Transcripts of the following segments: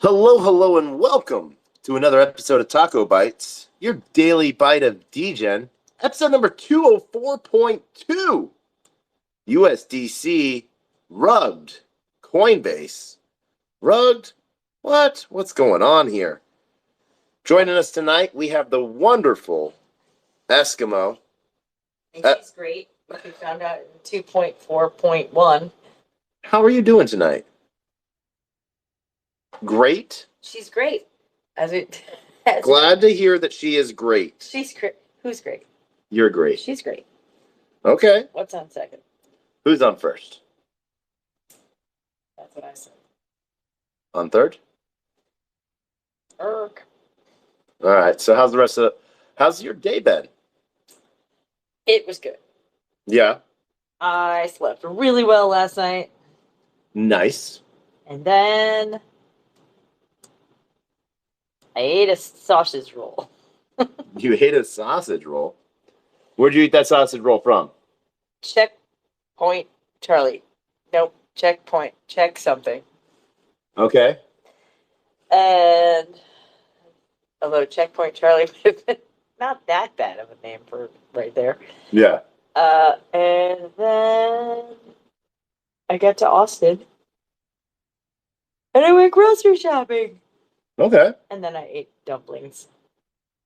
Hello, hello, and welcome to another episode of TacoBytes, your daily bite of Degen, episode number 204.2. USDC rugged Coinbase. Rugged? What? What's going on here? Joining us tonight, we have the wonderful Eskimo. And she's great. We found out in 2.4.1. How are you doing tonight? Great? She's great. Glad to hear that she is great. She's great. Who's great? You're great. She's great. Okay. What's on second? Who's on first? That's what I said. On third? Erk. All right. So how's your day been? It was good. Yeah. I slept really well last night. Nice. And then I ate a sausage roll. You ate a sausage roll? Where'd you eat that sausage roll from? Checkpoint Charlie. Nope. Checkpoint. Check something. Okay. And although Checkpoint Charlie would have been not that bad of a name for right there. Yeah. And then I got to Austin. And I went grocery shopping. Okay. And then I ate dumplings.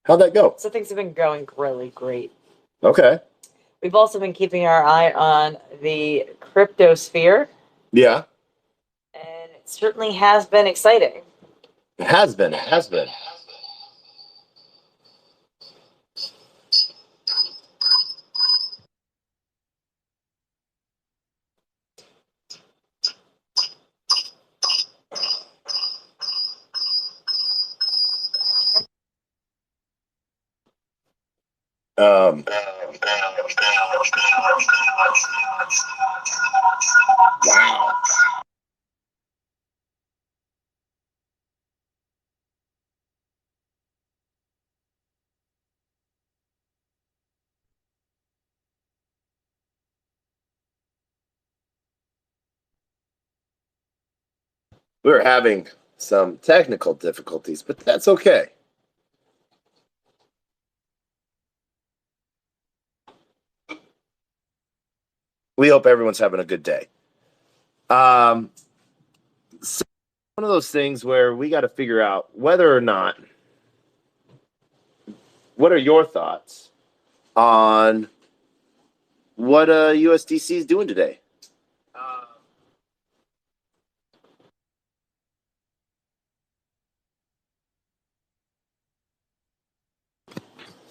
How'd that go? So things have been going really great. Okay. We've also been keeping our eye on the crypto sphere. Yeah. And it certainly has been exciting. It has been. It has been. Wow. We're having some technical difficulties, but that's okay. We hope everyone's having a good day. So one of those things where we got to figure out whether or not, what are your thoughts on what USDC is doing today?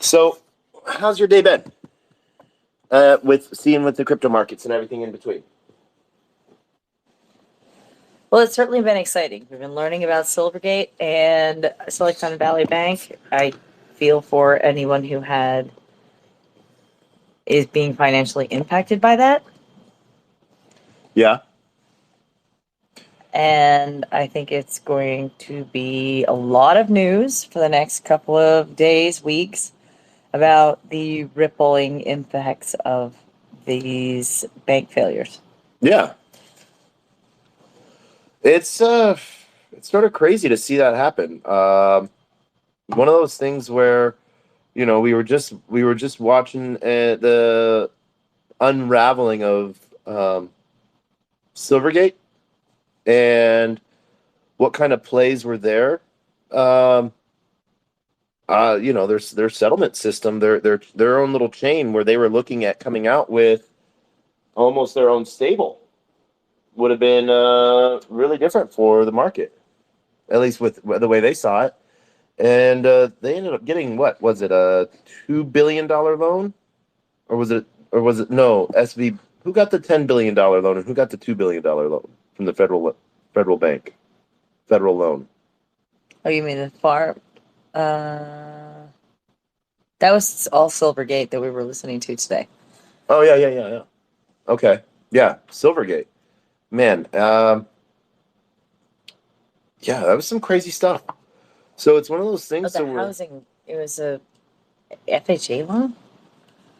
So, how's your day been? With the crypto markets and everything in between. Well, it's certainly been exciting. We've been learning about Silvergate and Silicon Valley Bank. I feel for anyone who is being financially impacted by that. Yeah. And I think it's going to be a lot of news for the next couple of days, weeks, about the rippling impacts of these bank failures. Yeah. It's sort of crazy to see that happen. One of those things where, we were just watching the unraveling of Silvergate and what kind of plays were there. Their settlement system, their own little chain where they were looking at coming out with almost their own stable would have been really different for the market, at least with the way they saw it. And they ended up getting, what was it, a $2 billion loan, or was it no SV? Who got the $10 billion loan and who got the $2 billion loan from the federal loan? Oh, you mean the farm? That was all Silvergate that we were listening to today. Oh yeah. Okay, yeah, Silvergate. Man, yeah, that was some crazy stuff. So it's one of those things. Oh, the housing. It was a FHA loan.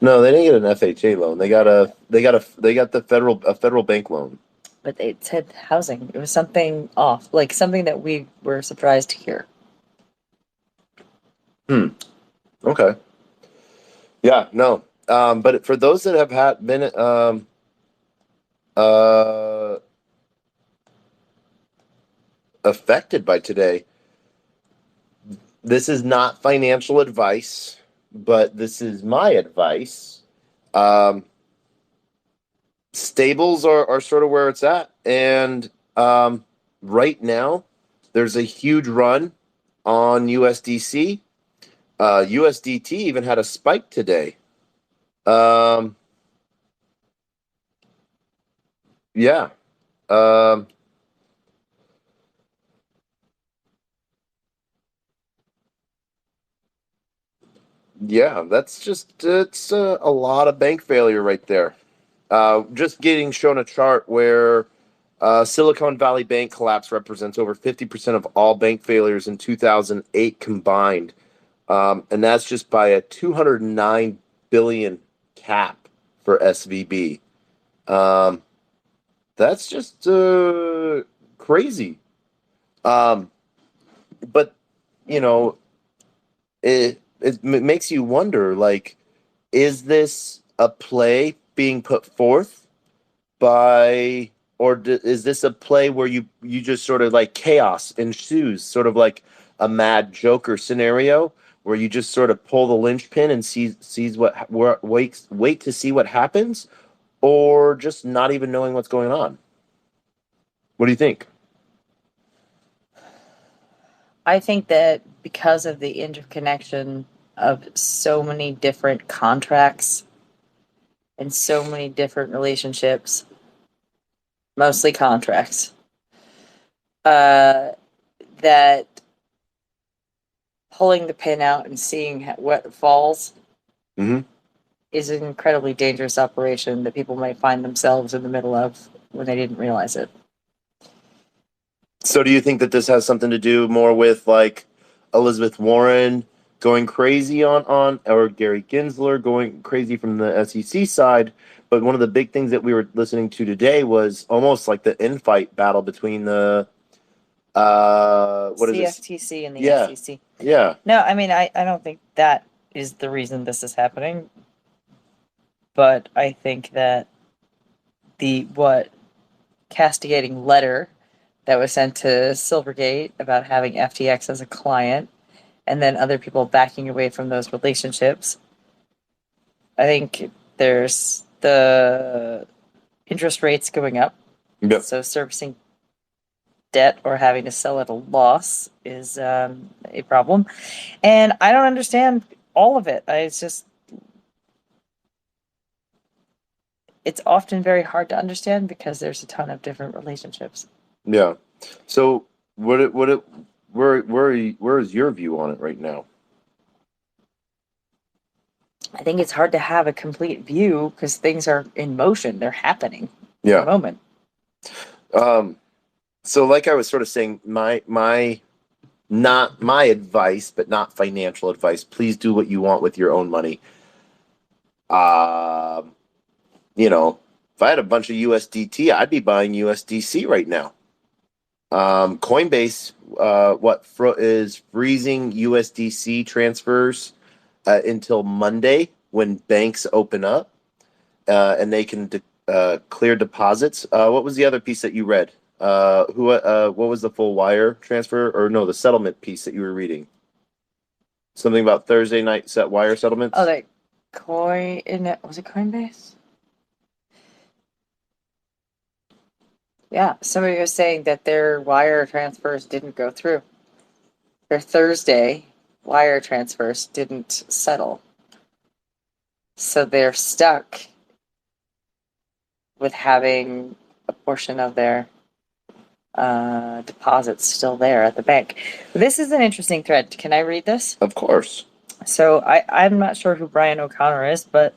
No, they didn't get an FHA loan. They got the federal bank loan. but it said housing. It was something off, like something that we were surprised to hear. Okay. Yeah, no. But for those that have been uh, affected by today, this is not financial advice, but this is my advice. Um, Stables are sort of where it's at. And right now, there's a huge run on USDC. USDT even had a spike today. Um, yeah. Um, yeah, that's just, it's a lot of bank failure right there. Just getting shown a chart where Silicon Valley Bank collapse represents over 50% of all bank failures in 2008 combined. And that's just by a 209 billion cap for SVB. Um, that's just crazy. Um, but you know, it makes you wonder, like, is this a play being put forth by, or is this a play where you just sort of like chaos ensues, sort of like a mad Joker scenario where you just sort of pull the linchpin and sees wait to see what happens, or just not even knowing what's going on? What do you think? I think that because of the interconnection of so many different contracts and so many different relationships, mostly contracts, that pulling the pin out and seeing what falls Mm-hmm. is an incredibly dangerous operation that people might find themselves in the middle of when they didn't realize it. So do you think that this has something to do more with like Elizabeth Warren going crazy on or Gary Gensler going crazy from the SEC side? But one of the big things that we were listening to today was almost like the infight battle between the what is this? CFTC and the Yeah. SEC. Yeah. No, I mean, I don't think that is the reason this is happening, but I think that the what castigating letter that was sent to Silvergate about having FTX as a client and then other people backing away from those relationships. I think there's the interest rates going up. Yep. So servicing debt or having to sell at a loss is a problem. And I don't understand all of it. It's often very hard to understand because there's a ton of different relationships. Yeah. So where is your view on it right now? I think it's hard to have a complete view because things are in motion. They're happening in Yeah. the moment. So like I was sort of saying, my not my advice, but not financial advice. Please do what you want with your own money. Um, if I had a bunch of USDT, I'd be buying USDC right now. Coinbase, is freezing USDC transfers until Monday when banks open up and they can clear deposits. What was the other piece that you read? What was the full wire transfer, or no, the settlement piece that you were reading? Something about Thursday night set wire settlements. Oh, that was it Coinbase? Yeah, somebody was saying that their wire transfers didn't go through. Their Thursday wire transfers didn't settle. So they're stuck with having a portion of their deposits still there at the bank. This is an interesting thread. Can I read this? Of course. So I'm not sure who Brian O'Connor is, but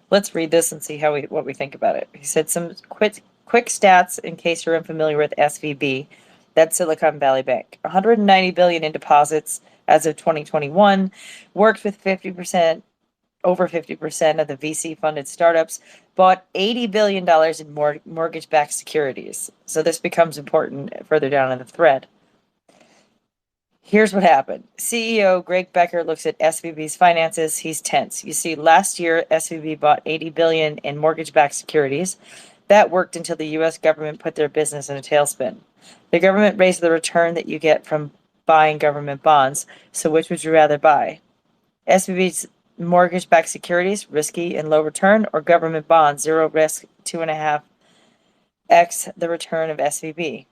let's read this and see what we think about it. He said some quick stats in case you're unfamiliar with SVB. That's Silicon Valley Bank. 190 billion in deposits as of 2021, worked with 50% over 50% of the VC-funded startups bought $80 billion in mortgage-backed securities. So this becomes important further down in the thread. Here's what happened. CEO Greg Becker looks at SVB's finances. He's tense. You see, last year, SVB bought $80 billion in mortgage-backed securities. That worked until the U.S. government put their business in a tailspin. The government raised the return that you get from buying government bonds. So which would you rather buy? SVB's mortgage-backed securities, risky and low return, or government bonds, zero risk, 2.5x the return of SVB?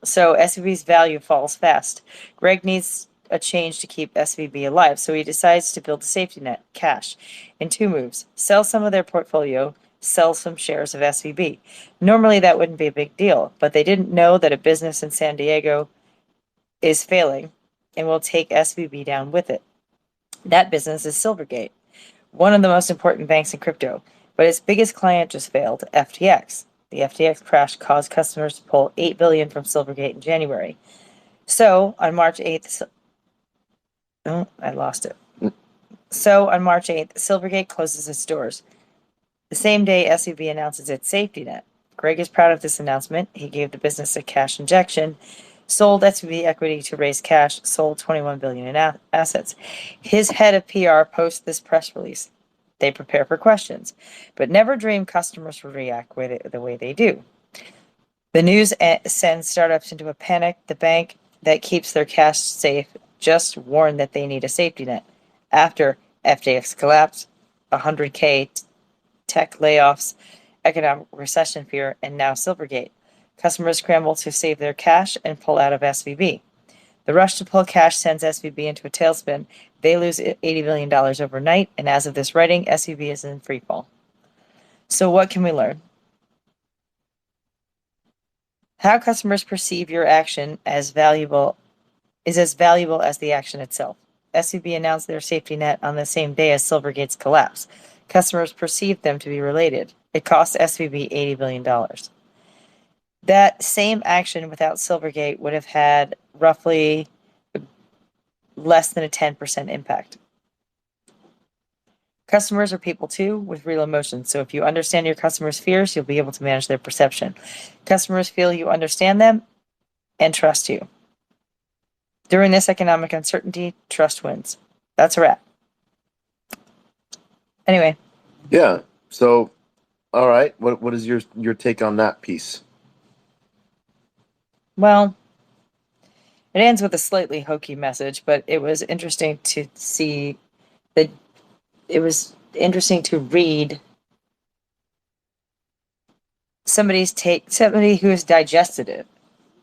So SVB's value falls fast. Greg needs a change to keep SVB alive, so he decides to build a safety net, cash, in 2 moves. Sell some of their portfolio, sell some shares of SVB. Normally that wouldn't be a big deal, but they didn't know that a business in San Diego is failing and will take SVB down with it. That business is Silvergate, one of the most important banks in crypto, but its biggest client just failed, FTX. The FTX crash caused customers to pull $8 billion from Silvergate in January. So on March 8th, I lost it. So on March 8th, Silvergate closes its doors. The same day, SVB announces its safety net. Greg is proud of this announcement. He gave the business a cash injection, sold SVB equity to raise cash, sold $21 billion in assets. His head of PR posts this press release. They prepare for questions, but never dream customers will react with it the way they do. The news sends startups into a panic. The bank that keeps their cash safe just warned that they need a safety net. After FTX collapse, 100K tech layoffs, economic recession fear, and now Silvergate. Customers scramble to save their cash and pull out of SVB. The rush to pull cash sends SVB into a tailspin. They lose $80 billion overnight, and as of this writing, SVB is in freefall. So what can we learn? How customers perceive your action as valuable is as valuable as the action itself. SVB announced their safety net on the same day as Silvergate's collapse. Customers perceived them to be related. It cost SVB $80 billion. That same action without Silvergate would have had roughly less than a 10% impact. Customers are people too, with real emotions. So if you understand your customers' fears, you'll be able to manage their perception. Customers feel you understand them and trust you. During this economic uncertainty, trust wins. That's a wrap. Anyway. Yeah. So, all right. What is your take on that piece? Well, it ends with a slightly hokey message, but it was interesting to see that it was interesting to read somebody's take, somebody who has digested it.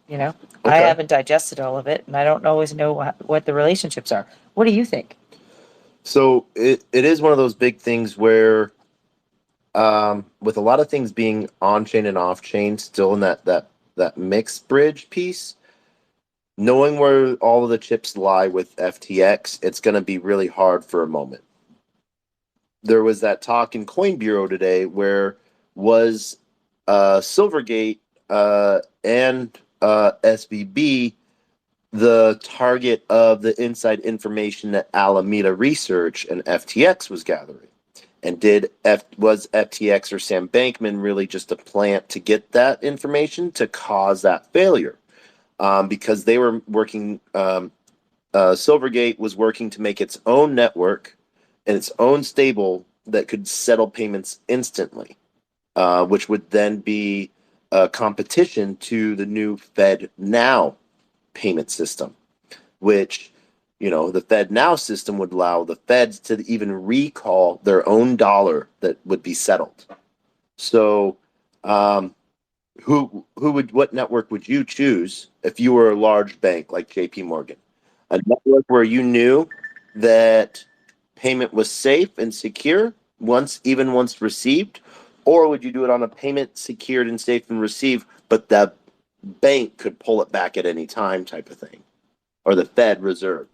You know, I haven't digested all of it, and I don't always know what the relationships are. What do you think? So it is one of those big things where, with a lot of things being on chain and off chain, still in that mixed bridge piece, knowing where all of the chips lie with FTX, it's going to be really hard for a moment. There was that talk in Coin Bureau today where was Silvergate and SVB the target of the inside information that Alameda Research and FTX was gathering. And was FTX or Sam Bankman really just a plant to get that information to cause that failure? Because they were working, Silvergate was working to make its own network and its own stable that could settle payments instantly, which would then be a competition to the new Fed Now payment system, which, the Fed Now system would allow the Feds to even recall their own dollar that would be settled. So, what network would you choose if you were a large bank like JP Morgan? A network where you knew that payment was safe and secure once received, or would you do it on a payment secured and safe and received, but the bank could pull it back at any time type of thing, or the Fed Reserve,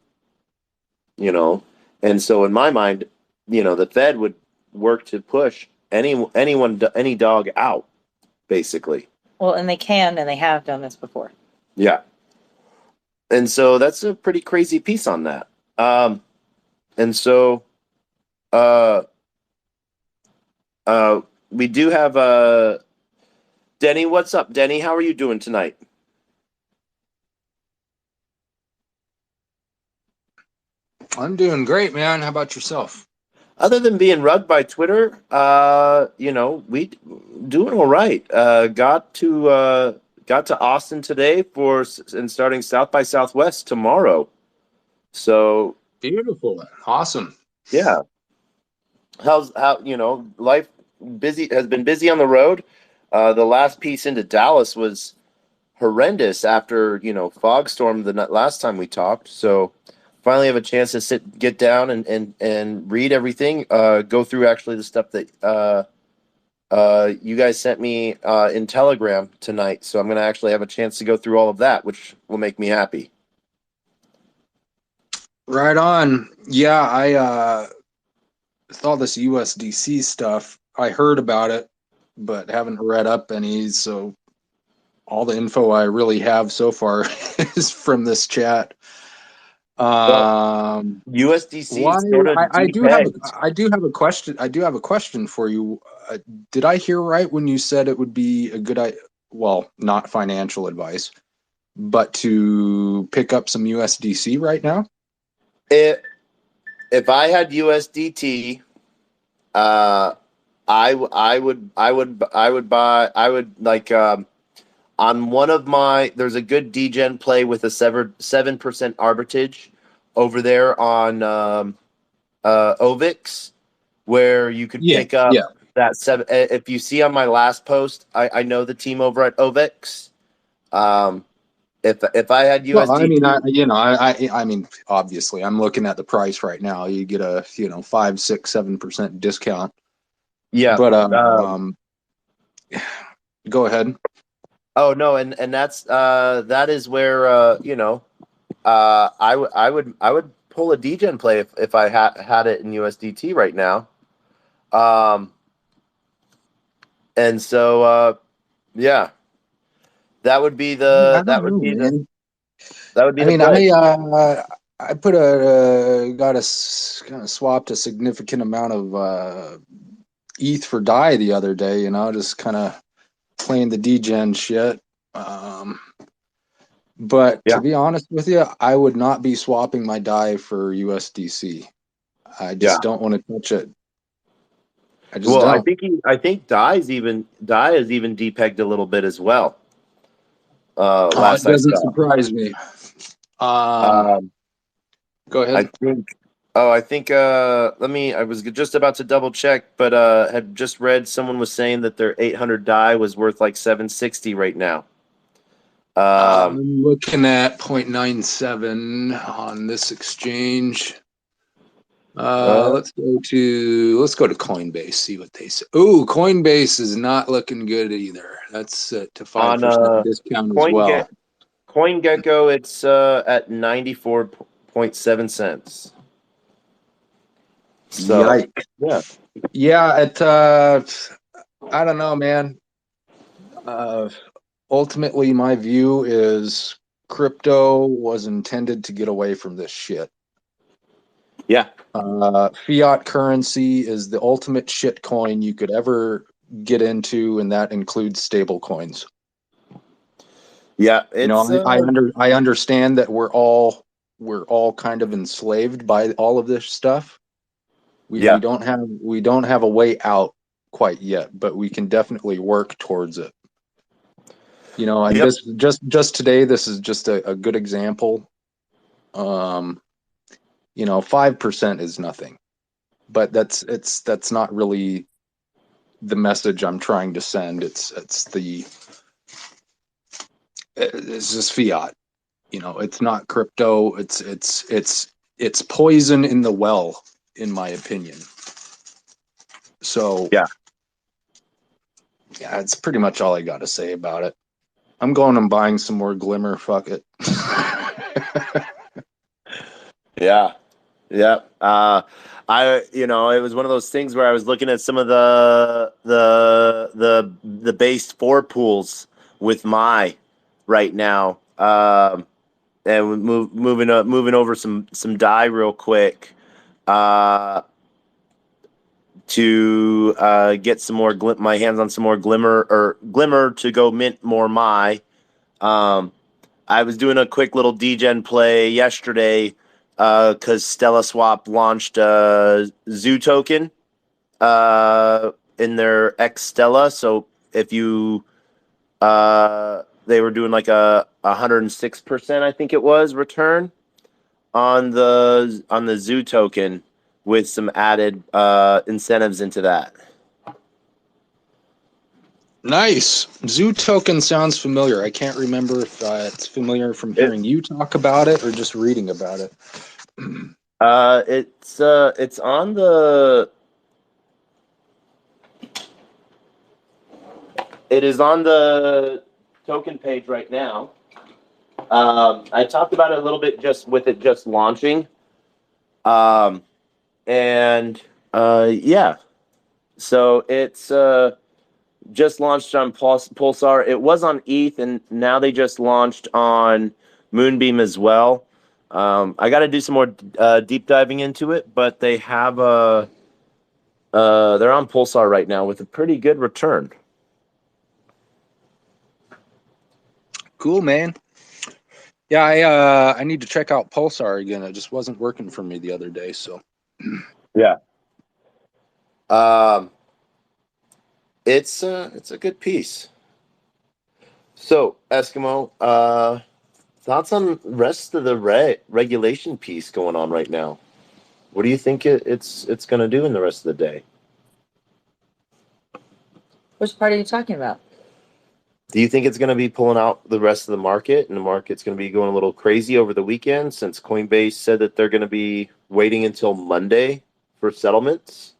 And so in my mind, the Fed would work to push any dog out, basically. Well, and they have done this before. Yeah. And so that's a pretty crazy piece on that. And so Uh, uh, we do have Denny. What's up, Denny? How are you doing tonight? I'm doing great, man. How about yourself? Other than being rugged by Twitter, we doing all right. Got to Austin today and starting South by Southwest tomorrow. So Beautiful. Awesome. yeah, how life busy has been busy on the road. The last piece into Dallas was horrendous after fog storm last time we talked. So finally have a chance to get down and read everything. Go through actually the stuff that you guys sent me in Telegram tonight. So I'm going to actually have a chance to go through all of that, which will make me happy. Right on. Yeah, I saw this USDC stuff. I heard about it, but haven't read up any. So all the info I really have so far is from this chat. Well, Um, USDC why sort of depegged. I do have a question. I do have a question for you. Did I hear right when you said it would be a good idea? Well, not financial advice, but to pick up some USDC right now? If I had USDT, uh, I would like on one of my. There's a good Degen play with a 7% arbitrage over there on Ovix, where you could Yeah, pick up yeah. that seven. If you see on my last post, I know the team over at Ovix. Um, if I had Well, I mean, USDT, I mean, obviously, I'm looking at the price right now. You get a, 5, 6, 7% discount. yeah. But go ahead. Oh no, and that is where I would pull a degen play if I had it in USDT right now. Um, and so yeah, that would be I the don't know, man. that would be I the mean, play. I put a got a kind of swapped a significant amount of ETH for DAI the other day. Just kind of playing the degen shit. Um, but Yeah. to be honest with you, I would not be swapping my DAI for USDC. I Yeah. just don't want to touch it. I just Well, don't. I think Die is even depegged a little bit as well. It Last I doesn't saw. surprise me. Um, Um, go I ahead. think. Oh, I think. Let me. I was just about to double check, but had just read someone was saying that their 800 die was worth like 760 right now. I'm looking at 0.97 on this exchange. Uh, Let's go to Coinbase, see what they say. Oh, Coinbase is not looking good either. That's to on 5% discount as Coin well. CoinGecko, it's at 94.7 cents. So Yikes. yeah, Yeah, I don't know, man. Uh, Ultimately, my view is crypto was intended to get away from this shit. yeah, Fiat currency is the ultimate shit coin you could ever get into, and that includes stable coins. yeah. It's I understand that we're all kind of enslaved by all of this stuff. We yeah, don't have a way out quite yet, but we can definitely work towards it. And yep, this just today, this is just a good example. 5% is nothing, but that's not really the message I'm trying to send. It's just fiat. It's not crypto. It's poison in the well, in my opinion. So yeah, yeah, it's pretty much all I got to say about it. I'm going and buying some more Glimmer. Fuck it. yeah, yeah. It was one of those things where I was looking at some of the base four pools with my right now. And moving over some die real quick. Uh, to get some more my hands on some more glimmer to go mint more my. I was doing a quick little degen play yesterday because Stella Swap launched a Zoo token in their X Stella. So if you they were doing like a 106%, I think it was, return on the Zoo token with some added incentives into that. Nice. Zoo token sounds familiar. I can't remember if it's familiar from hearing you talk about it or just reading about it. It's on the. It is on the token page right now. I talked about it a little bit just with it just launching. Yeah. So it's just launched on Pulsar. It was on ETH, and now they just launched on Moonbeam as well. I got to do some more deep diving into it, but they have they're on Pulsar right now with a pretty good return. Cool, man. Yeah, I need to check out Pulsar again. It just wasn't working for me the other day, so. Yeah. It's a good piece. So, Eskimo, thoughts on rest of the regulation piece going on right now? What do you think it's going to do in the rest of the day? Which part are you talking about? Do you think it's going to be pulling out the rest of the market, and the market's going to be going a little crazy over the weekend since Coinbase said that they're going to be waiting until Monday for settlements?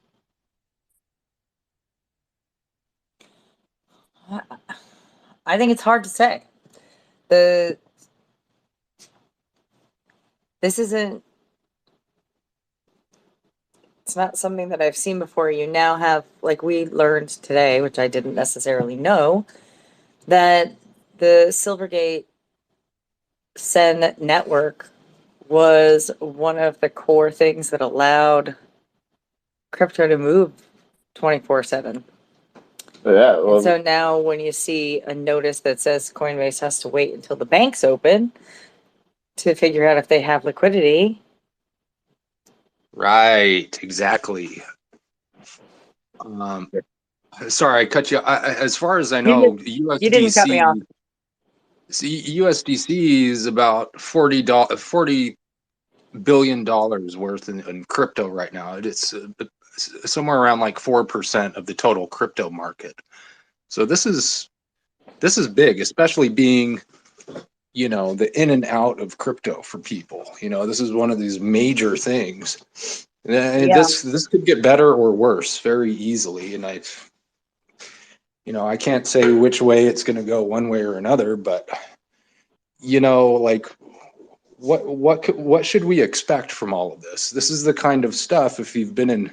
I think it's hard to say. This isn't. It's not something that I've seen before. You now have, like we learned today, which I didn't necessarily know, that the Silvergate Sen network was one of the core things that allowed crypto to move 24/7. Yeah. And so now when you see a notice that says Coinbase has to wait until the banks open to figure out if they have liquidity. Right, exactly. Sorry, I cut you. As far as I know, You didn't cut me off. USDC is about $40 billion worth in crypto right now. It's somewhere around like 4% of the total crypto market. So this is big, especially being, the in and out of crypto for people. This is one of these major things. And this could get better or worse very easily. And I can't say which way it's going to go one way or another, but like what should we expect from all of this? This is the kind of stuff, if you've been in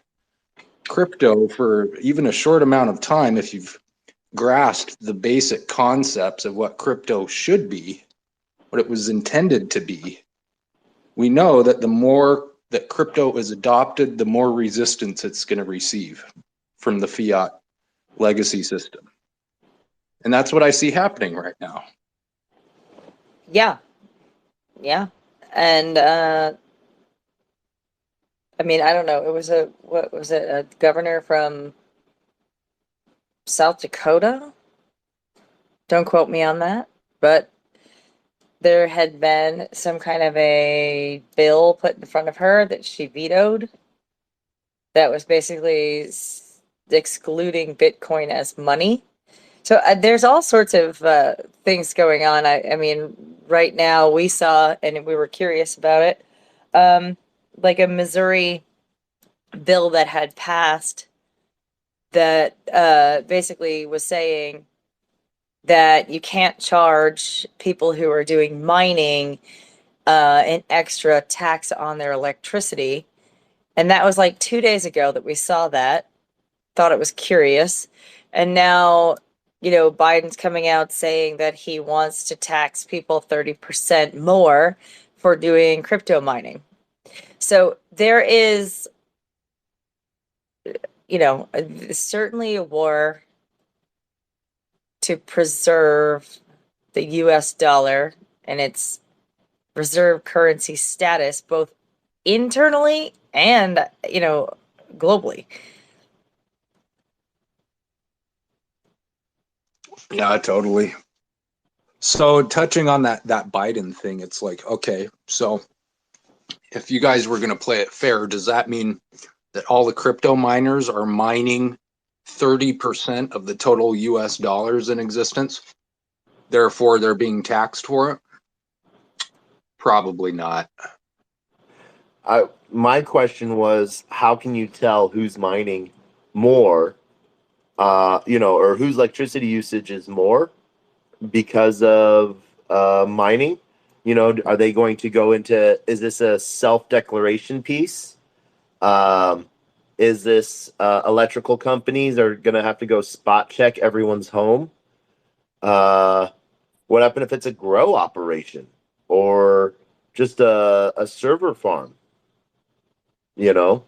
crypto for even a short amount of time, if you've grasped the basic concepts of what crypto should be, what it was intended to be, we know that the more that crypto is adopted, the more resistance it's going to receive from the fiat legacy system. And that's what I see happening right now. Yeah. And I mean, I don't know. It was what was it? A governor from South Dakota? Don't quote me on that. But there had been some kind of a bill put in front of her that she vetoed that was basically excluding Bitcoin as money. So there's all sorts of things going on. I mean, right now we saw, and we were curious about it, like a Missouri bill that had passed that basically was saying that you can't charge people who are doing mining an extra tax on their electricity. And that was like 2 days ago that we saw that. Thought it was curious. And now, Biden's coming out saying that he wants to tax people 30% more for doing crypto mining. So there is certainly a war to preserve the US dollar and its reserve currency status, both internally and, globally. Yeah, totally. So touching on that Biden thing, it's like, okay, so if you guys were going to play it fair, does that mean that all the crypto miners are mining 30% of the total US dollars in existence? Therefore, they're being taxed for it? Probably not. My question was, how can you tell who's mining more, or whose electricity usage is more because of mining? Are they going to go into, is this a self-declaration piece? Um, is this electrical companies are going to have to go spot check everyone's home? Uh, what happened if it's a grow operation or just a server farm? You know,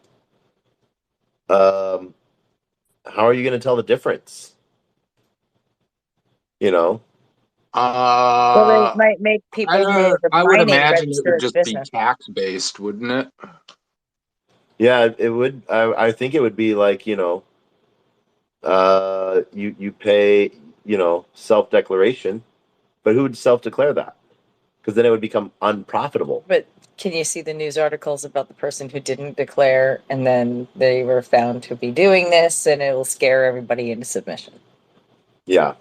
um, how are you going to tell the difference? You know, Well, they Uh, might make people who are I would mining imagine it register would as just be business. tax based, wouldn't it? yeah, it would. I think it would be like, you pay, self declaration, but who would self declare that? Because then it would become unprofitable. But can you see the news articles about the person who didn't declare and then they were found to be doing this, and it will scare everybody into submission? Yeah,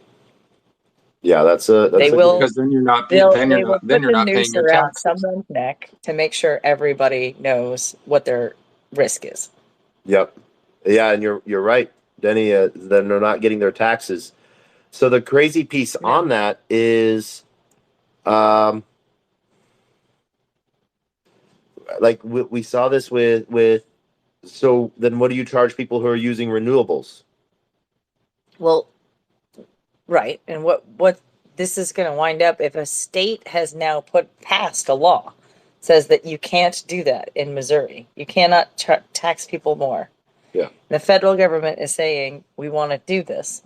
yeah, They that's a will Because then you're not they will then put you're the not paying noose your around taxes. someone's neck to make sure everybody knows what their risk is. Yep. Yeah, and you're right, Denny. Then they're not getting their taxes. So the crazy piece No. on that is, um, like we saw this with. So then, what do you charge people who are using renewables? Well, right. And what this is going to wind up, if a state has now passed a law says that you can't do that in Missouri. You cannot tax people more. Yeah. The federal government is saying we want to do this.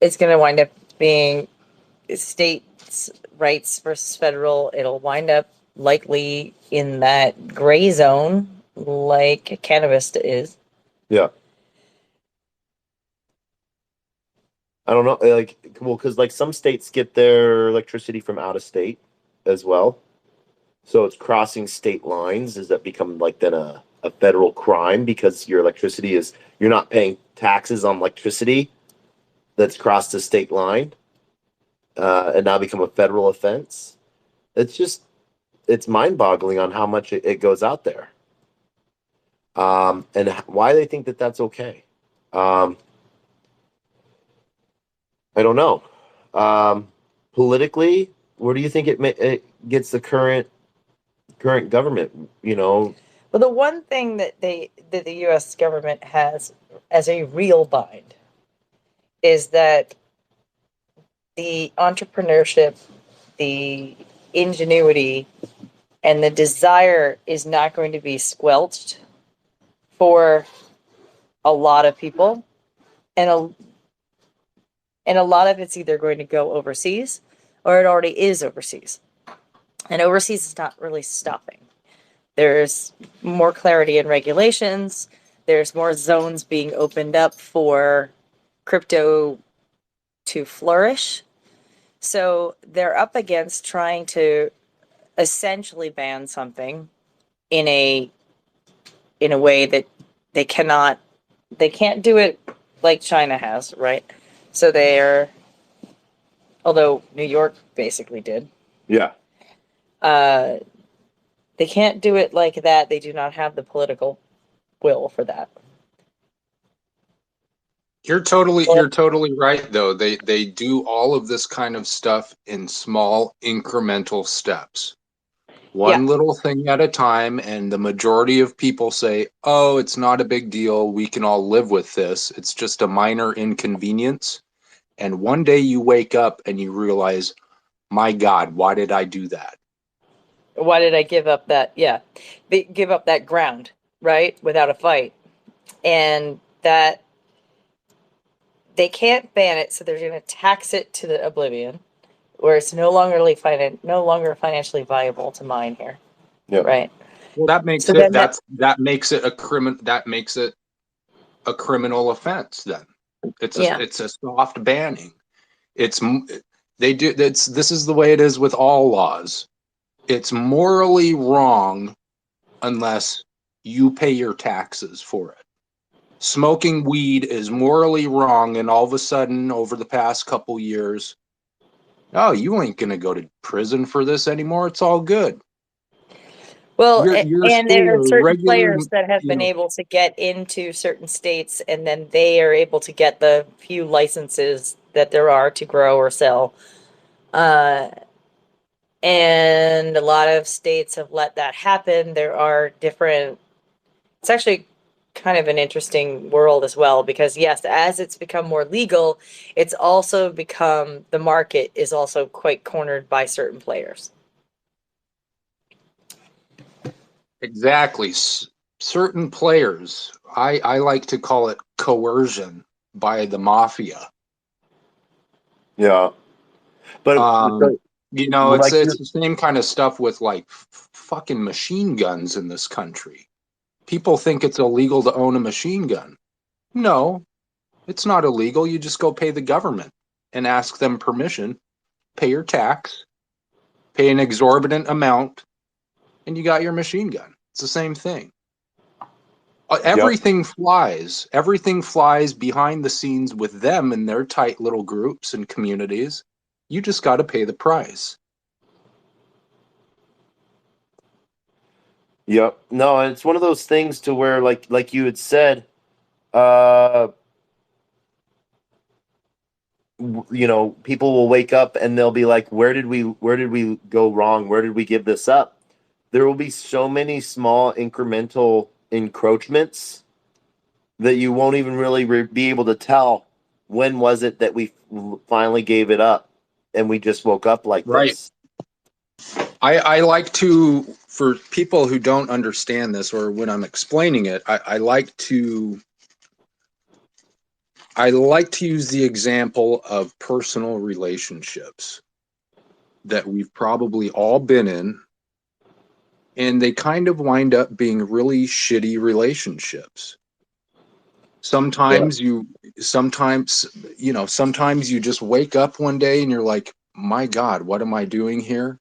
It's going to wind up being states' rights versus federal. It'll wind up likely in that gray zone like cannabis is. Yeah. I don't know, like, well, because like some states get their electricity from out of state as well, so it's crossing state lines. Does that become like then a federal crime because your electricity is you're not paying taxes on electricity that's crossed the state line, and now become a federal offense? It's just it's mind-boggling on how much it goes out there, and why they think that that's okay. Um, I don't know. Um, Politically, where do you think it gets the current government? Well, the one thing that the U.S. government has as a real bind is that the entrepreneurship, the ingenuity, and the desire is not going to be squelched for a lot of people, and a lot of it's either going to go overseas or it already is overseas, and overseas is not really stopping. There's more clarity in regulations. There's more zones being opened up for crypto to flourish. So they're up against trying to essentially ban something in a way that they cannot they can't do it like China has, right? So they're although New York basically did. Yeah. Uh they can't do it like that. They do not have the political will for that. You're totally right though. They do all of this kind of stuff in small incremental steps. Yeah. One little thing at a time, and the majority of people say, "Oh, it's not a big deal. We can all live with this. It's just a minor inconvenience." And one day you wake up and you realize, "My God, why did I do that?" Why did I give up that? Yeah, give up that ground, right? Without a fight. and that they can't ban it, so they're going to tax it to the oblivion, where it's no longer financially viable to mine here, Yep. right? Well, that makes So it then that makes it a criminal offense. Then yeah, it's a soft banning. It's they do this is the way it is with all laws. It's morally wrong unless you pay your taxes for it. Smoking weed is morally wrong, and all of a sudden, over the past couple years, oh, you ain't gonna go to prison for this anymore. It's all good. well, You're and there still are a certain regular, players that have you been know. able to get into certain states, and then they are able to get the few licenses that there are to grow or sell. Uh, and a lot of states have let that happen. There are different, it's actually kind of an interesting world as well, because yes, as it's become more legal, it's also become, the market is also quite cornered by certain players. Exactly. Certain players, I like to call it coercion by the mafia. Yeah. But Um, so, like it's you, the same kind of stuff with like fucking machine guns in this country. People think it's illegal to own a machine gun. No, it's not illegal. You just go pay the government and ask them permission, pay your tax, pay an exorbitant amount, and you got your machine gun. It's the same thing. yep, Everything flies. Everything flies behind the scenes with them and their tight little groups and communities. You just got to pay the price. yep. No, it's one of those things to where, like you had said, uh, people will wake up and they'll be like, where did we go wrong? Where did we give this up? There will be so many small incremental encroachments that you won't even really be able to tell when was it that we finally gave it up and we just woke up like Right. this. I like to, for people who don't understand this or when I'm explaining it, I like to use the example of personal relationships that we've probably all been in, and they kind of wind up being really shitty relationships. Yeah. Sometimes sometimes you just wake up one day and you're like, my God, what am I doing here?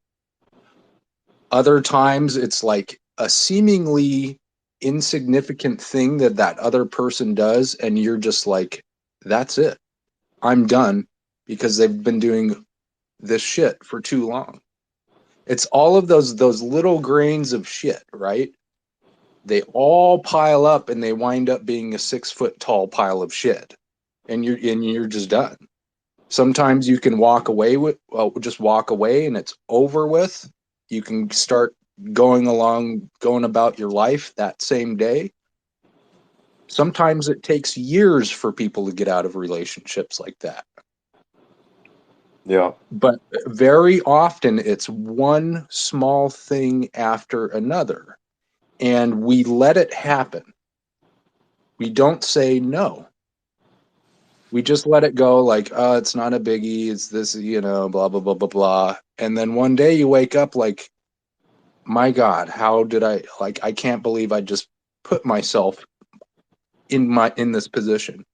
Other times it's like a seemingly insignificant thing that other person does, and you're just like, that's it. I'm done because they've been doing this shit for too long. It's all of those little grains of shit, right? They all pile up and they wind up being a 6 foot tall pile of shit. And you're just done. Sometimes you can just walk away and it's over with. You can start going about your life that same day. Sometimes it takes years for people to get out of relationships like that. Yeah. But very often it's one small thing after another, and we let it happen. We don't say no. We just let it go like, oh, it's not a biggie. It's this, blah, blah, blah, blah, blah. And then one day you wake up like, my God, how did I can't believe I just put myself in this position.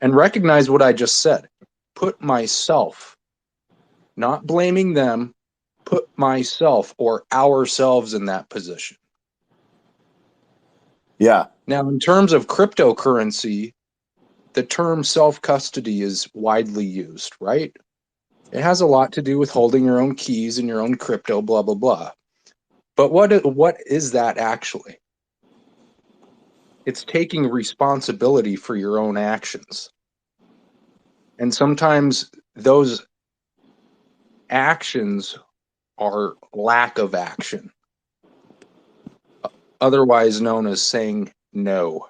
And recognize what I just said. Put myself, not blaming them, put myself or ourselves in that position. Yeah. Now, in terms of cryptocurrency, the term self custody is widely used, right? It has a lot to do with holding your own keys and your own crypto, blah, blah, blah. But what is that actually? It's taking responsibility for your own actions. And sometimes those actions are lack of action, otherwise known as saying no.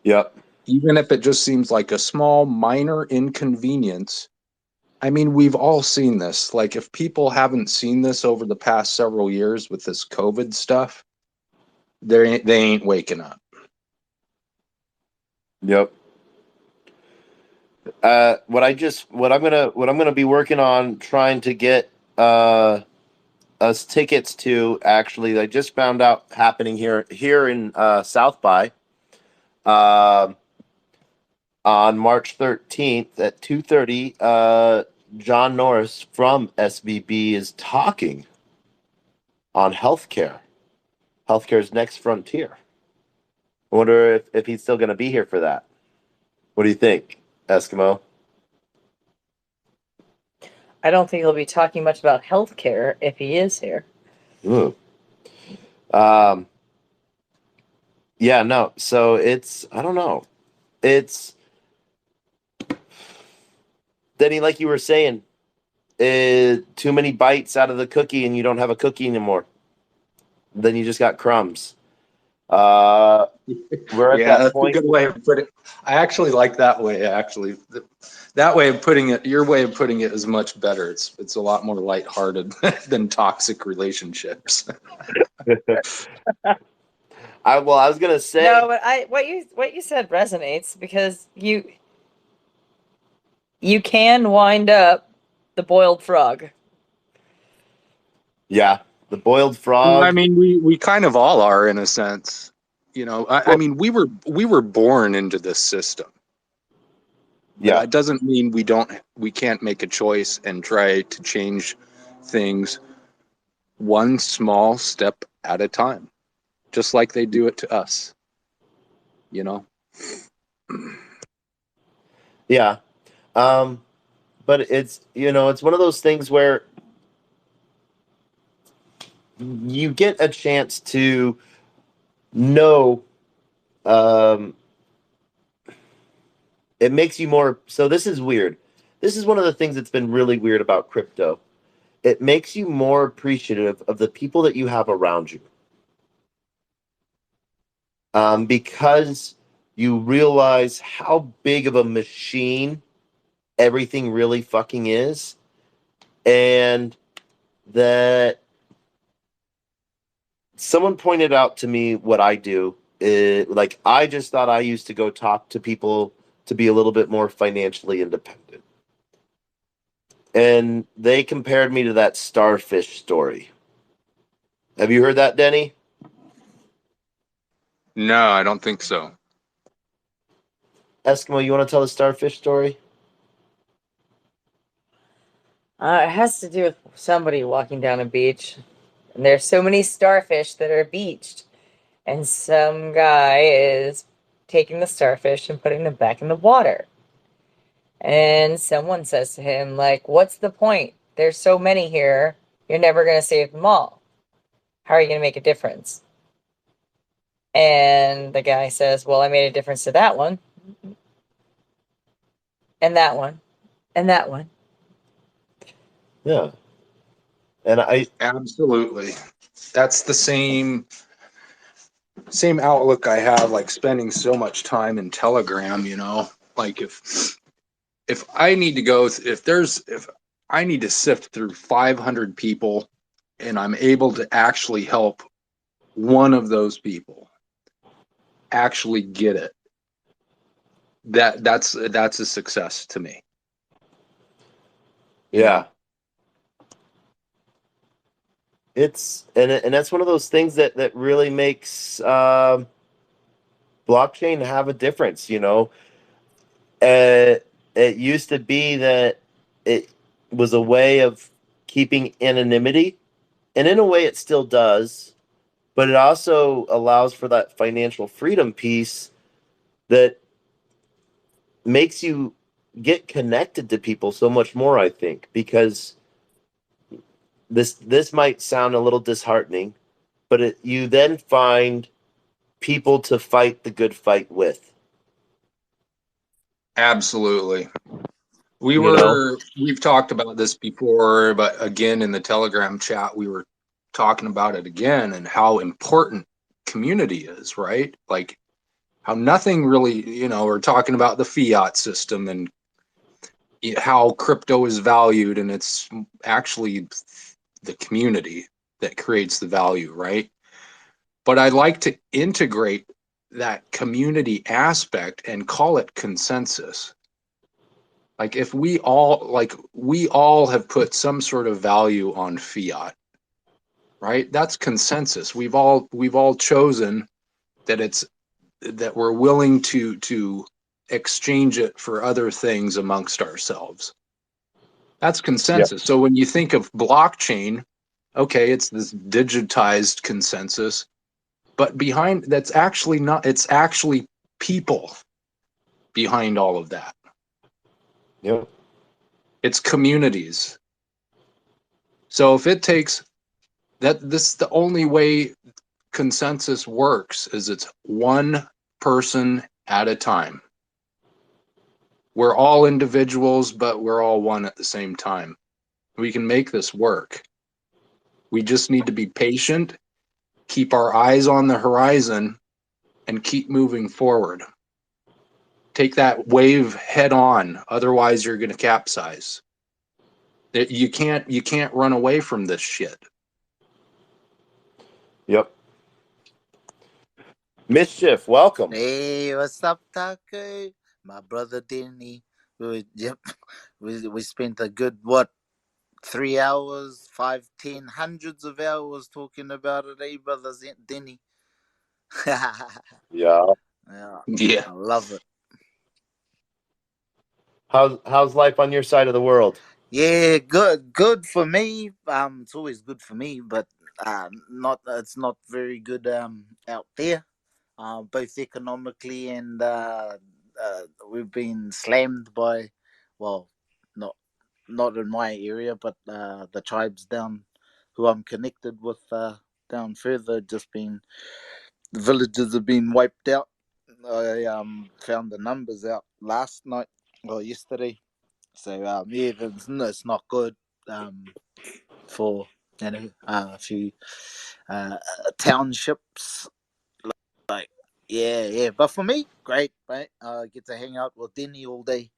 Yep. Even if it just seems like a small, minor inconvenience. I mean, we've all seen this. Like, if people haven't seen this over the past several years with this COVID stuff, they ain't waking up. Yep. What I'm gonna be working on trying to get us tickets to, actually, I just found out happening here in South by uh, on March 13th at 2:30. John Norris from SVB is talking on healthcare. Healthcare's next frontier. I wonder if he's still going to be here for that. What do you think, Eskimo? I don't think he'll be talking much about healthcare if he is here. Ooh. Um, yeah, no. So I don't know. It's Denny, like you were saying, too many bites out of the cookie and you don't have a cookie anymore. Then you just got crumbs. We're at Yeah, that that's a point. good way of putting it. I actually like that way. Actually, that way of putting it, your way of putting it, is much better. It's a lot more lighthearted than toxic relationships. I was gonna say, No, but what you said resonates, because you can wind up the boiled frog. yeah, the boiled I frog. mean, we kind of all are, in a sense. You know, I mean, we were born into this system, but Yeah, that doesn't mean we can't make a choice and try to change things one small step at a time, just like they do it to us. You know. yeah. But it's one of those things where you get a chance to know. Um, it makes you more. So this is weird. This is one of the things that's been really weird about crypto. It makes you more appreciative of the people that you have around you, because you realize how big of a machine everything really fucking is, and that someone pointed out to me what I do. Like, I just thought I used to go talk to people to be a little bit more financially independent, and they compared me to that starfish story. Have you heard that, Denny? No, I don't think so. Eskimo, you want to tell the starfish story? It has to do with somebody walking down a beach, and there's so many starfish that are beached, and some guy is taking the starfish and putting them back in the water. And someone says to him, like, what's the point? There's so many here. You're never going to save them all. How are you going to make a difference? And the guy says, well, I made a difference to that one, and that one, and that one. Yeah. And Absolutely. That's the same outlook I have, like spending so much time in Telegram, you know. Like if I need to go if I need to sift through 500 people and I'm able to actually help one of those people actually get it, that's a success to me. You yeah, know? and that's one of those things that really makes blockchain have a difference. It used to be that it was a way of keeping anonymity, and in a way it still does, but it also allows for that financial freedom piece that makes you get connected to people so much more, I think, because this might sound a little disheartening, but you then find people to fight the good fight with. Absolutely. You know? We've talked about this before, but again, in the Telegram chat, we were talking about it again, and how important community is, right? Like how nothing really, we're talking about the fiat system and how crypto is valued, and it's actually the community that creates the value, right? But I like to integrate that community aspect and call it consensus. Like if we all have put some sort of value on fiat, right? That's consensus. We've all chosen that we're willing to exchange it for other things amongst ourselves. That's consensus. So when you think of blockchain, okay, it's this digitized consensus, but behind that's actually not, it's actually people behind all of that. Yep. It's communities. So if it takes that, this is the only way consensus works, is it's one person at a time. We're all individuals, but we're all one at the same time. We can make this work. We just need to be patient, keep our eyes on the horizon, and keep moving forward. Take that wave head on, otherwise you're going to capsize. You can't run away from this shit. Yep. Mischief, welcome. Hey, what's up, Taco? My brother Denny. Yep, we spent a good 3 hours, 5, 10, hundreds of hours talking about it, eh, brother Denny? Yeah. Yeah. I love it. How's life on your side of the world? Yeah, good for me. It's always good for me, but it's not very good out there. Both economically and we've been slammed by, well, not not in my area, but the tribes down who I'm connected with down further. Just been the villages have been wiped out. I found the numbers out last night or yesterday. So yeah, it's not good for a few townships. Like yeah. But for me, great, mate. I get to hang out with Denny all day.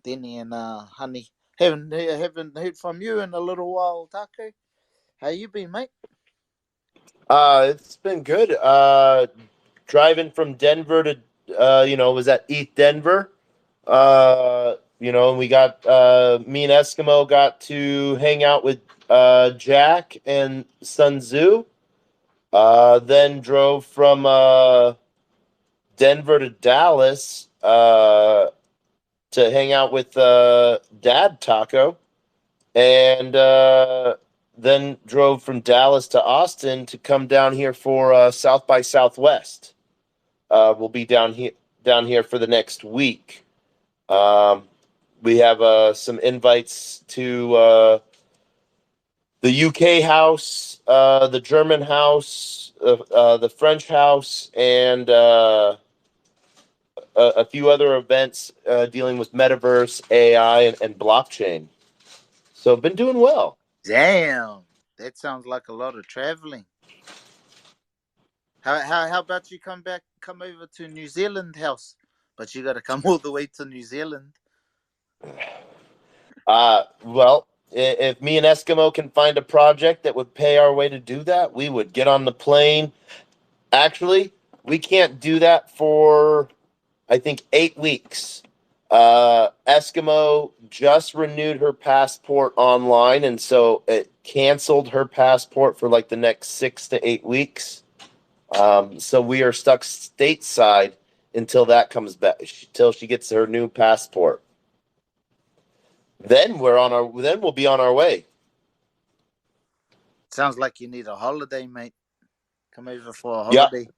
Denny and Honey. Haven't heard from you in a little while, Taco. How you been, mate? It's been good. Driving from Denver to was at East Denver. And we got me and Eskimo got to hang out with Jack and Sun Tzu. Then drove from Denver to Dallas to hang out with Dad Taco, and then drove from Dallas to Austin to come down here for South by Southwest. We'll be down here for the next week. We have some invites to the UK house, the German house, the French house, and a few other events dealing with metaverse, AI, and blockchain. So been doing well. Damn, that sounds like a lot of traveling. How about you come over to New Zealand house? But you got to come all the way to New Zealand. Well, if me and Eskimo can find a project that would pay our way to do that, we would get on the plane. Actually, we can't do that for, I think, 8 weeks. Eskimo just renewed her passport online, and so it canceled her passport for like the next 6 to 8 weeks. So we are stuck stateside until that comes back, until she gets her new passport. Then we'll be on our way. Sounds like you need a holiday, mate. Come over for a Yeah. holiday.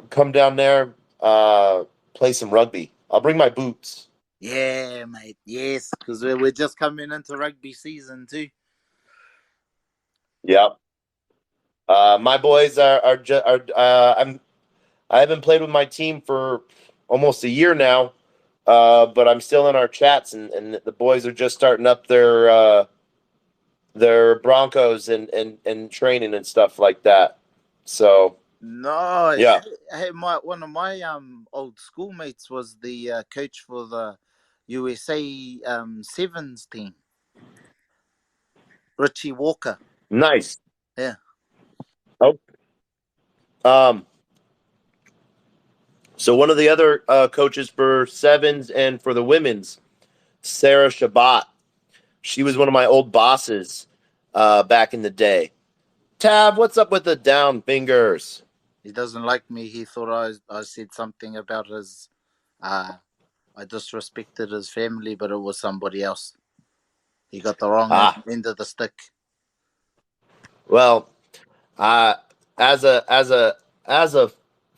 Come down there, play some rugby. I'll bring my boots. Yeah, mate. Yes, because we're just coming into rugby season too. Yep. My boys are just are. I haven't played with my team for almost a year now, but I'm still in our chats, and the boys are just starting up their Broncos and training and stuff like that. So Nice. yeah, Hey, one of my old schoolmates was the coach for the USA sevens team, Richie Walker. nice. Yeah. So one of the other coaches for sevens and for the women's, Sarah Shabbat. She was one of my old bosses back in the day. Tab, what's up with the down fingers? He doesn't like me. He thought I said something about his. I disrespected his family, but it was somebody else. He got the wrong Ah, end of the stick. well, uh, as a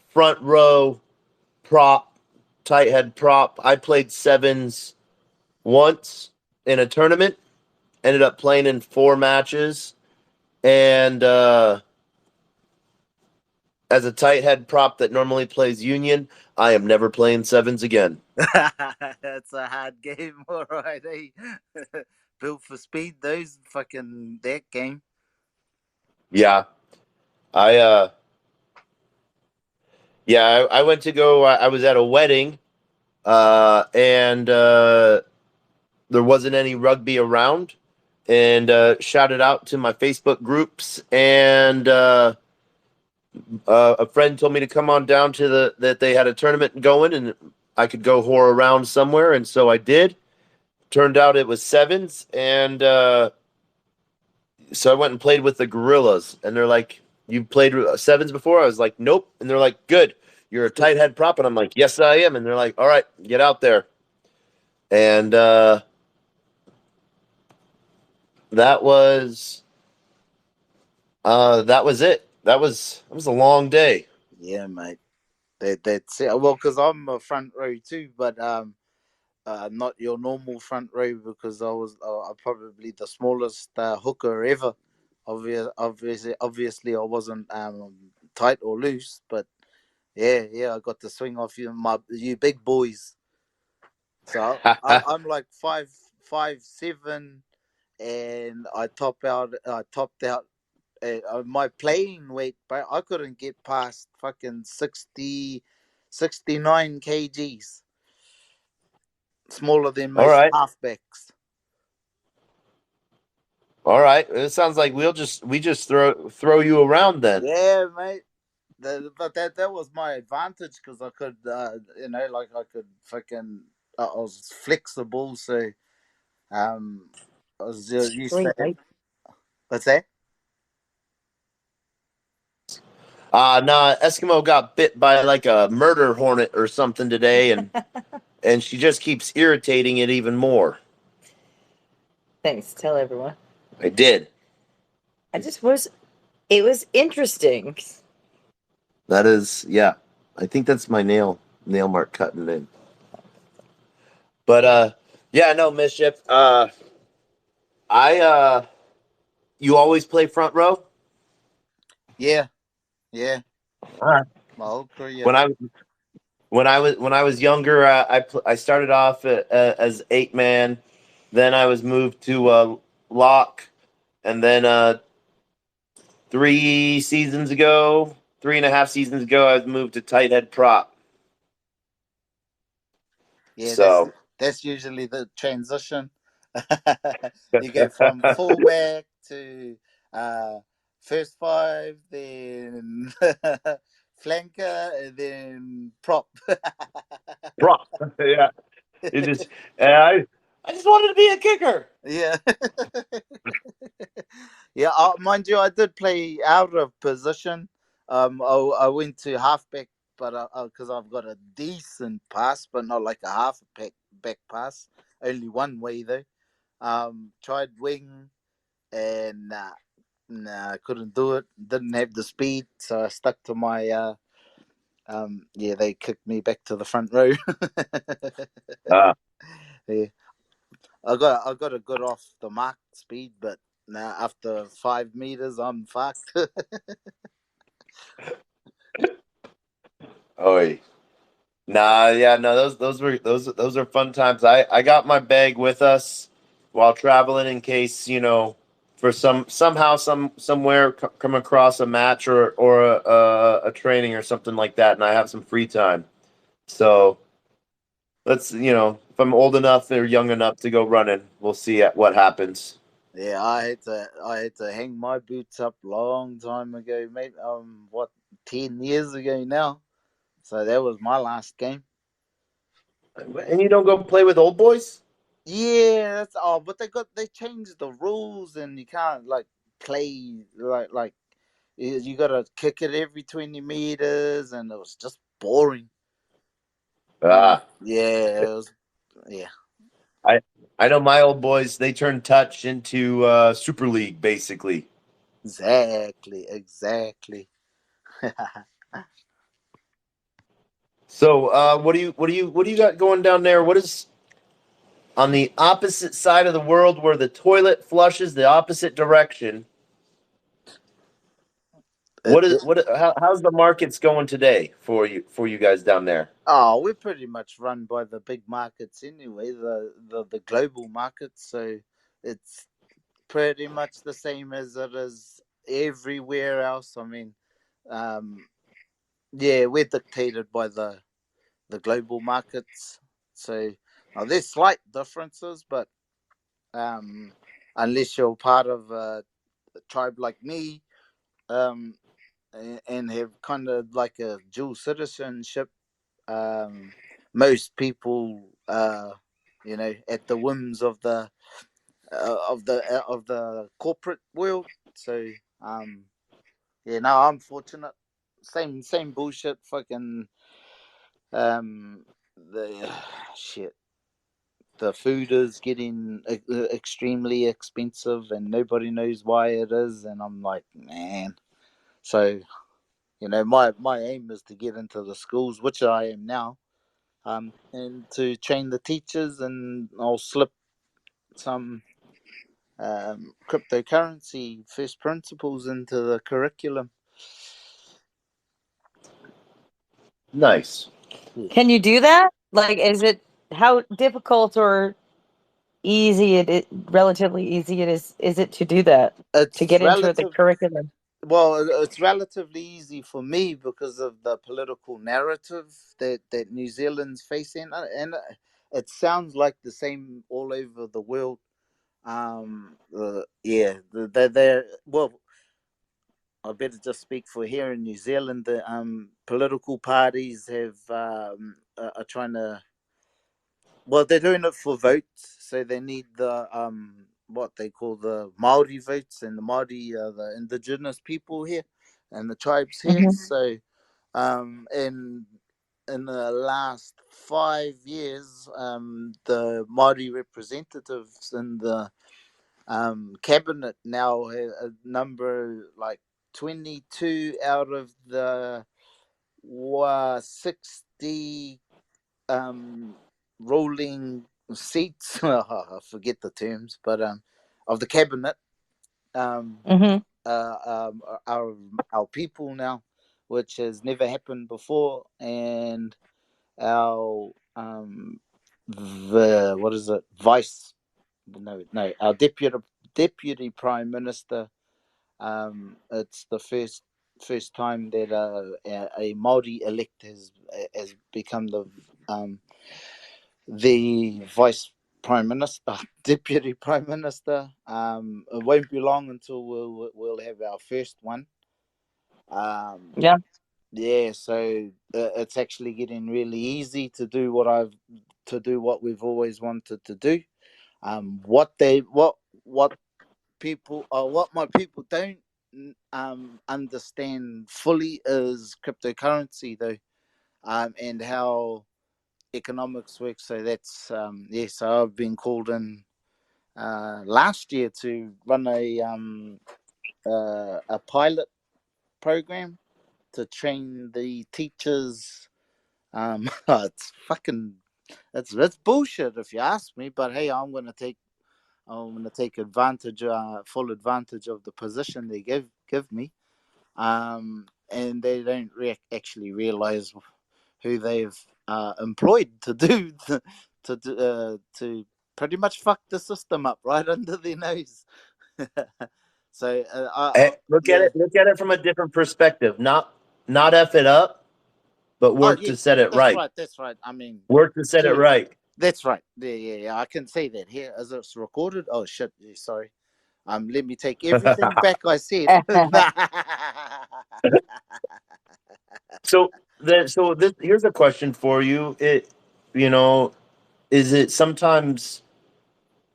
front row prop, tight head prop, I played sevens once in a tournament. Ended up playing in 4 matches, and as a tight head prop that normally plays union, I am never playing sevens again. That's a hard game, all right. Eh? Built for speed, those fucking that game. Yeah, I I went to go. I was at a wedding, and there wasn't any rugby around, and shouted out to my Facebook groups, and a friend told me to come on down to that they had a tournament going, and I could go whore around somewhere, and so I did. Turned out it was sevens, and so I went and played with the Gorillas, and they're like, "You played sevens before?" I was like, "Nope," and they're like, "Good, you're a tight head prop," and I'm like, "Yes, I am," and they're like, "All right, get out there," and that was that was it. That was a long day. Yeah, mate. That's it. Well, because I'm a front row too, but not your normal front row because I was probably the smallest hooker ever. Obviously, I wasn't tight or loose, but yeah, I got to swing off you big boys. So I'm like 5'7", and I topped out. My playing weight, but I couldn't get past fucking 69 kgs, smaller than All most right, halfbacks. all right. It sounds like we just throw you around then. Yeah, mate. But that was my advantage because I could, like I could fucking, I was flexible, so um, I was used Really to it. like What's that? Nah, Eskimo got bit by like a murder hornet or something today, and she just keeps irritating it even more. thanks. Tell everyone. I did. I just was. It was interesting. That is, yeah. I think that's my nail mark cutting in. But yeah, no mischief. I you always play front row? Yeah, yeah. All right. My whole career. When I was younger, I started off as 8 man. Then I was moved to lock, and then 3.5 seasons ago, I was moved to tight head prop. Yeah, So that's usually the transition. You go from fullback to uh, first five, then flanker, and then prop. prop, yeah. It just I just wanted to be a kicker. Yeah, yeah. Mind you, I did play out of position. I went to halfback, but because I've got a decent pass, but not like a half back pass. Only one way though. Tried wing and nah, I couldn't do it. Didn't have the speed, so I stuck to my yeah, they kicked me back to the front row. Uh, Yeah. I got a good off the mark speed, but now after 5 meters I'm fucked. oh, nah, yeah, no, those are fun times. I got my bag with us while traveling in case for somehow somewhere come across a match or a training or something like that, and I have some free time. So let's if I'm old enough or young enough to go running, we'll see what happens. Yeah, I had to hang my boots up long time ago, mate. What 10 years ago now. So that was my last game. And you don't go play with old boys? Yeah, that's all. But they changed the rules, and you can't like play like you gotta kick it every 20 meters, and it was just boring. Ah, Yeah, it was. Yeah, I know my old boys. They turned touch into Super League, basically. exactly. So, what do you got going down there? What is on the opposite side of the world where the toilet flushes the opposite direction? It, it, How's the markets going today for you guys down there? oh, we're pretty much run by the big markets anyway, the global markets. So it's pretty much the same as it is everywhere else. I mean, um, yeah, we're dictated by the global markets. So there's slight differences, but um, unless you're part of a tribe like me, um, and have kind of like a dual citizenship, um, most people, at the whims of the corporate world. So, yeah, no, I'm fortunate. Same bullshit. Fucking the shit. The food is getting extremely expensive, and nobody knows why it is. And I'm like, man. So my aim is to get into the schools, which I am now, and to train the teachers, and I'll slip some cryptocurrency first principles into the curriculum. Nice. Can you do that? Like, is it how difficult or easy relatively easy is it to do that, to It's get into the relative. curriculum? Well, it's relatively easy for me because of the political narrative that New Zealand's facing, and it sounds like the same all over the world. Yeah, they're well. I better just speak for here in New Zealand. The political parties are trying to. Well, they're doing it for votes, so they need the what they call the Maori votes, and the Maori are the indigenous people here, and the tribes here. Hmm. So, in the last 5 years, the Maori representatives in the cabinet now number like 22 out of the 60 rolling seats. I forget the terms, but of the cabinet, um, Hmm. our people now, which has never happened before, and our the what is it, vice? No, our deputy prime minister. It's the first time that a Maori elect has become the vice prime minister, deputy prime minister. It won't be long until we'll have our first one. Yeah. Yeah, so it's actually getting really easy to do what we've always wanted to do. What people what my people don't understand fully is cryptocurrency though, and how economics works. So that's so I've been called in last year to run a pilot program to train the teachers. It's bullshit if you ask me, but hey, I'm gonna take full advantage of the position they give me. And they don't actually realize who they've employed to do to pretty much fuck the system up right under their nose. So Look at yeah. it from a different perspective. Not f it up, but Oh work yeah, to set it that's right. right. That's right. I mean, Work to set it to right. that's right. Yeah. I can say that here as it's recorded. Oh shit. Yeah, sorry. Let me take everything back I said. So here's a question for you. You know, is it sometimes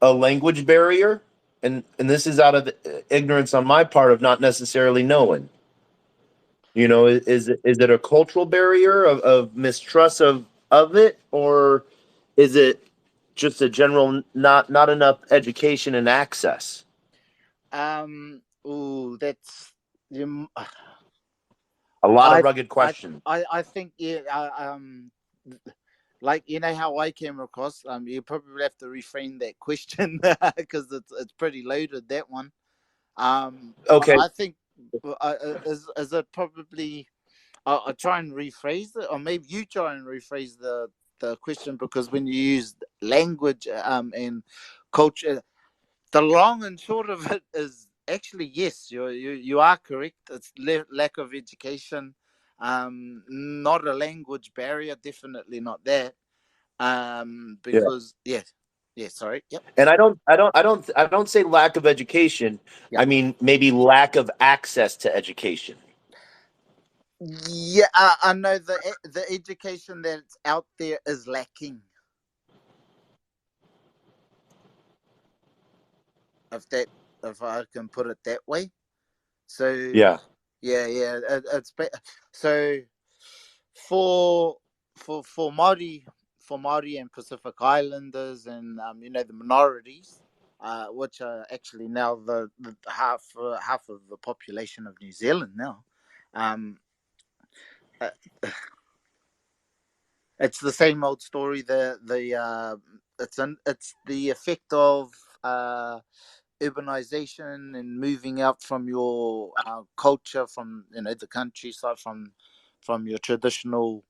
a language barrier? And this is out of ignorance on my part of not necessarily knowing. Is it a cultural barrier of mistrust of it, or is it just a general not enough education and access? Oh, that's you. A lot of I, rugged questions. I think yeah. Like how I came across. You probably have to reframe that question because it's pretty loaded, that one. Okay. I think is it probably. I'll try and rephrase it, or maybe you try and rephrase the question, because when you use language and culture, the long and short of it is actually yes, you are correct. It's lack of education, not a language barrier, definitely not that. Yeah. Because yeah, sorry, yep, And I don't say lack of education. yep, I mean maybe lack of access to education. yeah. I know the education that's out there is lacking. If that, if I can put it that way. So Yeah. yeah, so for Maori, and Pacific Islanders, and the minorities, which are actually now the half of the population of New Zealand now. Um, uh, it's the same old story. It's the effect of uh, urbanization and moving out from your culture, from the countryside, from your traditional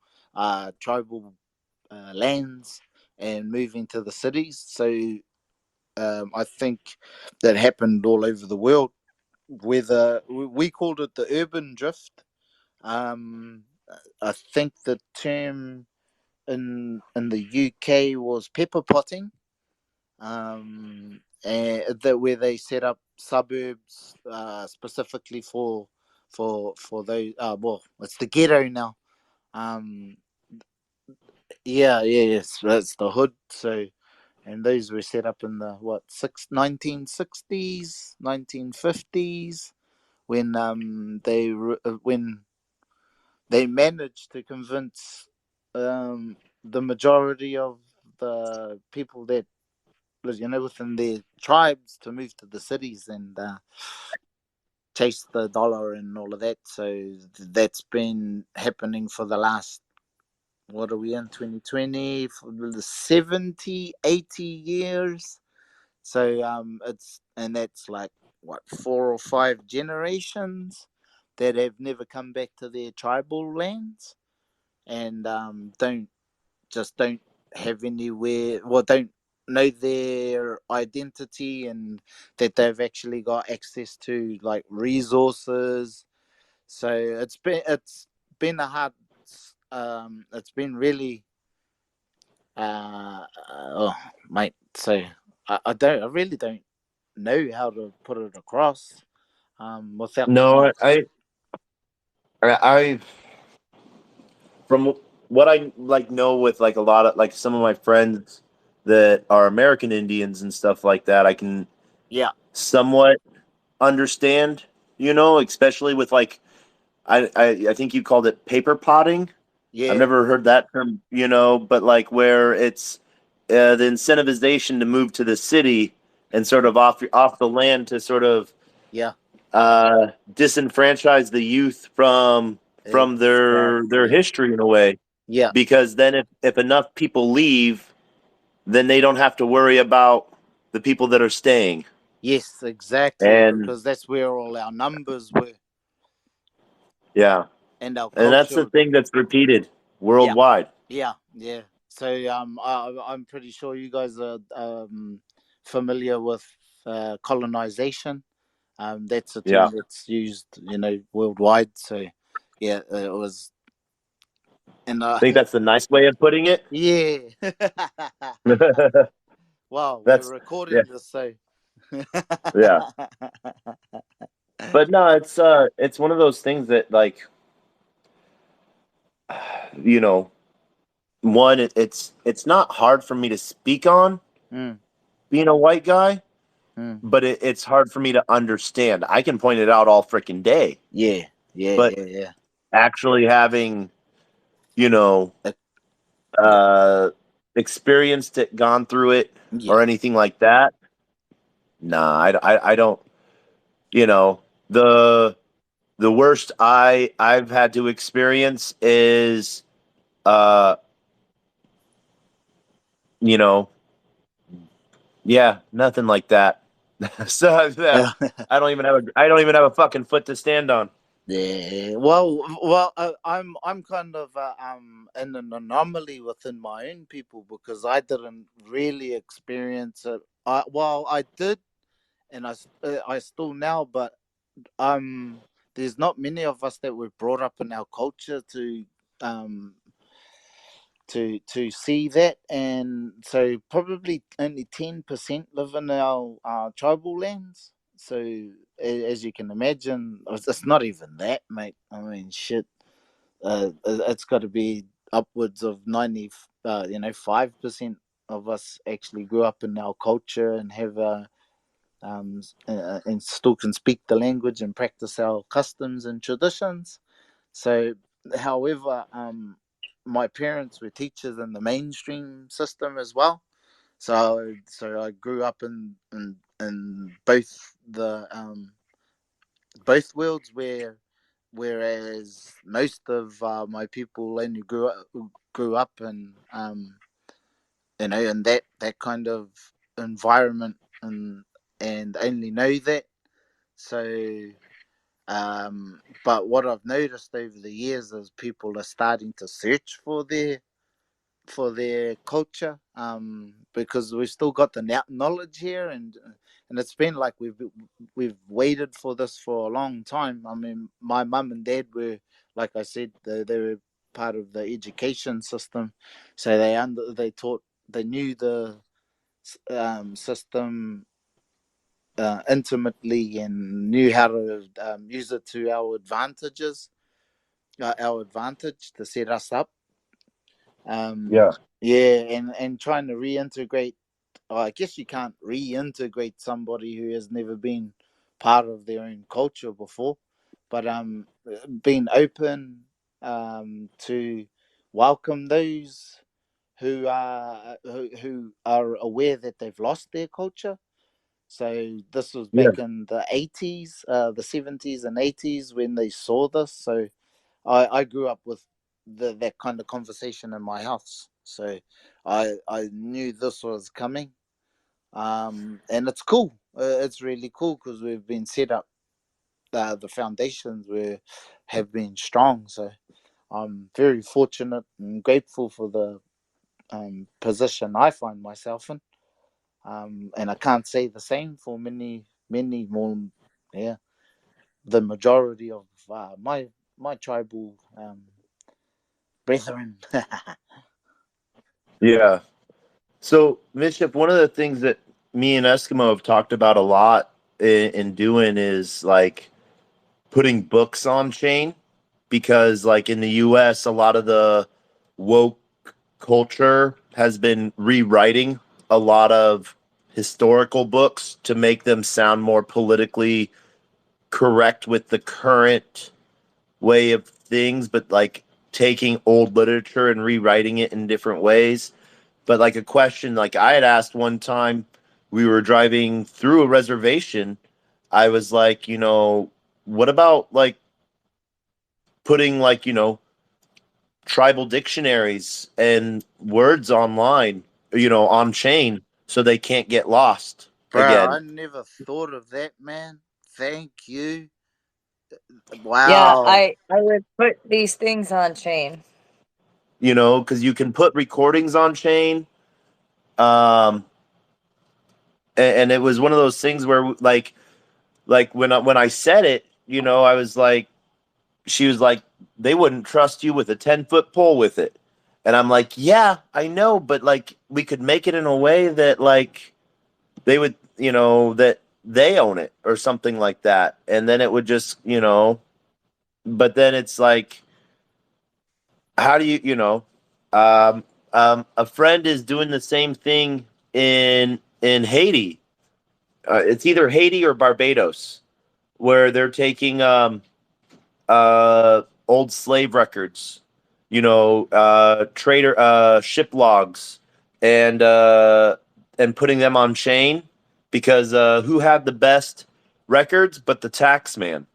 tribal lands, and moving to the cities. So I think that happened all over the world. Whether we called it the urban drift, I think the term in the UK was pepper potting, and that where they set up suburbs specifically for those. Well, it's the ghetto now. Um, yes, that's the hood. So, and those were set up in the 1960s, 1950s, when when they managed to convince the majority of the people that within their tribes to move to the cities and chase the dollar and all of that. So that's been happening for the last, what are we in, 2020, for the 70, 80 years. So that's like what, 4 or 5 generations that have never come back to their tribal lands, and don't have anywhere, well, don't know their identity, and that they've actually got access to like resources. So it's been a hard, it's been really oh mate. So I really don't know how to put it across without No, coming. I from what I like know with like a lot of like some of my friends that are American Indians and stuff like that, I can Yeah, somewhat understand, especially with like I think you called it paper potting. I've yeah, never heard that term, but like where it's the incentivization to move to the city and sort of off the land to sort of yeah, disenfranchise the youth from their exactly. history in a way, Yeah, because then if enough people leave, then they don't have to worry about the people that are staying. yes, exactly, And because that's where all our numbers were, yeah, and our and that's the culture. thing that's repeated Yeah, worldwide. yeah. So I'm pretty sure you guys are familiar with colonization. That's a term Yeah, that's used, worldwide. So yeah, it was, and I think that's the nice way of putting it. yeah. Wow, we're That's yeah, recording this, so yeah. But no, it's one of those things that like you know, one, it's not hard for me to speak on Mm, being a white guy, mm. but it's hard for me to understand. I can point it out all freaking day, Yeah, yeah, but yeah, yeah. actually having, you know, Uh, yeah, uh, experienced it, gone through it, yeah. or anything like that, nah, I don't. You know, the the worst I've had to experience is, uh, you know, yeah, nothing like that. So yeah, I don't even have a fucking foot to stand on. Yeah, well, I'm kind of an anomaly within my own people because I didn't really experience it. I did, and I still now, but there's not many of us that were brought up in our culture um to see that, and so probably only 10% live in our tribal lands. So as you can imagine, it's not even that, mate. I mean, shit. It's got to be upwards of 5% of us actually grew up in our culture and have and still can speak the language and practice our customs and traditions. So, however, my parents were teachers in the mainstream system as well. So I grew up in both worlds whereas most of my people only grew up in that kind of environment and only know that. So but what I've noticed over the years is people are starting to search for their culture, because we've still got the knowledge here, and it's been like we've waited for this for a long time. I mean, my mum and dad were, like I said, they were part of the education system, so they knew the system intimately and knew how to use it to our advantage to set us up. Yeah. Yeah, and trying to reintegrate. I guess you can't reintegrate somebody who has never been part of their own culture before, but being open to welcome those who are aware that they've lost their culture. So this was Yeah. back in the 80s, the 70s and 80s when they saw this. So I grew up with that kind of conversation in my house. So I knew this was coming. And it's cool. It's really cool because we've been set up. The foundations have been strong. So I'm very fortunate and grateful for the position I find myself in. And I can't say the same for many more. Yeah, the majority of my tribal brethren. Yeah. So, Bishop, one of the things that me and Eskimo have talked about a lot in doing is like putting books on chain, because like in the US, a lot of the woke culture has been rewriting a lot of historical books to make them sound more politically correct with the current way of things, but like taking old literature and rewriting it in different ways. But like a question like I had asked one time, we were driving through a reservation. I was like, what about like putting like, tribal dictionaries and words online, on chain so they can't get lost Bro, again, I never thought of that, man. Thank you. Yeah, Wow. I would put these things on chain. because you can put recordings on chain. Um, and it was one of those things where like when I said it, I was like, she was like, they wouldn't trust you with a 10-foot pole with it. And I'm like, yeah, I know, but like we could make it in a way that like they would, that they own it or something like that. And then it would just, but then it's like how do a friend is doing the same thing in Haiti. It's either Haiti or Barbados, where they're taking old slave records, trader ship logs, and putting them on chain because who had the best records but the tax man.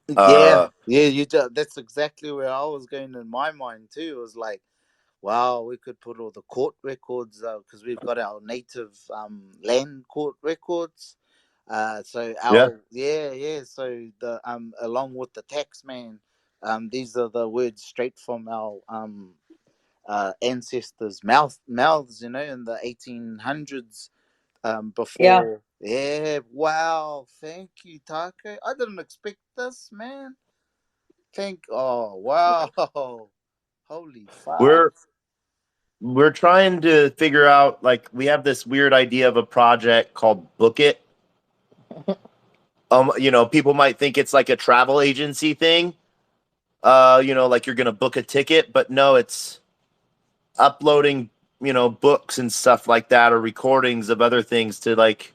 Yeah, Uh, yeah, that's exactly where I was going in my mind too. It was like, wow, we could put all the court records because we've got our native land court records. So yeah, so the along with the tax man, these are the words straight from our ancestors' mouths, in the 1800s. Yeah. Before, yeah, wow, thank you, Taco. I didn't expect this, man. Oh, wow. Holy fuck. we're we're trying to figure out, like, we have this weird idea of a project called Book It. People might think it's like a travel agency thing. Like you're gonna book a ticket, but no, it's uploading, books and stuff like that, or recordings of other things to like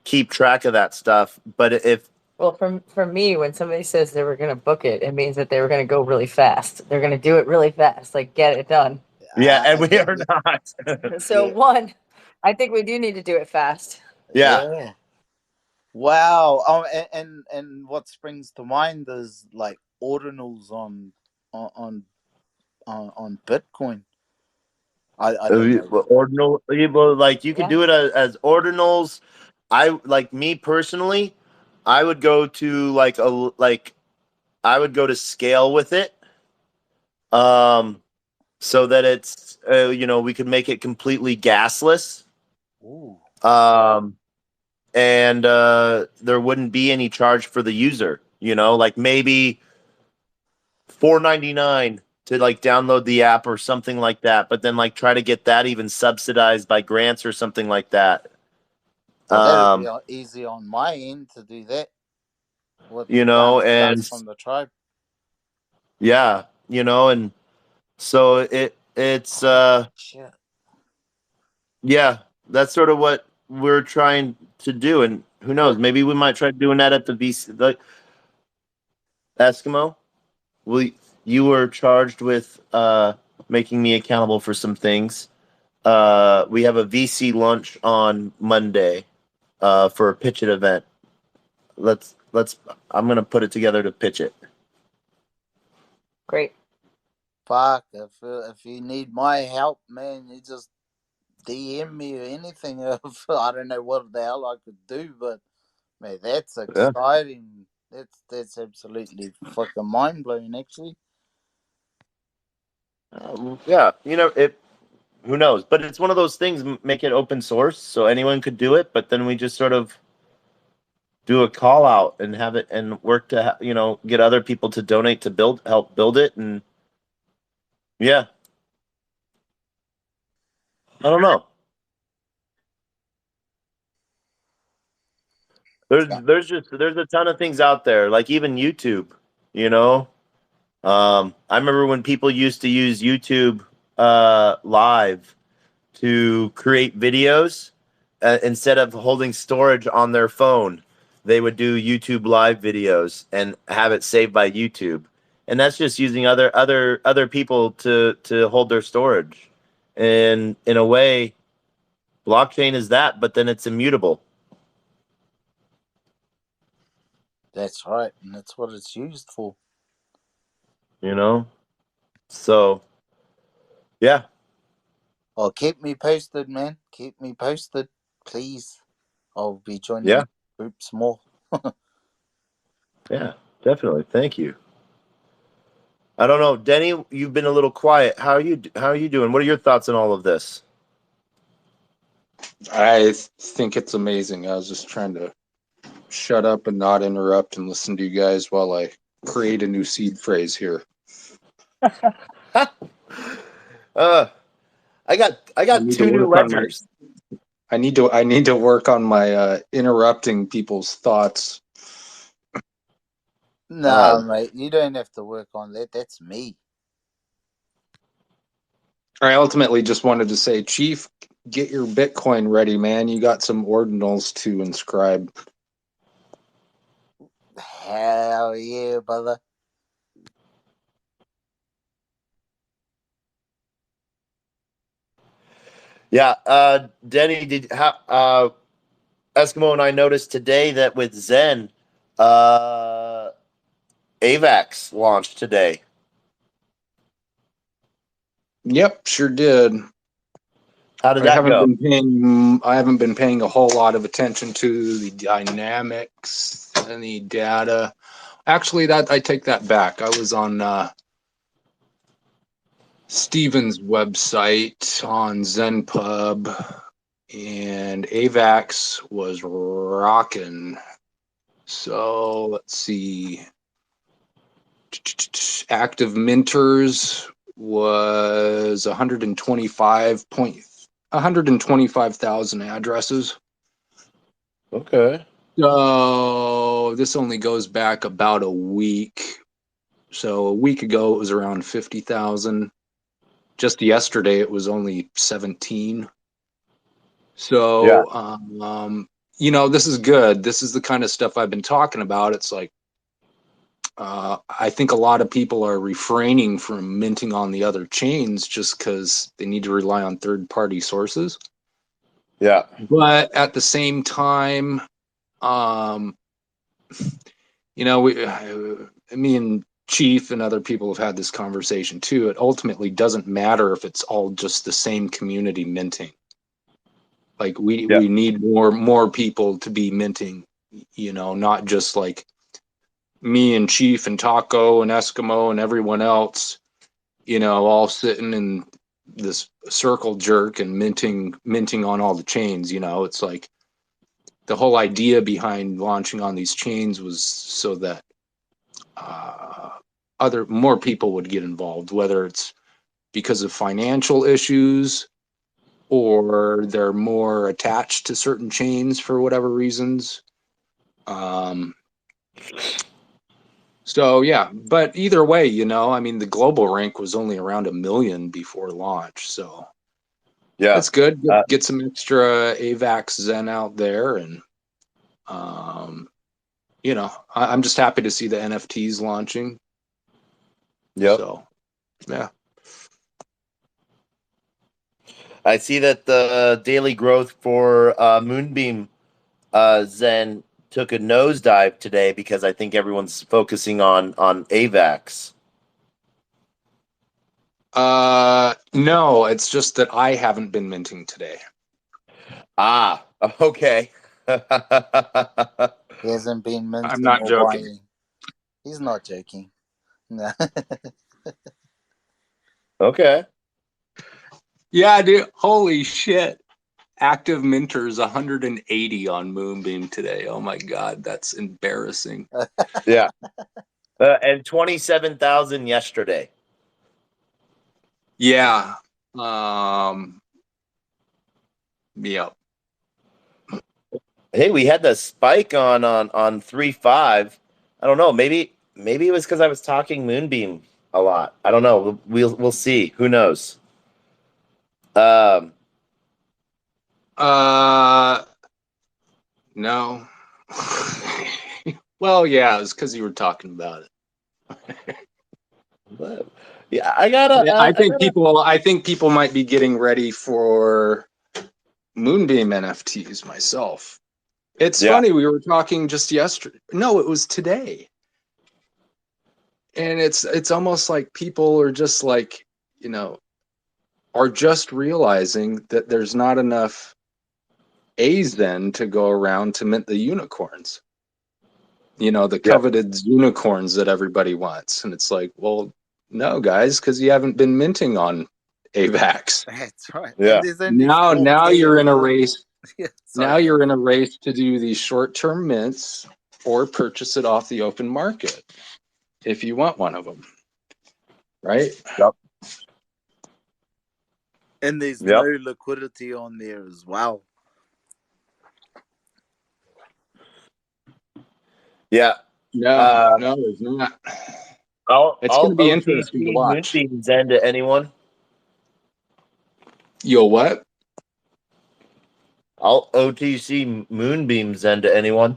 keep track of that stuff. But if Well, for me, when somebody says they were going to book it, it means that they were going to go really fast. They're going to do it really fast, like get it done. Yeah, and we Yeah, are not. So yeah, one, I think we do need to do it fast. Yeah, yeah. Wow. Oh, and what springs to mind is like ordinals on on on Bitcoin. I don't know. ordinal. Well, like you could Yeah. do it as ordinals. I like me personally. I would go to I would go to scale with it. Um, so that it's we could make it completely gasless. Ooh. Um, and there wouldn't be any charge for the user. Like maybe 4.99 to like download the app or something like that. But then like try to get that even subsidized by grants or something like that. Well, that'd be Um, easy on my end to do that with the guys and from the tribe. yeah, and so it's Shit. yeah, that's sort of what we're trying to do. And who knows, Well, maybe we might try doing that at the VC, the Eskimo. We You were charged with making me accountable for some things. We have a VC lunch on Monday for a pitch it event. Let's. I'm gonna put it together to pitch it. Great. fuck. If you need my help, man, you just DM me or anything. I don't know what the hell I could do, but man, that's Yeah. exciting. That's absolutely fucking mind blowing, actually. Yeah. It. Who knows? But it's one of those things. Make it open source so anyone could do it. But then we just sort of do a call out and have it and work to get other people to donate to help build it. And yeah, I don't know. There's a ton of things out there, like even YouTube. You know, I remember when people used to use YouTube Live to create videos instead of holding storage on their phone. They would do YouTube Live videos and have it saved by YouTube, and that's just using other people to hold their storage. And in a way, blockchain is that, but then it's immutable. That's right, and that's what it's used for. You know, so yeah, Oh, keep me posted, man. Keep me posted, please. I'll be joining yeah, groups more. yeah, definitely. Thank you. I don't know, Denny. You've been a little quiet. How are you doing? What are your thoughts on all of this? I think it's amazing. I was just trying to shut up and not interrupt and listen to you guys while I create a new seed phrase here. uh, I I got need to two new work on my ledgers. I need to work on my interrupting people's thoughts. Nah, Uh, mate, you don't have to work on that. That's me. I ultimately just wanted to say, Chief, get your Bitcoin ready, man. You got some ordinals to inscribe. Hell yeah, brother. Yeah, Denny, Eskimo and I noticed today that with Zen, AVAX launched today. Yep, sure did. How did that go? I haven't been paying a whole lot of attention to the dynamics and the data. Actually, that I take that back. I was on Steven's website on ZenPub, and AVAX was rocking. So let's see. Active minters was 125,000 addresses. Okay. So this only goes back about a week. So a week ago it was around 50,000. Just yesterday it was only 17. So this is good. This is the kind of stuff I've been talking about. It's like I think a lot of people are refraining from minting on the other chains just because they need to rely on third-party sources. Yeah. But at the same time, me and Chief and other people have had this conversation too. It ultimately doesn't matter if it's all just the same community minting. Like we need more people to be minting, not just like me and Chief and Taco and Eskimo and everyone else, all sitting in this circle jerk and minting on all the chains. It's like the whole idea behind launching on these chains was so that more people would get involved, whether it's because of financial issues or they're more attached to certain chains for whatever reasons. So yeah, but either way, the global rank was only around 1 million before launch, so Yeah, that's good. Get some extra AVAX Zen out there, and I'm just happy to see the NFTs launching. Yep. So yeah, I see that the daily growth for Moonbeam Zen took a nosedive today because I think everyone's focusing on AVAX. no, it's just that I haven't been minting today. Ah, okay. He hasn't been minting. I'm not joking. Buying. He's not joking. No. Okay. Yeah, dude. Holy shit. Active minters 180 on Moonbeam today. Oh my god, that's embarrassing. Yeah. And 27,000 yesterday. Yeah. Yep. Hey, we had the spike on 3.5. I don't know. Maybe it was because I was talking Moonbeam a lot. I don't know. We'll see. Who knows? No. Well, yeah, it was because you were talking about it. But, yeah, I gotta. I think people might be getting ready for Moonbeam NFTs myself. It's funny, we were talking just yesterday. No, it was today. And it's almost like people are just like, are just realizing that there's not enough A's then to go around to mint the unicorns. The coveted unicorns that everybody wants. And it's like, well, no, guys, because you haven't been minting on AVAX. That's right. Yeah. Now you're in a race. Sorry, Now you're in a race to do these short-term mints or purchase it off the open market if you want one of them. Right? Yep. And there's no liquidity on there as well. Yeah. No, there's not. It's going to be interesting to watch. Moonbeam Zen to anyone? Yo, what? I'll OTC Moonbeam Zen to anyone.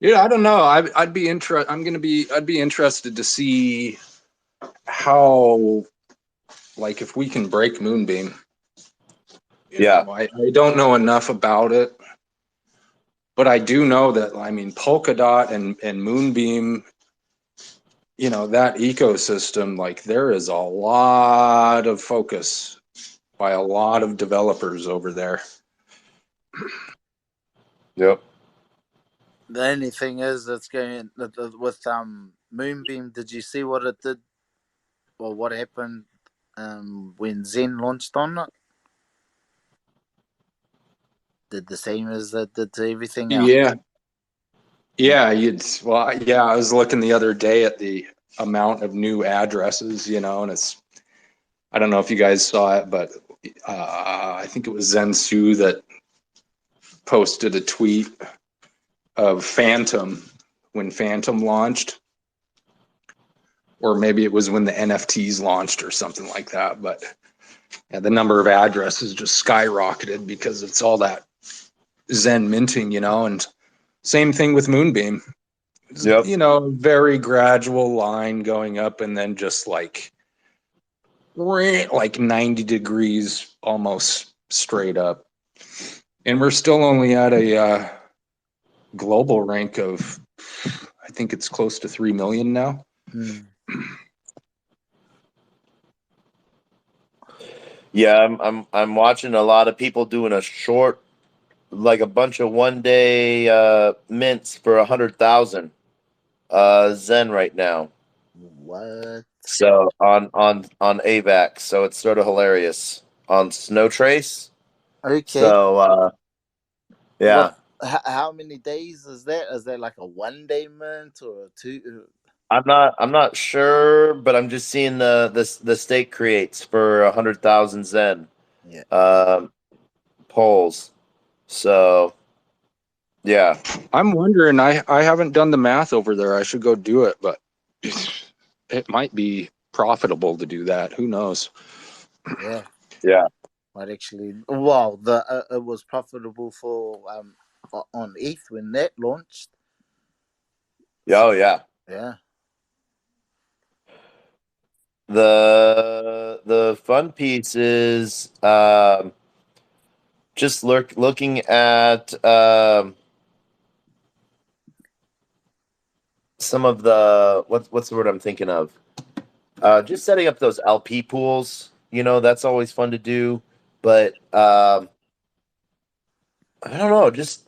Yeah, I don't know. I'd be interested. I'd be interested to see how, like, if we can break Moonbeam. Yeah. I don't know enough about it, but I do know that, I mean, Polkadot and Moonbeam, that ecosystem, like, there is a lot of focus by a lot of developers over there. Yep. The only thing is, that's going with Moonbeam. Did you see what it did, or what happened when Zen launched on it? Did the same as that did to everything else. Yeah. Yeah, I was looking the other day at the amount of new addresses, and I don't know if you guys saw it, but I think it was Zensu that posted a tweet of Phantom when Phantom launched, or maybe it was when the NFTs launched or something like that. But yeah, the number of addresses just skyrocketed because it's all that Zen minting, and same thing with Moonbeam. Yep. Very gradual line going up and then just like 90 degrees almost straight up. And we're still only at a global rank of, I think it's close to 3 million now. Yeah, I'm watching a lot of people doing a short, like a bunch of 1 day mints for 100,000 Zen right now. What? So on AVAX, so it's sort of hilarious on Snow Trace. Okay. So yeah. What? How many days is that? Is that like a 1 day mint or a 2? I'm not sure, but I'm just seeing the stake creates for 100,000 Zen Yeah. polls. So yeah. I'm wondering, I haven't done the math over there. I should go do it, but it might be profitable to do that. Who knows? Yeah. Yeah. Might actually. Well, it was profitable for on ETH when that launched. Oh yeah. Yeah. The fun piece is just looking at some of the what's the word I'm thinking of? Just setting up those LP pools. That's always fun to do. But I don't know. Just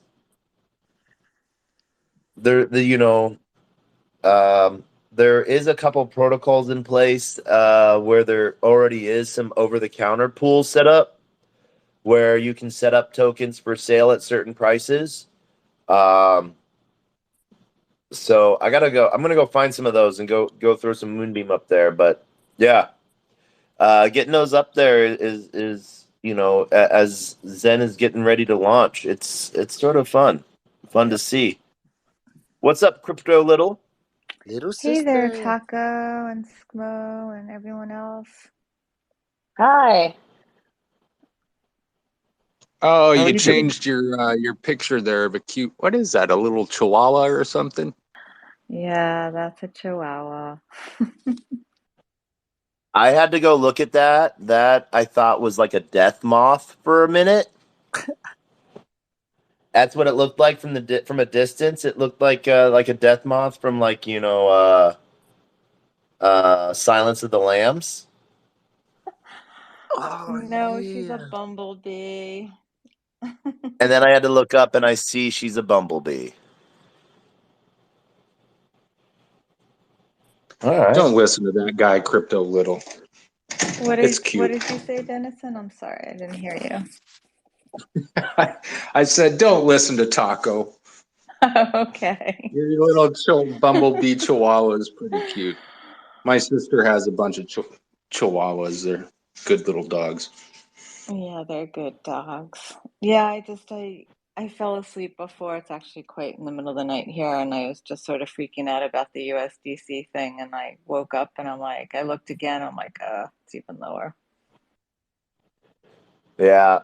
there is a couple protocols in place where there already is some over-the-counter pools set up where you can set up tokens for sale at certain prices. So I'm gonna go find some of those and go throw some Moonbeam up there. But yeah, getting those up there is as Zen is getting ready to launch. It's sort of fun to see. What's up, Crypto Little? Little Hey there, sister. Taco and Skmo and everyone else. Hi. Oh, How are you you doing? changed your picture there of a cute, what is that, a little chihuahua or something? Yeah, that's a chihuahua. I had to go look at that. That I thought was like a death moth for a minute. That's what it looked like from a distance. It looked like a death moth from Silence of the Lambs. Oh No, she's a yeah. bumblebee. And then I had to look up and I see she's a bumblebee. All right. Don't listen to that guy, Crypto Little. It's What cute. did you say, Dennison? I'm sorry, I didn't hear you. I said, don't listen to Taco. Okay. Your little bumblebee chihuahua is pretty cute. My sister has a bunch of chihuahuas. They're good little dogs. Yeah, they're good dogs. Yeah, I I fell asleep before. It's actually quite in the middle of the night here, and I was just sort of freaking out about the USDC thing. And I woke up and I looked again. I'm like, it's even lower. Yeah.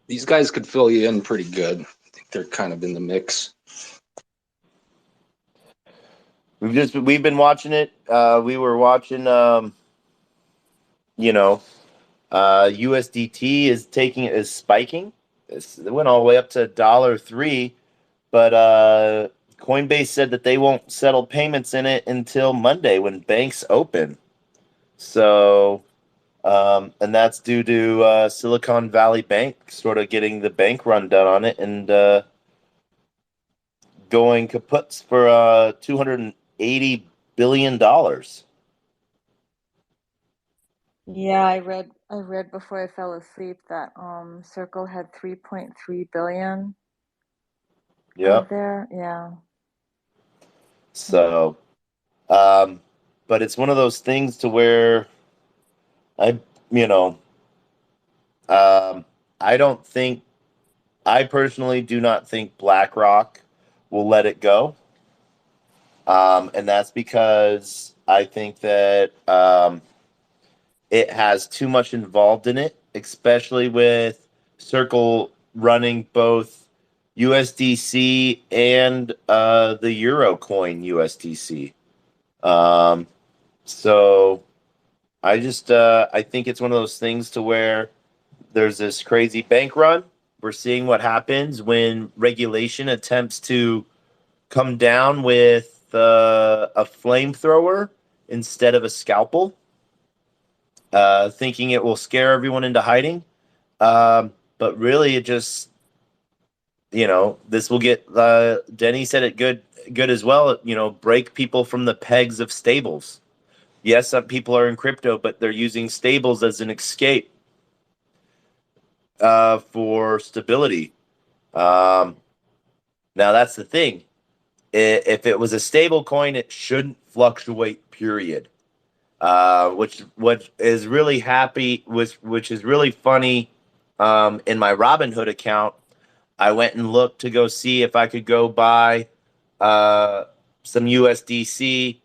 These guys could fill you in pretty good. I think they're kind of in the mix. We've been watching it. We were watching, USDT is spiking. It went all the way up to $1.03, but Coinbase said that they won't settle payments in it until Monday when banks open. So, and that's due to Silicon Valley Bank sort of getting the bank run done on it and going kaputs for $280 billion. Yeah, I read before I fell asleep that Circle had 3.3 billion Yep. there. Yeah. So, but it's one of those things to where I, you know, um, I don't think, I personally do not think BlackRock will let it go. And that's because I think that it has too much involved in it, especially with Circle running both USDC and the Euro coin USDC. So I think it's one of those things to where there's this crazy bank run. We're seeing what happens when regulation attempts to come down with a flamethrower instead of a scalpel, thinking it will scare everyone into hiding. But really, it just, this will get, Denny said it good as well, break people from the pegs of stables. Yes, some people are in crypto, but they're using stables as an escape for stability. Now, that's the thing. If it was a stable coin, it shouldn't fluctuate, period. Which is really happy, which is really funny. In my Robinhood account, I went and looked to go see if I could go buy some USDC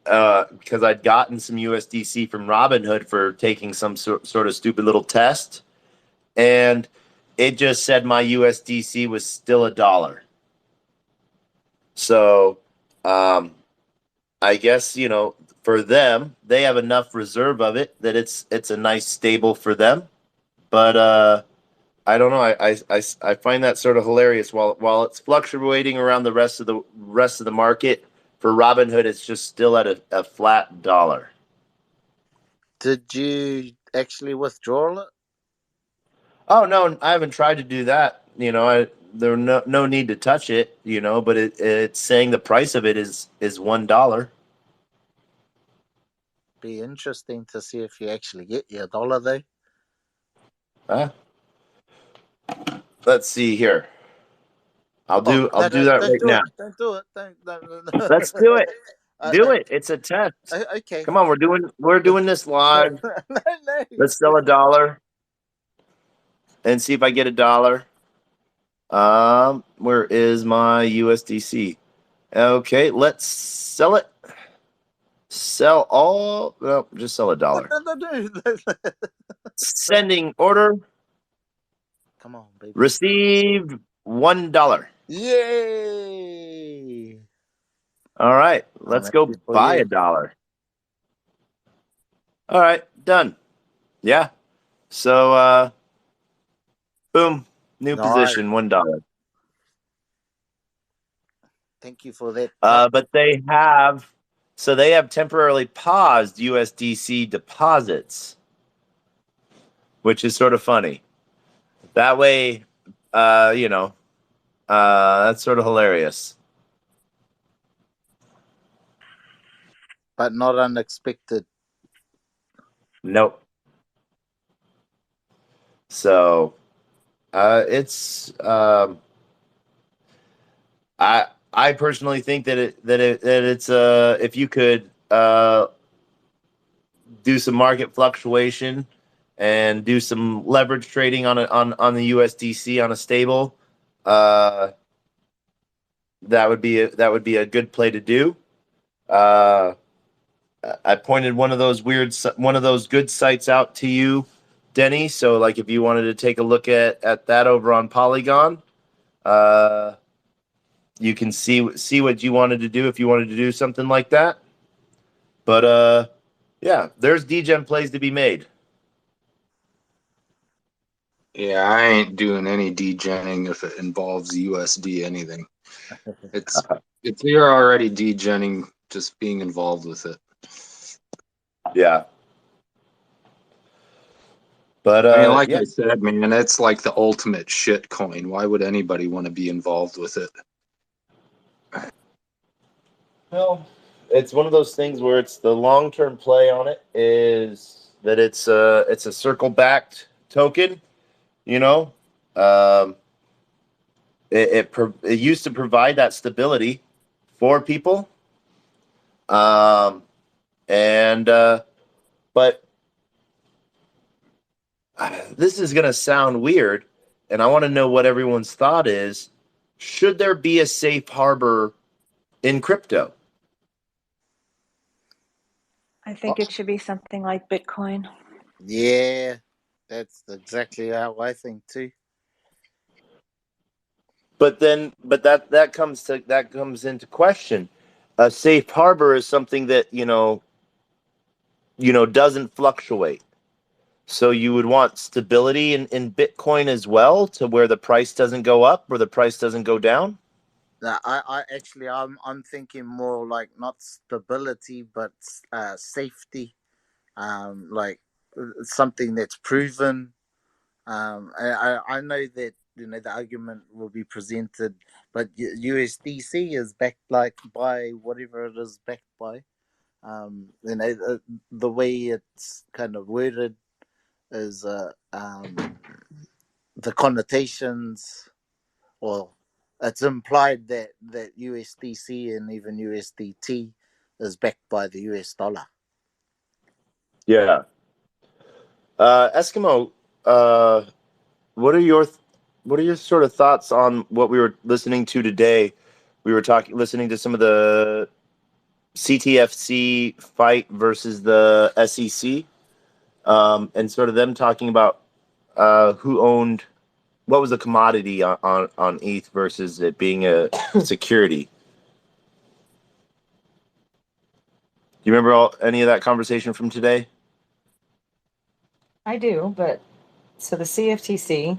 because I'd gotten some USDC from Robinhood for taking some sort of stupid little test, and it just said my USDC was still $1. So, I guess for them, they have enough reserve of it that it's a nice stable for them. But I don't know. I find that sort of hilarious. While it's fluctuating around the rest of the market, for Robinhood, it's just still at a flat dollar. Did you actually withdraw it? Oh no, I haven't tried to do that. There no need to touch it. But it's saying the price of it is $1. Be interesting to see if you actually get your dollar though. Let's see here. I'll do that don't right do now. it. Don't do it. Don't. Let's do it. Do it. It's a test. Okay. Come on, we're doing this live. No. Let's sell $1 and see if I get $1. Where is my USDC? Okay, let's sell it. Sell all. No, just sell $1. No. Sending order. Come on, baby. Received $1. Yay! All right, let's go buy $1. All right, done. Yeah. So, boom, new position, $1. Thank you for that. But they have temporarily paused USDC deposits, which is sort of funny. That way, that's sort of hilarious. But not unexpected. Nope. So, it's I personally think that it's if you could do some market fluctuation and do some leverage trading on the USDC on a stable, that would be a good play to do. I pointed one of those good sites out to you, Denny. So like if you wanted to take a look at that over on Polygon, you can see what you wanted to do if you wanted to do something like that. But yeah, there's degen plays to be made. Yeah, I ain't doing any degenning if it involves USD anything. It's you're already degenning just being involved with it. Yeah. But I mean, like yeah. I said, man, it's like the ultimate shit coin. Why would anybody want to be involved with it? Well, it's one of those things where it's the long-term play on it is that it's a circle-backed token, you know. Um, it used to provide that stability for people, um, and but this is gonna sound weird, and I want to know what everyone's thought is. Should there be a safe harbor in crypto? I think it should be something like Bitcoin. Yeah, that's exactly how I think too. But that comes into question. A safe harbor is something that doesn't fluctuate. So you would want stability in Bitcoin as well, to where the price doesn't go up or the price doesn't go down. I actually, I'm thinking more like not stability, but safety. Like something that's proven. I know that the argument will be presented, but USDC is backed like by whatever it is backed by. The way it's kind of worded is the connotations, or it's implied that USDC and even USDT is backed by the US dollar. Yeah. Eskimo, what are your sort of thoughts on what we were listening to today? We were listening to some of the CTFC fight versus the SEC, and sort of them talking about who owned what was the commodity on ETH versus it being a security. Do you remember any of that conversation from today? I do, but so the CFTC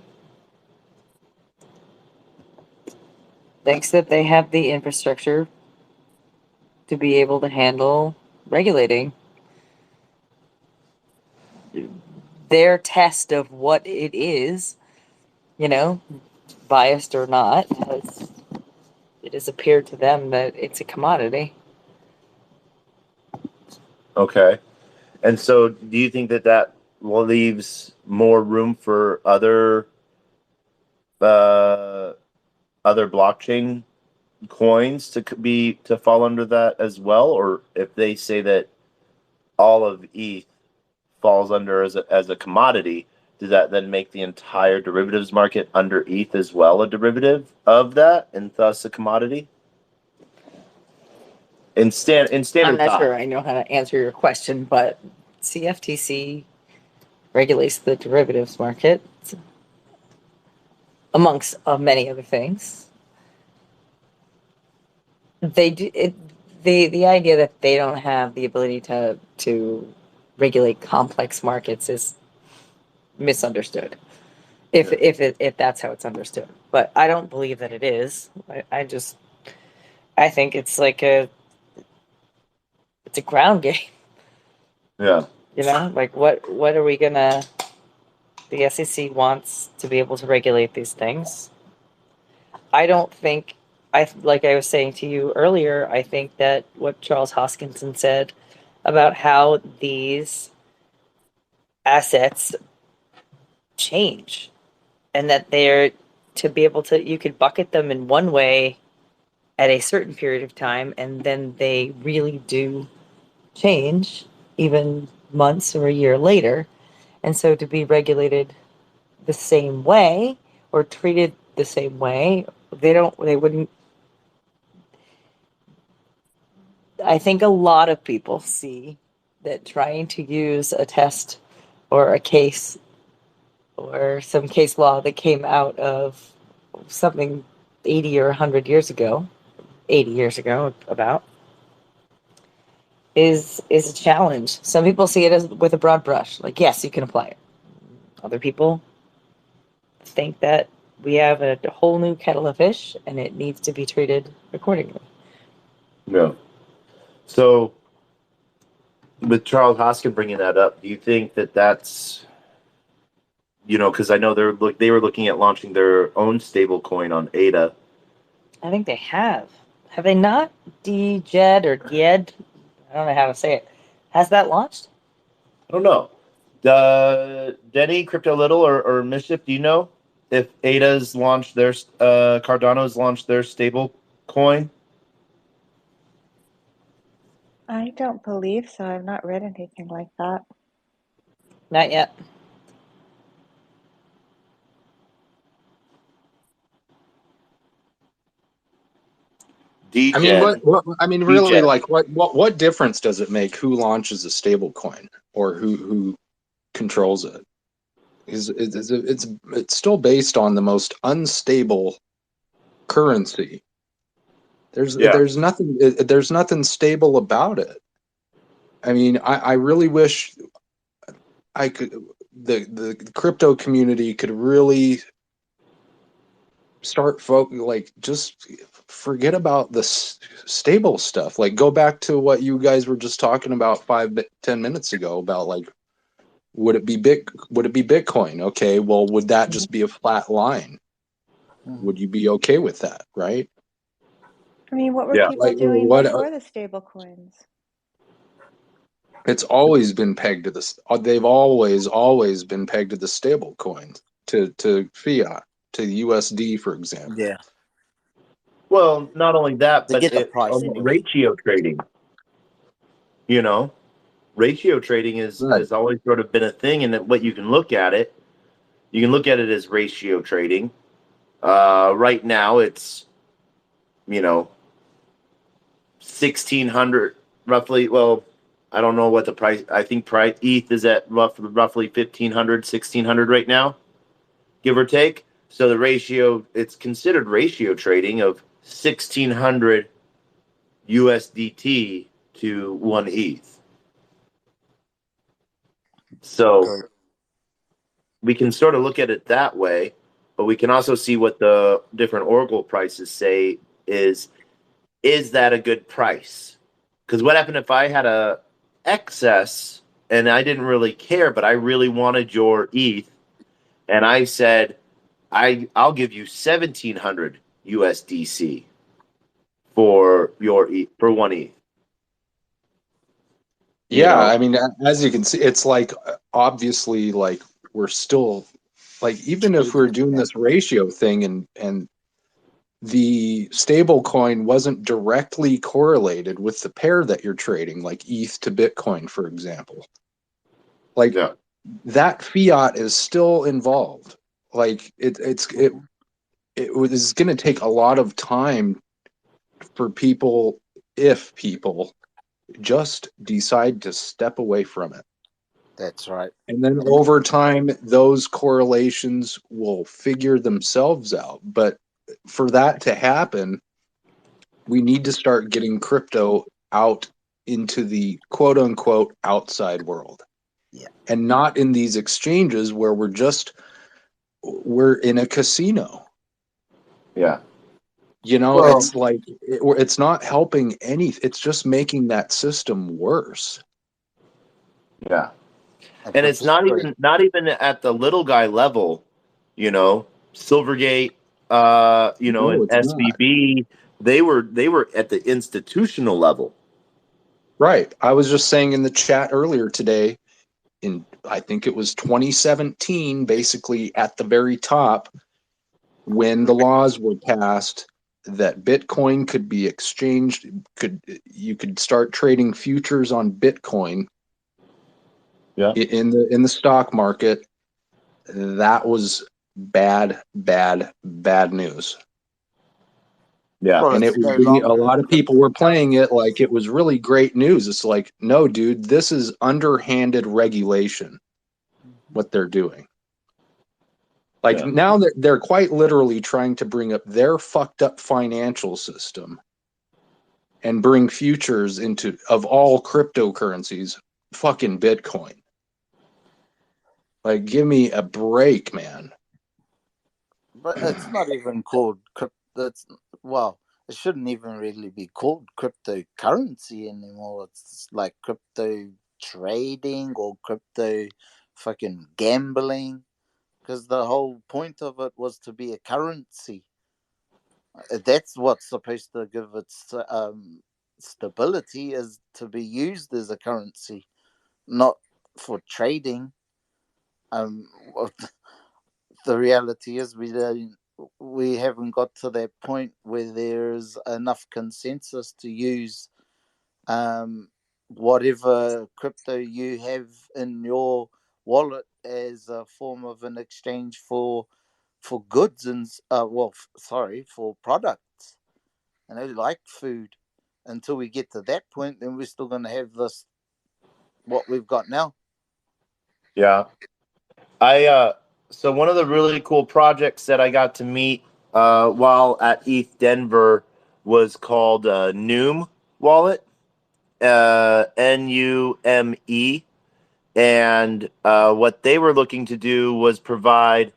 thinks that they have the infrastructure to be able to handle regulating. Their test of what it is, biased or not, it has appeared to them that it's a commodity. Okay. And so do you think that leaves more room for uh, other blockchain coins to fall under that as well? Or if they say that all of ETH falls under as a commodity, does that then make the entire derivatives market under ETH as well a derivative of that and thus a commodity? In I'm standard not thought. sure I know how to answer your question, but CFTC regulates the derivatives market, amongst many other things. They do it. The idea that they don't have the ability to regulate complex markets is misunderstood. If that's how it's understood, but I don't believe that it is. I think it's like it's a ground game. Yeah. Like what are we gonna? The SEC wants to be able to regulate these things. I don't think like I was saying to you earlier, I think that what Charles Hoskinson said about how these assets change and that they're to be able to you could bucket them in one way at a certain period of time and then they really do change even months or a year later. And so to be regulated the same way or treated the same way. They wouldn't. I think a lot of people see that trying to use a test or a case or some case law that came out of something 80 or 100 years ago, 80 years ago about, is a challenge. Some people see it as with a broad brush, like yes, you can apply it. Other people think that we have a whole new kettle of fish and it needs to be treated accordingly. Yeah. So, with Charles Hoskin bringing that up, do you think that that's, because I know they were looking at launching their own stable coin on ADA. I think they have. Have they not? Djed or Djed? I don't know how to say it. Has that launched? I don't know. Denny, Crypto Little, or Mischief, do you know if ADA's launched their Cardano's launched their stable coin? I don't believe so. I've not read anything like that. Not yet. I mean, Degen. really, Degen. like, what difference does it make who launches a stable coin or who controls it? It's still based on the most unstable currency. Yeah. There's nothing stable about it. I mean, I really wish I could the crypto community could really start just forget about the stable stuff. Like, go back to what you guys were just talking about 5-10 minutes ago about, like, would it be Bitcoin? Okay, well, would that just be a flat line? Would you be okay with that, right? I mean, what were Yeah. people Like, doing before the stable coins? it's always been pegged to this. They've always been pegged to the stable coins, to fiat, to USD, for example. Yeah, Well, not only that, to but get the price anyway. ratio trading. Ratio trading Right. has always sort of been a thing, and what you can look at it, as ratio trading. Right now, it's 1,600 roughly. Well, I don't know what the price. I think price ETH is at roughly 1,500, 1,600 right now, give or take. So the ratio, it's considered ratio trading of 1,600 USDT to one ETH. So we can sort of look at it that way, but we can also see what the different Oracle prices say is that a good price? Because what happened if I had a excess and I didn't really care, but I really wanted your ETH, and I said, I'll give you 1,700 USDC for your ETH, for one ETH. Yeah, I mean, as you can see, it's like, obviously, like, we're still, like, even if we're doing this ratio thing and the stable coin wasn't directly correlated with the pair that you're trading, like ETH to Bitcoin, for example, like, that fiat is still involved. Like, it was going to take a lot of time for people, if people just decide to step away from it. That's right. And then over time, those correlations will figure themselves out. But for that to happen, we need to start getting crypto out into the quote unquote outside world. Yeah. And not in these exchanges where we're in a casino. Yeah. It's like, it's not helping it's just making that system worse. Yeah. And it's not even at the little guy level, Silvergate, No, and it's not. SVB, they were at the institutional level. Right. I was just saying in the chat earlier today, I think it was 2017, basically at the very top, when the laws were passed that Bitcoin could be exchanged, you could start trading futures on Bitcoin. Yeah. In the stock market. That was bad, bad, bad news. Yeah. Well, And it's it no would be, a longer lot of people were playing it like it was really great news. It's like, no, dude, this is underhanded regulation, what they're doing. Like Yeah. now they're quite literally trying to bring up their fucked up financial system and bring futures into, of all cryptocurrencies, fucking Bitcoin. Like, give me a break, man. But it's not even called crypto. It's, well, it shouldn't even really be called cryptocurrency anymore. It's like crypto trading or crypto fucking gambling, because the whole point of it was to be a currency. That's what's supposed to give its stability, is to be used as a currency, not for trading. Um, the reality is we haven't got to that point where there's enough consensus to use whatever crypto you have in your wallet as a form of an exchange for goods and for products, like food. Until we get to that point, then we're still going to have this, what we've got now. Yeah. So one of the really cool projects that I got to meet while at ETH Denver was called Nume Wallet, Nume, and what they were looking to do was provide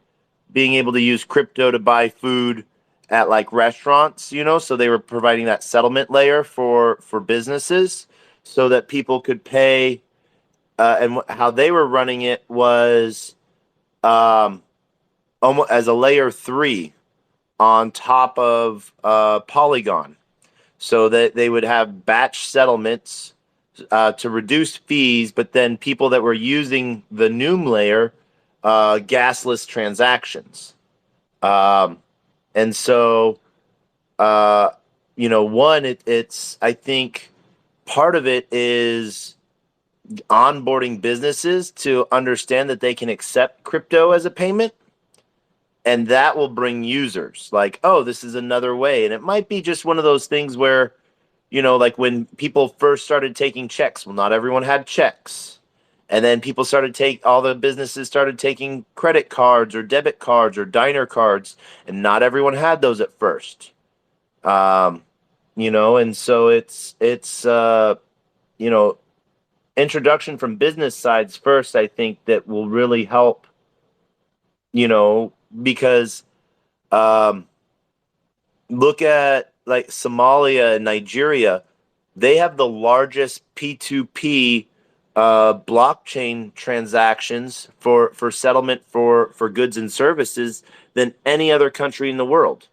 being able to use crypto to buy food at like restaurants, so they were providing that settlement layer for businesses so that people could pay, and how they were running it was um, almost as a layer 3 on top of Polygon, so that they would have batch settlements to reduce fees, but then people that were using the Noom layer, gasless transactions. And so, uh, one, it's, I think part of it is onboarding businesses to understand that they can accept crypto as a payment, and that will bring users like, oh, this is another way. And it might be just one of those things where, like when people first started taking checks, well, not everyone had checks. And then all the businesses started taking credit cards or debit cards or diner cards, and not everyone had those at first. Um, and so it's introduction from business sides first, I think that will really help, because um, look at like Somalia and Nigeria. They have the largest P2P blockchain transactions for settlement for goods and services than any other country in the world.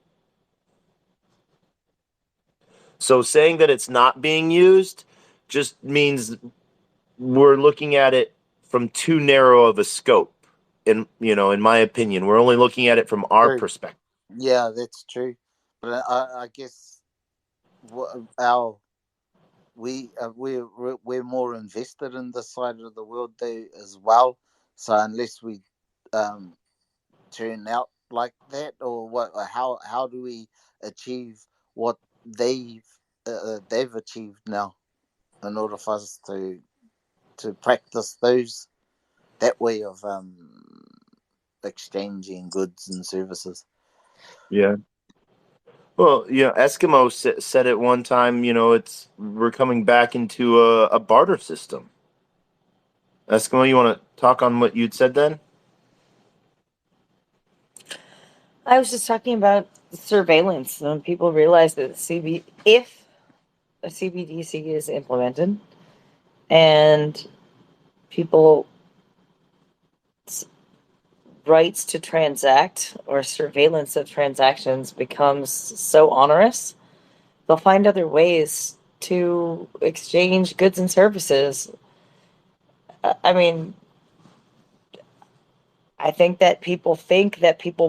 So saying that it's not being used just means we're looking at it from too narrow of a scope. In my opinion, we're only looking at it from our True. perspective. Yeah, that's true. But I guess our we're more invested in this side of the world though as well. So unless we um, turn out like that, or what, or how do we achieve what they've achieved now, in order for us to practice that way of exchanging goods and services? Yeah. Well, Eskimo said it one time. We're coming back into a barter system. Eskimo, you want to talk on what you'd said then? I was just talking about surveillance. When people realize that if a CBDC is implemented and people rights to transact or surveillance of transactions becomes so onerous, they'll find other ways to exchange goods and services. I mean, I think that people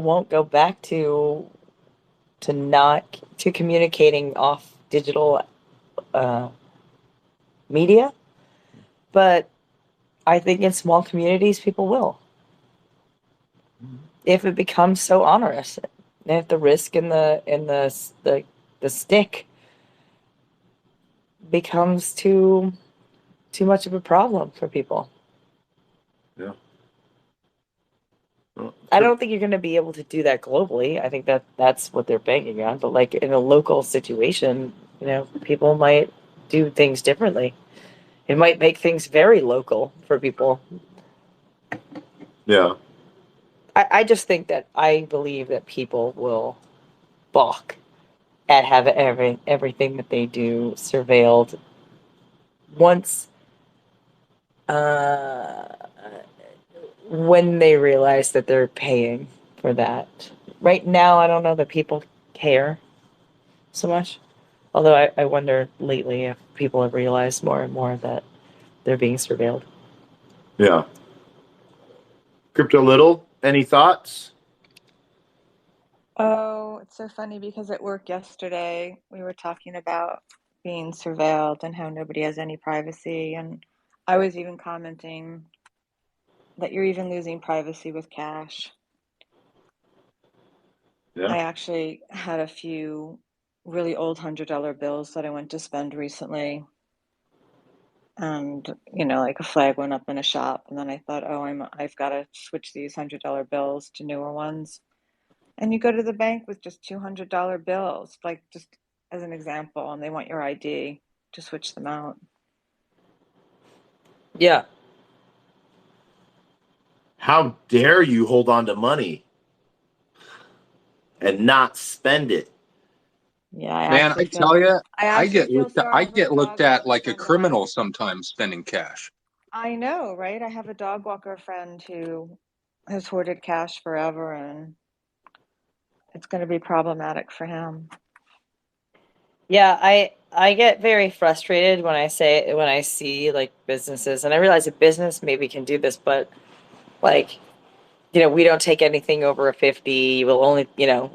won't go back to communicating off digital uh, media, but I think in small communities people will. if it becomes so onerous, and if the risk and the stick becomes too much of a problem for people. Yeah. Well, I don't think you're going to be able to do that globally. I think that's what they're banking on. But like in a local situation, people might do things differently. It might make things very local for people. yeah. I just think that I believe that people will balk at having everything that they do surveilled once uh, when they realize that they're paying for that. Right now, I don't know that people care so much. Although I wonder lately if people have realized more and more that they're being surveilled. Yeah. Crypto Little, any thoughts? Oh, it's so funny because at work yesterday we were talking about being surveilled and how nobody has any privacy. And I was even commenting that you're even losing privacy with cash. Yeah. I actually had a few really old $100 bills that I went to spend recently. And, like a flag went up in a shop. And then I thought, oh, I've got to switch these $100 bills to newer ones. And you go to the bank with just $200 bills, like just as an example, and they want your ID to switch them out. Yeah. How dare you hold on to money and not spend it? Yeah, Man, I tell you, I I actually get feel looked at, I sorry for the get looked dog at walker like a friend of mine. criminal sometimes spending cash. I know, right? I have a dog walker friend who has hoarded cash forever, and it's going to be problematic for him. Yeah, I get very frustrated when I see like businesses, and I realize a business maybe can do this, but like, we don't take anything over a 50, we'll only,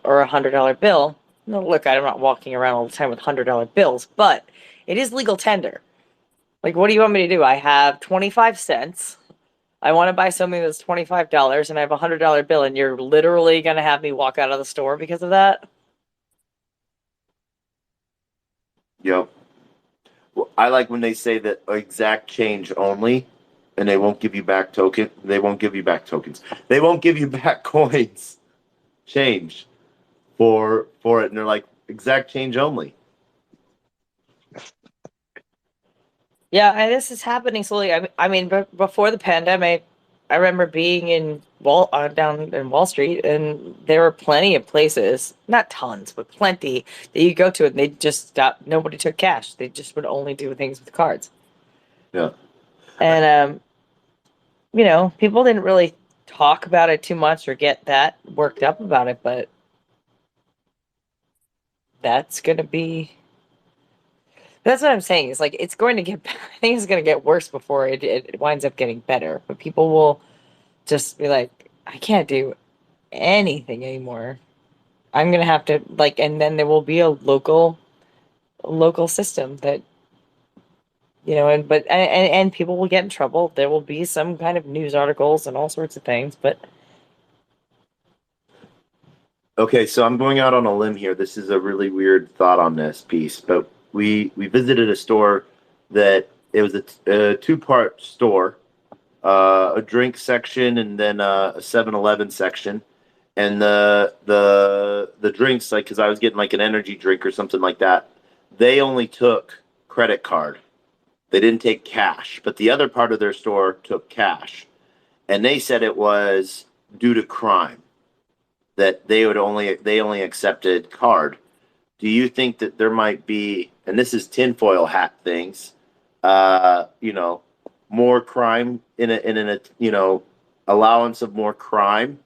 or $100 bill. No, look, I'm not walking around all the time with $100 bills, but it is legal tender. Like, what do you want me to do? I have 25 cents. I want to buy something that's $25 and I have a $100 bill, and you're literally going to have me walk out of the store because of that? Yep. Well, I like when they say that exact change only, and they won't give you back token. They won't give you back tokens. They won't give you back coins, change for it, and they're like exact change only. Yeah, and this is happening slowly. I mean, before the pandemic, I remember being down in Wall Street, and there were plenty of places, not tons, but plenty that you go to, and they just stopped. Nobody took cash. They just would only do things with cards. Yeah. And people didn't really talk about it too much or get that worked up about it, but that's gonna be. That's what I'm saying. It's like it's going to get. I think it's going to get worse before it winds up getting better. But people will just be like, I can't do anything anymore. I'm gonna have to like, and then there will be a local system that and people will get in trouble. There will be some kind of news articles and all sorts of things. But Okay, so I'm going out on a limb here. This is a really weird thought on this piece, but we visited a store that it was a two-part store, a drink section and then a 7-Eleven section. And the drinks, like, because I was getting like an energy drink or something like that, they only took credit card. They didn't take cash, but the other part of their store took cash, and they said it was due to crime that they only accepted card. Do you think that there might be, and this is tinfoil hat things, you know, more crime in a allowance of more crime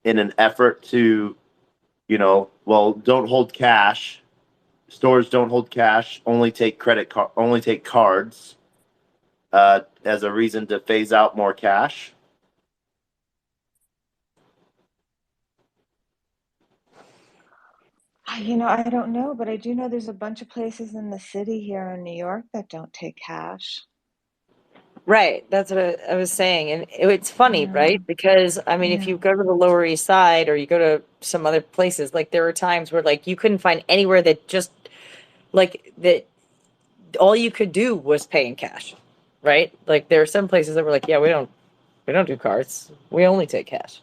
in an effort to, well, don't hold cash. Stores don't hold cash. Only take only take cards as a reason to phase out more cash. I don't know, but I do know there's a bunch of places in the city here in New York that don't take cash. Right. That's what I was saying. And it's funny, Yeah. right? Because I mean, if Yeah. you go to the Lower East Side or you go to some other places, like there were times where like you couldn't find anywhere that just like that all you could do was pay in cash. Right? Like there are some places that were like, yeah, we don't do cards. We only take cash.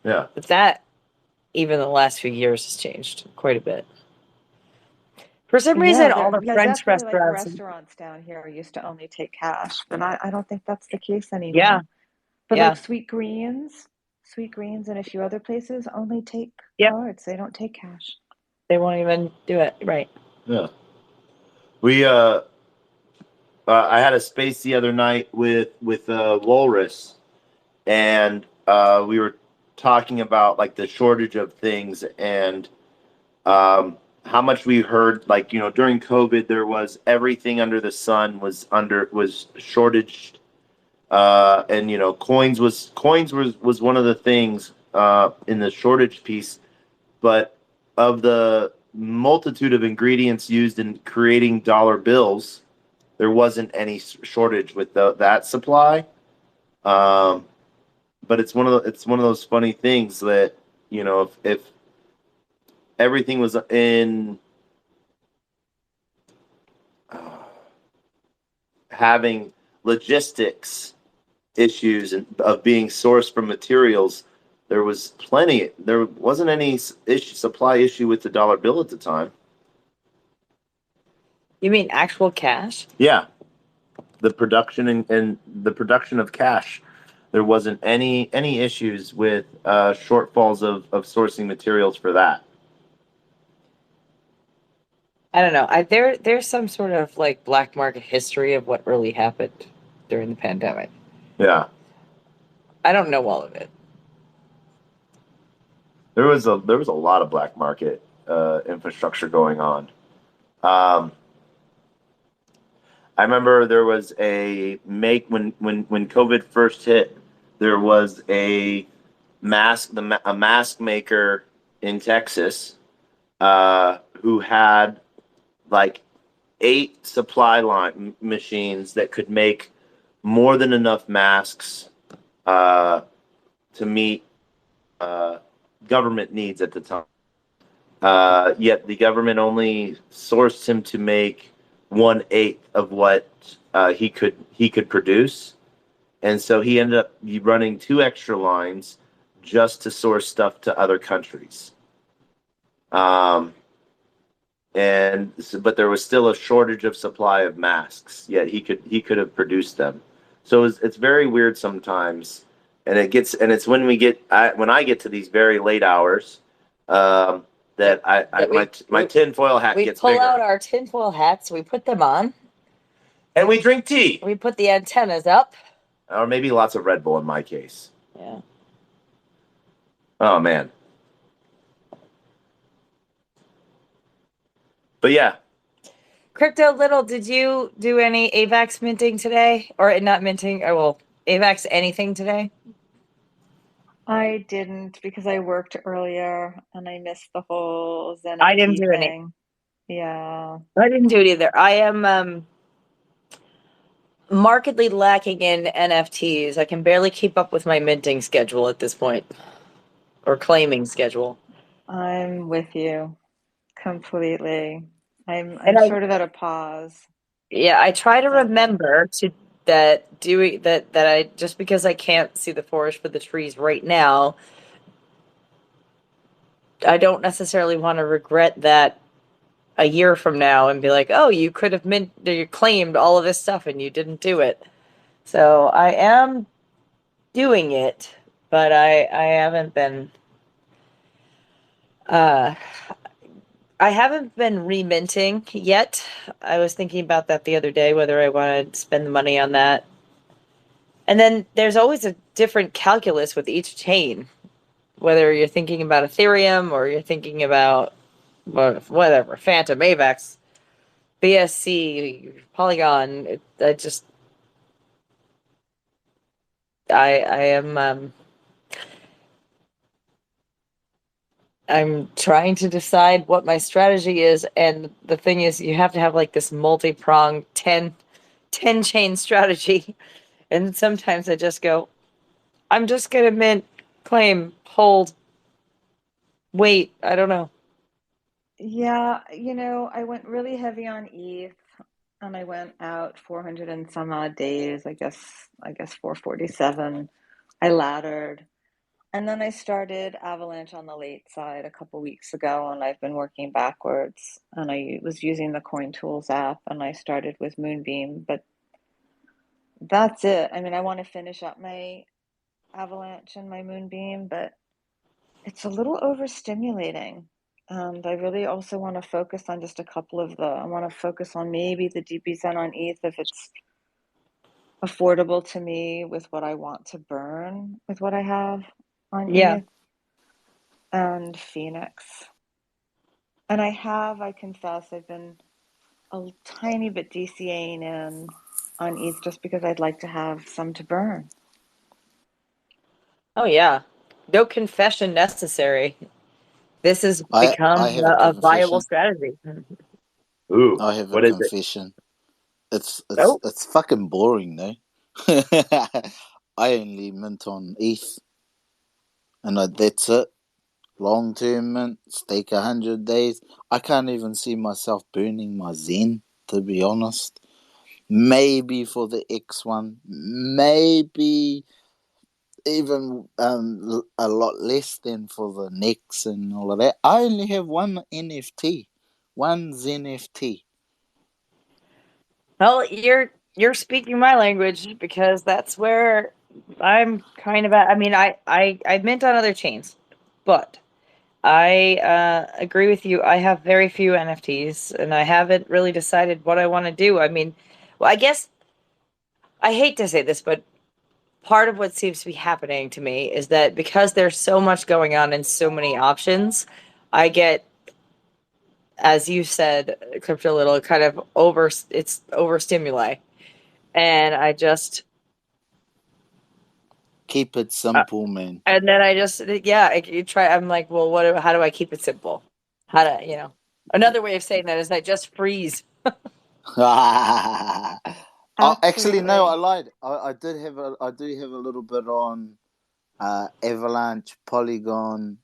Yeah. But that even the last few years has changed quite a bit. For some reason, all the Yeah, French definitely like restaurants, restaurants down here used to only take cash, but I don't think that's the case yeah, anymore. But like yeah, Sweet Greens and a few other places only take yeah, cards. They don't take cash. they won't even do it. Right. Yeah. We I had a space the other night with Walrus, and we were talking about like the shortage of things and how much we heard, like, during COVID there was everything under the sun was shortage, and coins was one of the things in the shortage piece, but of the multitude of ingredients used in creating dollar bills, there wasn't any shortage with that supply. Um, but it's one of those funny things that, if everything was in uh, having logistics issues and of being sourced from materials, there wasn't any supply issue with the dollar bill at the time. You mean actual cash? Yeah, the production and the production of cash, there wasn't any issues with shortfalls of sourcing materials for that. I don't know. There's some sort of like black market history of what really happened during the pandemic. Yeah, I don't know all of it. there was a lot of black market infrastructure going on. Um, I remember there was a make when COVID first hit. There was a mask maker in Texas who had like 8 supply line machines that could make more than enough masks uh, to meet uh, government needs at the time. Yet the government only sourced him to make 1/8 of what he could produce, and so he ended up running 2 extra lines just to source stuff to other countries. Um, but there was still a shortage of supply of masks. Yet he could have produced them. So it's very weird sometimes, and it's when I get to these very late hours, um, that That my tinfoil hat we gets pull bigger, out our tinfoil hats, we put them on, and we drink tea, we put the antennas up. or maybe lots of Red Bull in my case. Yeah. Oh man, but yeah, Crypto Little, did you do any AVAX minting today? Or not minting, or well, AVAX anything today? I didn't because I worked earlier and I missed the whole Zen I didn't MT do any. thing. Yeah. I didn't do it either. I am markedly lacking in NFTs. I can barely keep up with my minting schedule at this point, or claiming schedule. I'm with you completely. I'm And I, sort of at a pause. yeah, I try to Sadly. remember to that doing that I just because I can't see the forest for the trees right now, I don't necessarily want to regret that a year from now and be like, oh, you could have you claimed all of this stuff and you didn't do it. So I am doing it, but I haven't been uh I haven't been reminting yet. I was thinking about that the other day, whether I want to spend the money on that. And then there's always a different calculus with each chain, whether you're thinking about Ethereum or you're thinking about whatever, Phantom, AVAX, BSC, Polygon. I am I'm trying to decide what my strategy is, and the thing is you have to have like this multi-pronged 10 chain strategy And sometimes I just go, I'm just gonna mint, claim, hold, wait. I don't know. Yeah, I went really heavy on ETH and I went out 400 and some odd days, I guess 447. I laddered. And then I started Avalanche on the late side a couple weeks ago, and I've been working backwards. And I was using the Coin Tools app, and I started with Moonbeam, but that's it. I mean, I want to finish up my Avalanche and my Moonbeam, but it's a little overstimulating. And I really also want to focus on just a couple of I want to focus on maybe the DBZ on ETH if it's affordable to me with what I want to burn with what I have on Yeah. ETH, and Phoenix. And I confess, I've been a tiny bit DCAing in on ETH just because I'd like to have some to burn. Oh yeah. No confession necessary. This has I become have a a viable confession. strategy. Ooh, I have a what is it? confession. It's Oh, it's fucking boring, though. I only mint on ETH, and that's it. Long term mint, stake 100 days. I can't even see myself burning my Zen, to be honest. Maybe for the X1, maybe even a lot less than for the Nex and all of that. I only have one NFT, one Zen NFT. well, you're speaking my language because that's where I'm kind of at. I mean, I mint on other chains, but I agree with you. I have very few NFTs, and I haven't really decided what I want to do. I mean, well, I guess I hate to say this, but part of what seems to be happening to me is that because there's so much going on and so many options, I get, as you said, Crypto Little, kind of it's overstimuli. And I just, Keep it uh, simple, man. and then I just, yeah, you try, I'm like, well, how do I keep it simple? How to, another way of saying that is I just freeze. Oh, actually, no, I Absolutely. lied. I do have a little bit on Avalanche, Polygon,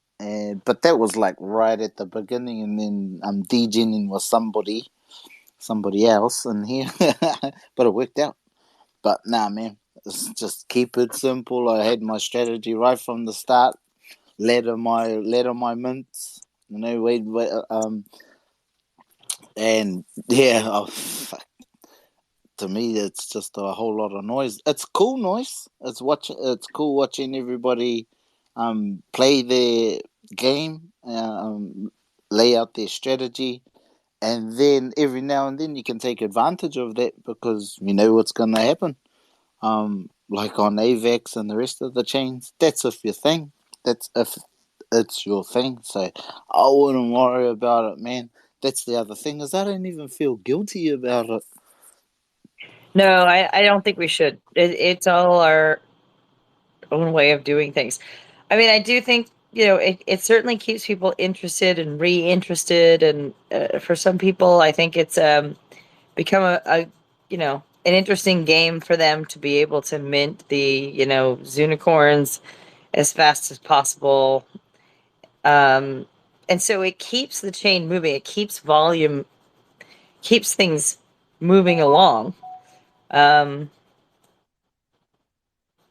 but that was like right at the beginning, and then I'm degening with somebody else in here, but it worked out. But nah, man, just keep it simple. I had my strategy right from the start. Ladder my mints. And yeah, fuck. To me, it's just a whole lot of noise. It's cool noise. It's cool watching everybody play their game, lay out their strategy, and then every now and then you can take advantage of that because you know what's going to happen. Like on AVAX and the rest of the chains, that's if your thing. That's if it's your thing. So I wouldn't worry about it, man. That's the other thing is I don't even feel guilty about it. No, I don't think we should. It's all our own way of doing things. I mean, I do think, it certainly keeps people interested and re-interested. And for some people, I think it's become an interesting game for them to be able to mint the, unicorns as fast as possible. And so it keeps the chain moving. It keeps volume, keeps things moving along. Um,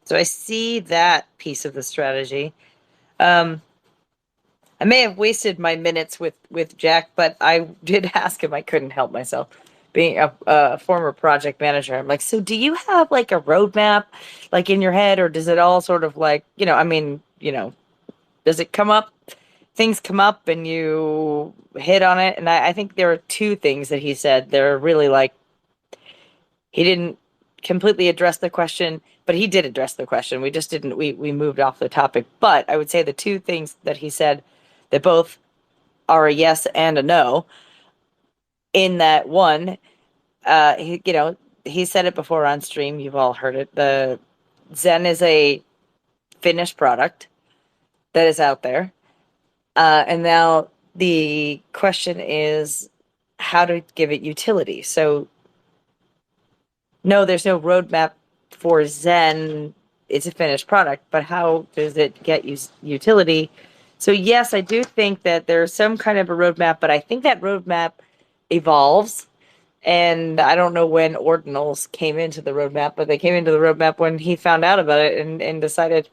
so I see that piece of the strategy. Um, I may have wasted my minutes with Jack, but I did ask him. I couldn't help myself. Being a former project manager, I'm like, so do you have like a roadmap, like in your head, or does it all sort of like, I mean, does it come up? Things come up and you hit on it. And I think there are two things that he said. They're really like he didn't completely address the question, but he did address the question. We just didn't. We moved off the topic. But I would say the two things that he said that both are a yes and a no. In that one, he said it before on stream. You've all heard it. The Zen is a finished product that is out there, and now the question is how to give it utility. So no, there's no roadmap for Zen, it's a finished product, but how does it get utility? So yes, I do think that there's some kind of a roadmap, but I think that roadmap evolves. And I don't know when ordinals came into the roadmap, but they came into the roadmap when he found out about it and decided,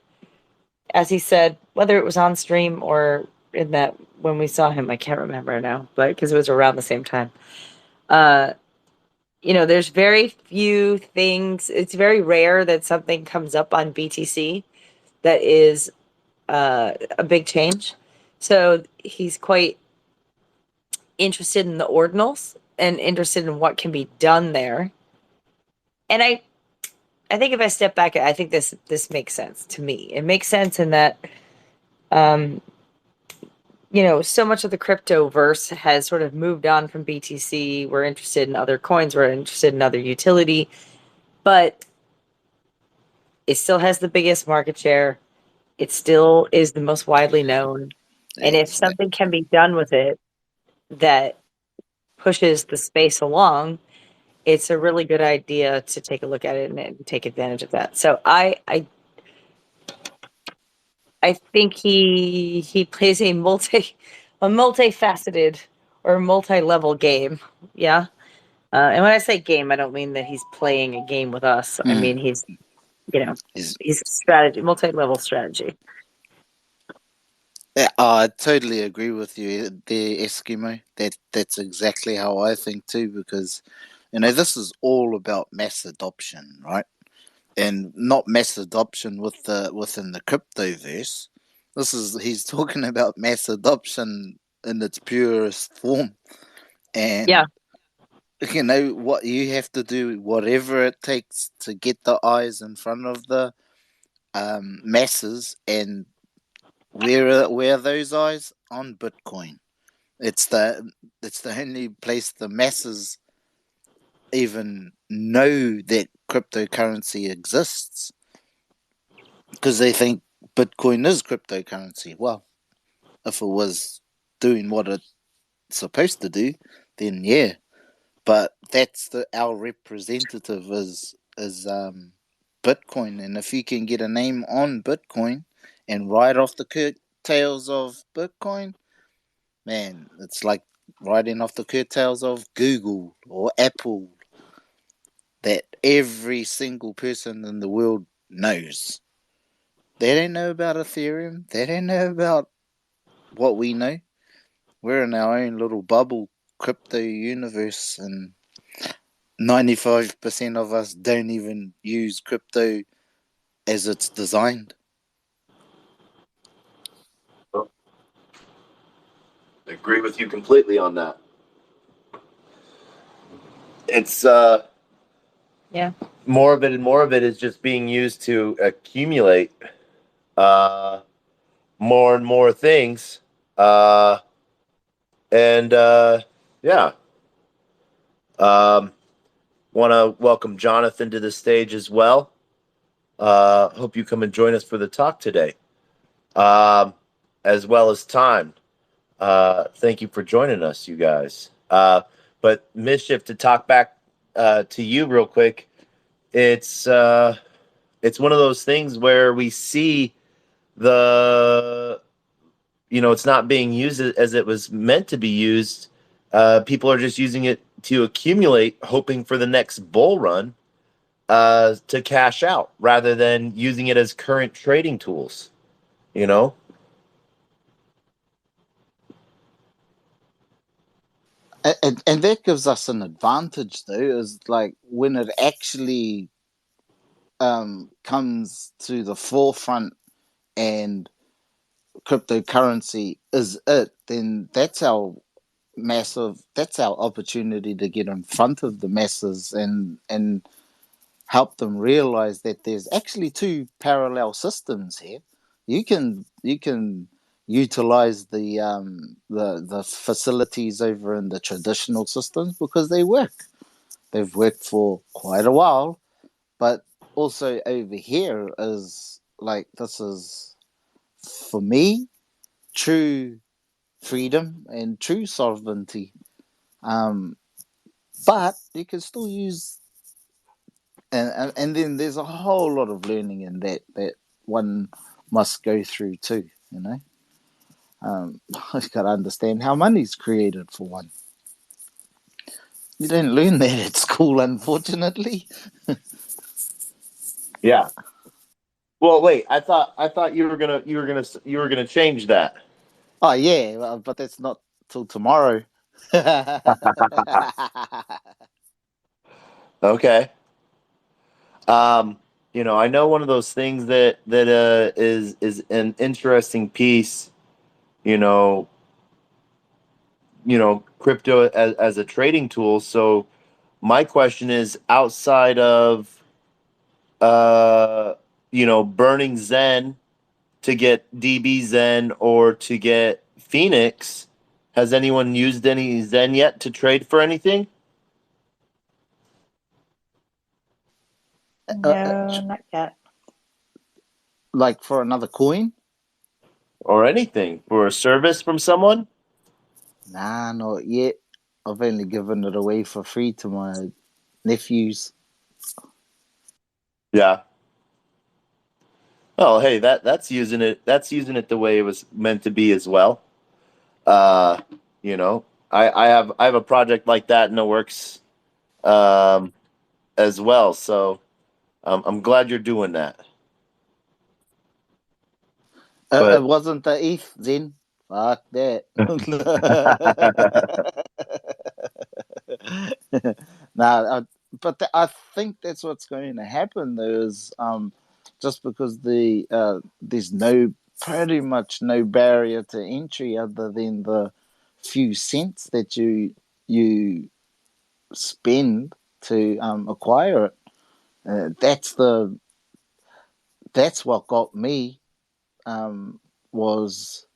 as he said, whether it was on stream or in that when we saw him, I can't remember now, but because it was around the same time. There's very few things. It's very rare that something comes up on BTC that is a big change. So he's quite interested in the ordinals and interested in what can be done there. And I think if I step back, I think this makes sense to me. It makes sense in that um, so much of the crypto verse has sort of moved on from BTC. We're interested in other coins, we're interested in other utility, but it still has the biggest market share. It still is the most widely known. And if Exactly. something can be done with it that pushes the space along, it's a really good idea to take a look at it and take advantage of that. So I think he plays a multifaceted or multi-level game. Yeah. And when I say game, I don't mean that he's playing a game with us. I mean he's Is he's strategy, multi-level strategy. Yeah, I totally agree with you there, Eskimo. That's exactly how I think too, because this is all about mass adoption, right? And not mass adoption within the cryptoverse. He's talking about mass adoption in its purest form. Yeah. And what you have to do, whatever it takes to get the eyes in front of the masses. And where are those eyes? On Bitcoin. It's the only place the masses even know that cryptocurrency exists, because they think Bitcoin is cryptocurrency. Well, if it was doing what it's supposed to do, then yeah. But that's our representative is Bitcoin, and if you can get a name on Bitcoin and ride off the curtails of Bitcoin, man, it's like riding off the curtails of Google or Apple, that every single person in the world knows. They don't know about Ethereum. They don't know about what we know. We're in our own little bubble crypto universe, and 95% of us don't even use crypto as it's designed. I agree with you completely on that. It's Yeah. more of it and more of it is just being used to accumulate more and more things. And yeah. Want to welcome Jonathan to the stage as well. Hope you come and join us for the talk today, as well as Time. Thank you for joining us, you guys. But Mischief, to talk back to you real quick, it's one of those things where we see the it's not being used as it was meant to be used. People are just using it to accumulate, hoping for the next bull run to cash out rather than using it as current trading tools. You know, And that gives us an advantage, though, is like when it actually comes to the forefront and cryptocurrency is it, then that's our opportunity to get in front of the masses and help them realize that there's actually two parallel systems here. You can utilize the facilities over in the traditional systems because they've worked for quite a while, but also over here is like, this is, for me, true freedom and true sovereignty. Um, but you can still use and then there's a whole lot of learning in that one must go through too. I've got to understand how money's created for one. You don't learn that at school, unfortunately. Yeah. Well, wait. I thought you were gonna change that. Oh yeah, but that's not till tomorrow. Okay. Um, I know one of those things that is an interesting piece. You know, crypto as a trading tool. So my question is, outside of uh, burning Zen to get DB Zen or to get Phoenix, has anyone used any Zen yet to trade for anything uh, uh, No, not yet. like for another coin? or anything for a service from someone? Nah, not yet. I've only given it away for free to my nephews. Yeah. Oh, hey, that's using it. That's using it the way it was meant to be as well. Uh, you know, I have a project like that in the works um, as well. So I'm glad you're doing that. It But wasn't the ETH then. Fuck that. Nah, I think that's what's going to happen. There's just because there's pretty much no barrier to entry other than the few cents that you spend to acquire it. That's what got me was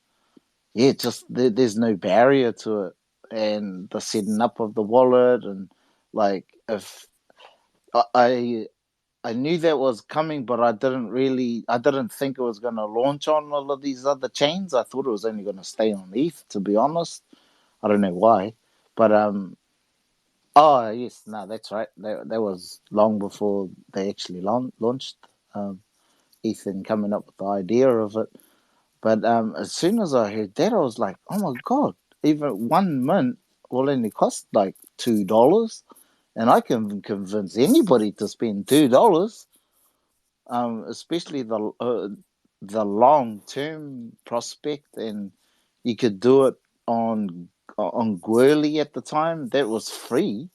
just there's no barrier to it, and the setting up of the wallet, and like if I I knew that was coming, but I didn't think it was going to launch on all of these other chains. I thought it was only going to stay on ETH, to be honest. I don't know why, but oh yes, no, that's right. That was long before they actually launched ETH and coming up with the idea of it. But as soon as I heard that, I was like, oh my god! Even 1 mint will only cost like $2, and I can convince anybody to spend $2. Especially the long term prospect, and you could do it on Gwirly at the time. That was free,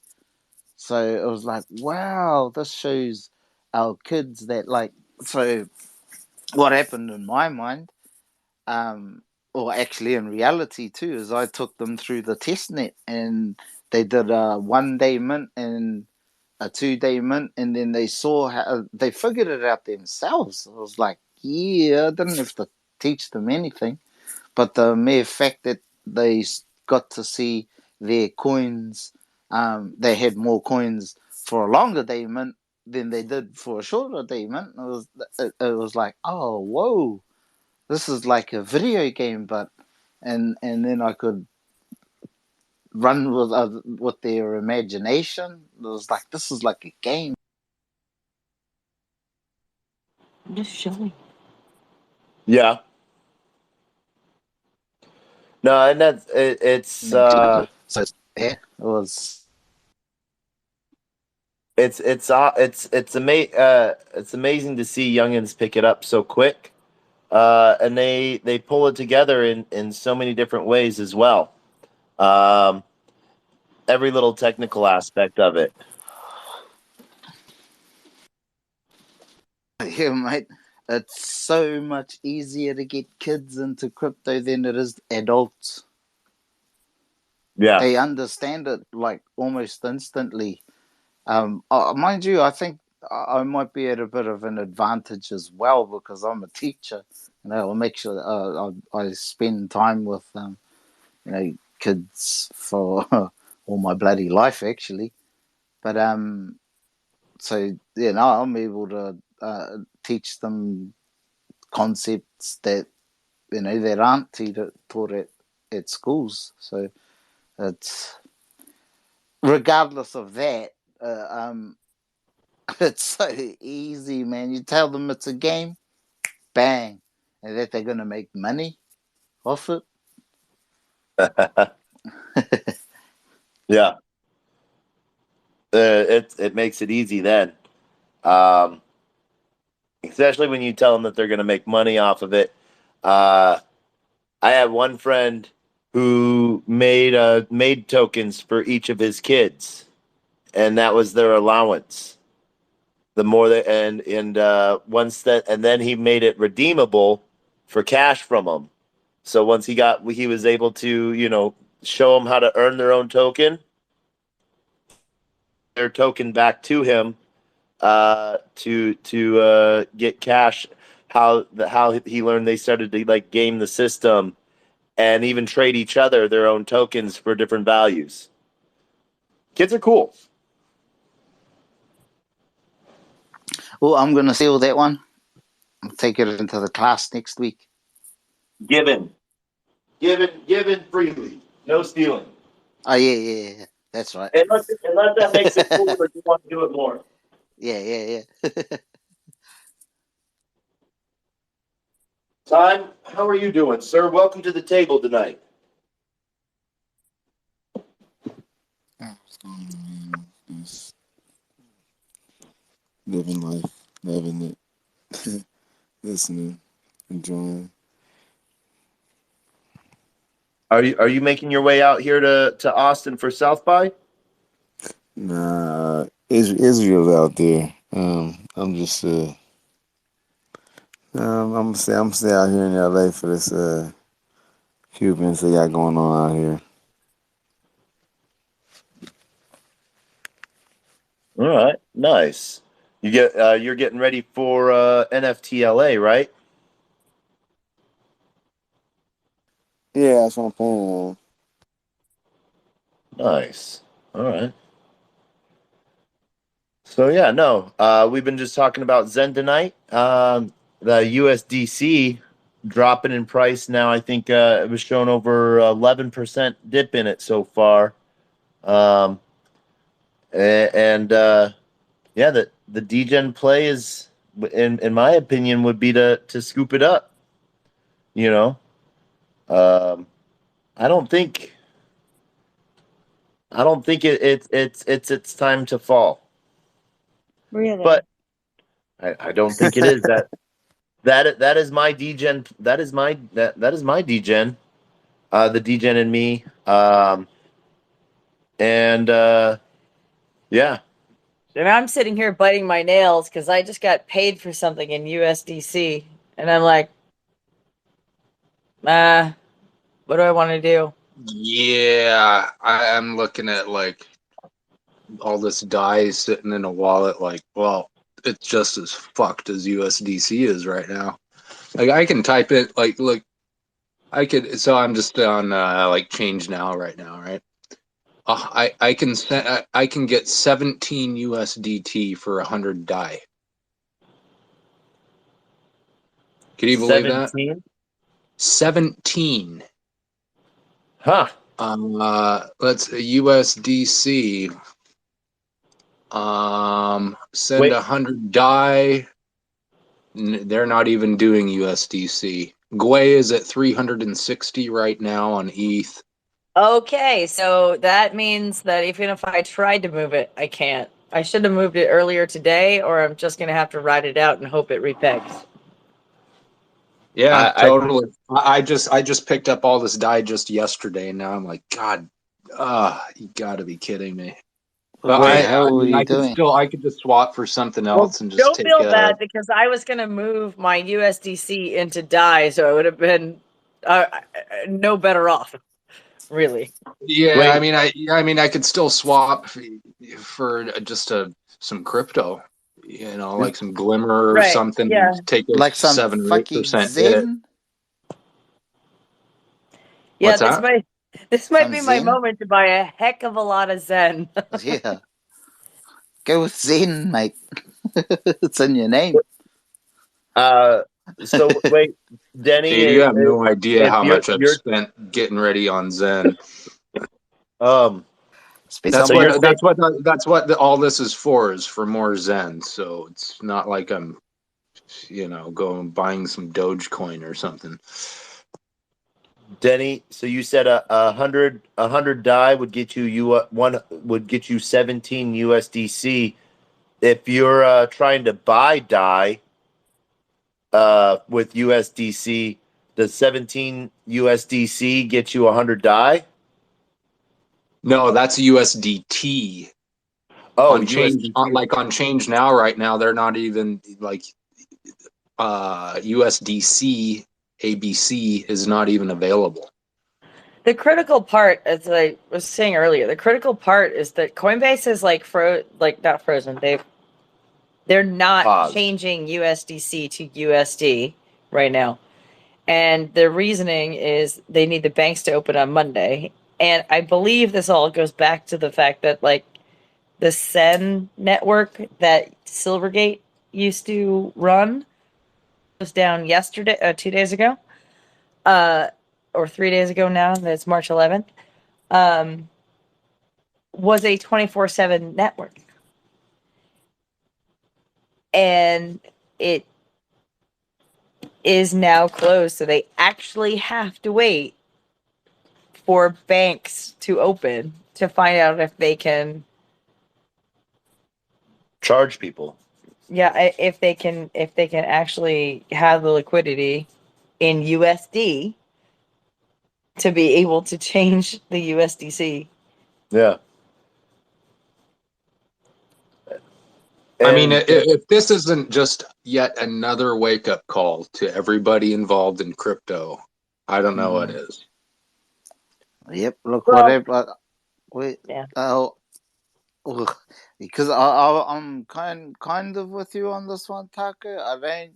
so it was like, wow, this shows our kids that like. So what happened in my mind, or actually in reality too, is I took them through the test net, and they did a 1 day mint and a 2 day mint, and then they saw how they figured it out themselves. I was like, yeah, I didn't have to teach them anything, but the mere fact that they got to see their coins, they had more coins for a longer day mint than they did for a shorter day mint. It was like, oh, whoa, this is like a video game, but and then I could run with their imagination. It was like, this is like a game. I'm just showing. yeah, no, and it's So yeah, it was. it's amazing to see youngins pick it up so quick, and they pull it together in so many different ways as well. Um, every little technical aspect of it. Yeah, mate. It's so much easier to get kids into crypto than it is adults. Yeah, They understand it like almost instantly. Mind you, I think I might be at a bit of an advantage as well because I'm a teacher. I'll make sure that I spend time with kids for all my bloody life actually. But so I'm able to teach them concepts that that aren't taught at schools. So it's regardless of that. It's so easy, man. You tell them it's a game, bang, and that they're gonna make money off it. Yeah, it makes it easy then, um, especially when you tell them that they're going to make money off of it. I had one friend who made tokens for each of his kids, and that was their allowance. The more that and once that and then he made it redeemable for cash from them. So once he was able to show them how to earn their own token, their token back to him to get cash. How he learned they started to like game the system and even trade each other their own tokens for different values. Kids are cool. Well, I'm gonna steal that one. I'll take it into the class next week. Given freely, no stealing. Oh yeah. That's right. Unless that makes it cool or you want to do it more. Yeah. Time, how are you doing, sir? Welcome to the table tonight. Just living life, loving it, listening, enjoying. Are you making your way out here to Austin for South by? Nah, Israel's out there. I'm just I'm stay out here in LA for this Cubans they got going on out here. All right, nice. You're getting ready for NFTLA, right? Yeah, that's what I'm planning on. Nice. All right. So yeah, no, we've been just talking about Zen tonight. The USDC dropping in price now. I think it was shown over 11% dip in it so far. Um, and yeah, the Degen play is, in my opinion, would be to scoop it up. You know, um, I don't think it's time to fall, Really? but I don't think it is that is my Degen. That is my Degen. The Degen and me. And yeah, And I'm sitting here biting my nails because I just got paid for something in USDC. And I'm like, what do I want to do? Yeah, I'm looking at like all this dye sitting in a wallet. Like, well, it's just as fucked as USDC is right now. Like, I can type it. Like, look, I could. So I'm just on like change now right now, right? I can get 17 USDT for 100 dye. Can you believe that? 17. 17. Huh. Let's USDC. Send Wait. 100 dye. They're not even doing USDC. Gwei is at 360 right now on ETH. Okay, so that means that even if I tried to move it, I can't. I should have moved it earlier today, or I'm just going to have to ride it out and hope it repegs. Yeah, I totally. I just picked up all this dye just yesterday, and now I'm like, God, you got to be kidding me. But What the I hell mean, are you doing? I could just swap for something Well, else and just don't take feel bad because I was going to move my USDC into DAI, so it would have been no better off, really. Yeah, Wait. I mean, I could still swap for just some crypto, like some Glimmer or Right, something, yeah. and take a Like some 7 or fucking 8% hit. Zen? Yeah, What's that? this might Some be my Zen? moment to buy a heck of a lot of Zen. Yeah. Go with Zen, mate. It's in your name. So wait, Denny, Dude, you have no idea if how you're much I've you're spent getting ready on Zen. um That's So you're what all this is for more Zen. So it's not like I'm, going buying some Dogecoin or something. Denny, so you said a hundred die would get one would get you 17 USDC. If you're trying to buy die with USDC, does 17 USDC get you 100 die? No, that's USDT. Oh, On change, USDT. on change now, right now, they're not even like USDC ABC is not even available. The critical part, as I was saying earlier, the critical part is that Coinbase is like not frozen. They're not Pause. changing USDC to USD right now. And the reasoning is they need the banks to open on Monday. And I believe this all goes back to the fact that like the SEN network that Silvergate used to run was down yesterday, 2 days ago, or 3 days ago now. That's March 11th. Was a 24/7 network. And it is now closed. So they actually have to wait for banks to open to find out if they can Charge people. if they can actually have the liquidity in USD to be able to change the USDC. Yeah. I mean, And if this isn't just yet another wake up call to everybody involved in crypto, I don't know what is. Yep. Look, Well, whatever. Wait. yeah. Ugh, because I'm kind of with you on this one, Taco. I'm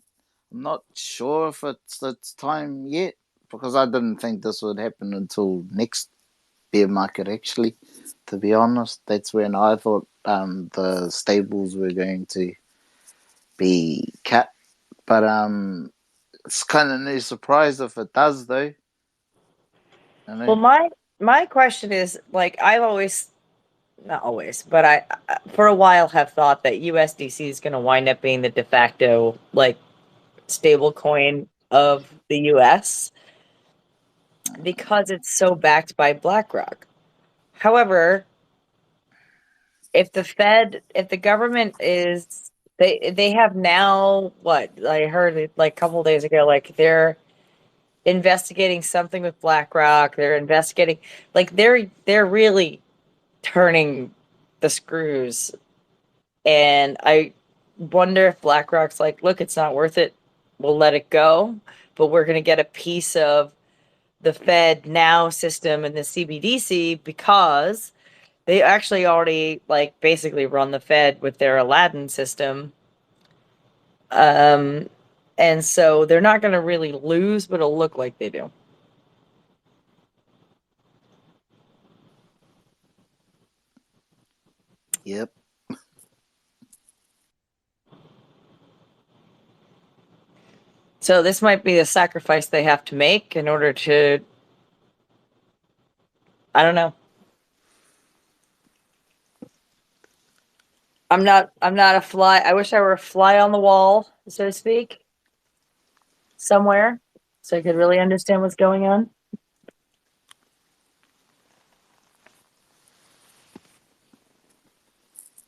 not sure if it's time yet, because I didn't think this would happen until next bear market. Actually, to be honest, that's when I thought the stables were going to be cut. But it's kind of no surprise if it does, though. I know. Well, my question is like I've always not always, but I for a while have thought that USDC is going to wind up being the de facto like stable coin of the US because it's so backed by BlackRock. However, if the government is they have now what I heard it like a couple of days ago, like they're investigating something with BlackRock. They're investigating like they're really turning the screws, and I wonder if BlackRock's like, look, it's not worth it. We'll let it go, but we're going to get a piece of the Fed now system and the CBDC because they actually already like basically run the Fed with their Aladdin system. Um, and so they're not going to really lose, but it'll look like they do. Yep. So this might be the sacrifice they have to make in order to, I don't know. I'm not a fly. I wish I were a fly on the wall, so to speak, somewhere, so I could really understand what's going on.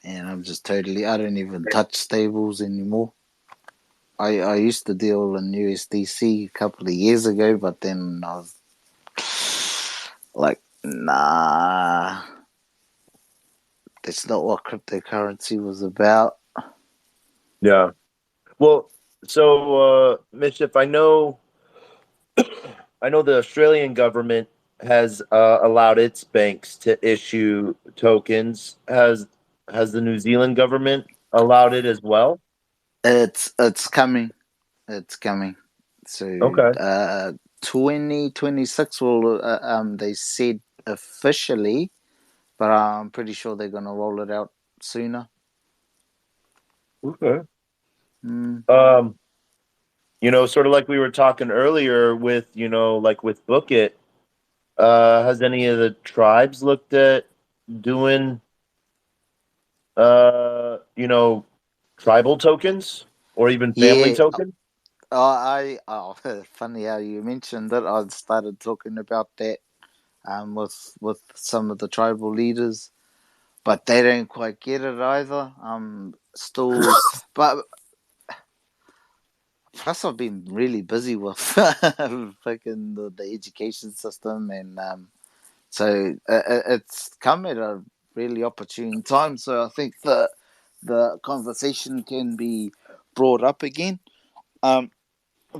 And I'm just totally. I don't even touch stables anymore. I used to deal in USDC a couple of years ago, but then I was like, nah, that's not what cryptocurrency was about. yeah. Well, so Mischief, I know the Australian government has allowed its banks to issue tokens. Has the New Zealand government allowed it as well? It's coming. It's coming. So Okay. 2026 will they said officially, but I'm pretty sure they're gonna roll it out sooner. Okay. Mm. Sort of like we were talking earlier with, like with Book It, has any of the tribes looked at doing tribal tokens or even family Yeah, tokens? funny how you mentioned it. I started talking about that with some of the tribal leaders, but they don't quite get it either. Still, but plus I've been really busy with fucking the education system, and so it's come at a really opportune time. So I think the conversation can be brought up again.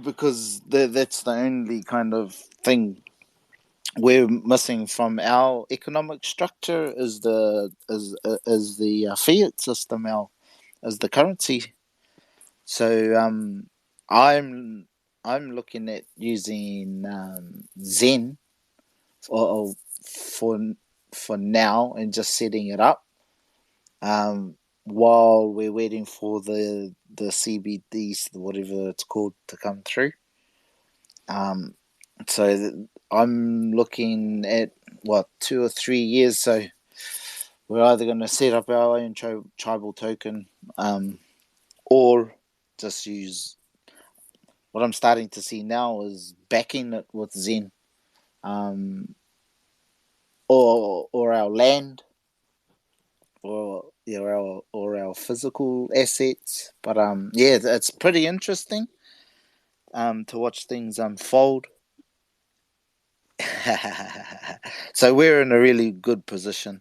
Because that's the only kind of thing we're missing from our economic structure is the fiat system, our as the currency. So I'm I'm looking at using Zen for for for now and just setting it up while we're waiting for the CBDs, whatever it's called, to come through. Um, I'm looking at what 2 or 3 years. So we're either going to set up our own tribal token, or just use what I'm starting to see now is backing it with Zen, or our land, or our physical assets. But yeah, it's pretty interesting to watch things unfold. So we're in a really good position.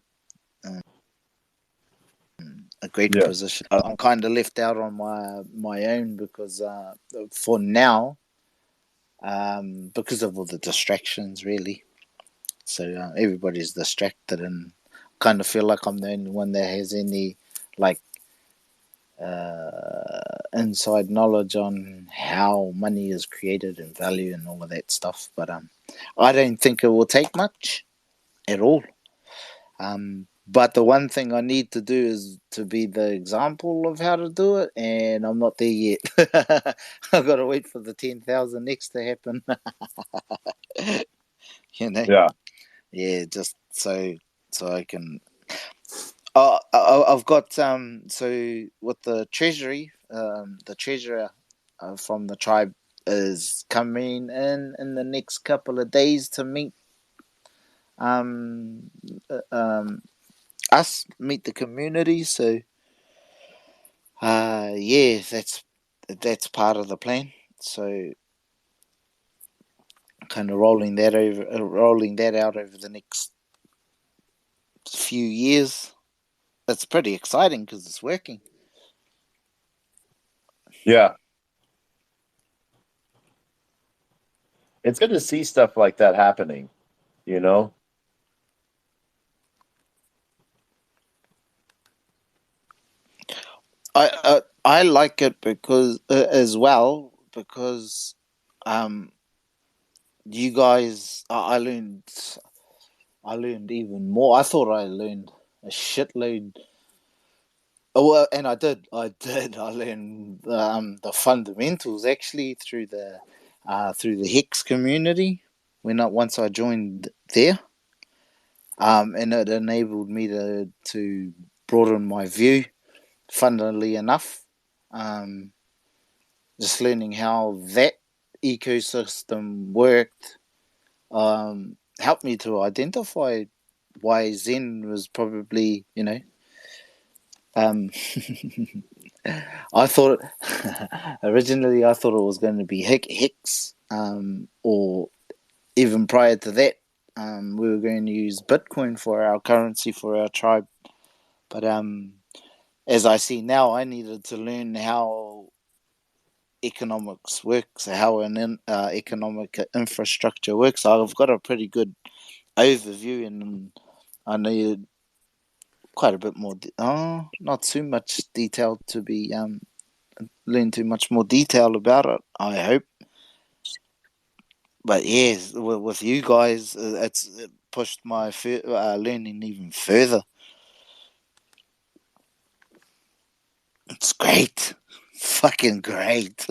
Um, a great Yeah. position. I'm kind of left out on my own because for now, because of all the distractions, really. So everybody's distracted, and kind of feel like I'm the only one that has any like inside knowledge on how money is created and value and all of that stuff. But I don't think it will take much at all. But the one thing I need to do is to be the example of how to do it, and I'm not there yet. I've got to wait for the 10,000 next to happen. Yeah. Yeah, just so I can. I've got so with the treasury, the treasurer from the tribe is coming in the next couple of days to meet um us, meet the community. So yeah, that's part of the plan. So kind of rolling that out over the next few years. It's pretty exciting because it's working. Yeah. It's good to see stuff like that happening, you know? I like it because as well because um you guys I learned even more. I thought I learned a shitload. Oh, well, and I did. I learned the fundamentals actually through the Hex community once I joined there, and it enabled me to broaden my view. Funnily enough, um, just learning how that ecosystem worked helped me to identify why Zen was probably um, I thought originally I thought it was going to be Hex, or even prior to that, we were going to use Bitcoin for our currency for our tribe. But as I see now, I needed to learn how economics works, how an economic infrastructure works. I've got a pretty good overview, and I need quite a bit more. Not too much detail to be learn too much more detail about it, I hope. But yes, with you guys, it pushed my learning even further. It's great, fucking great.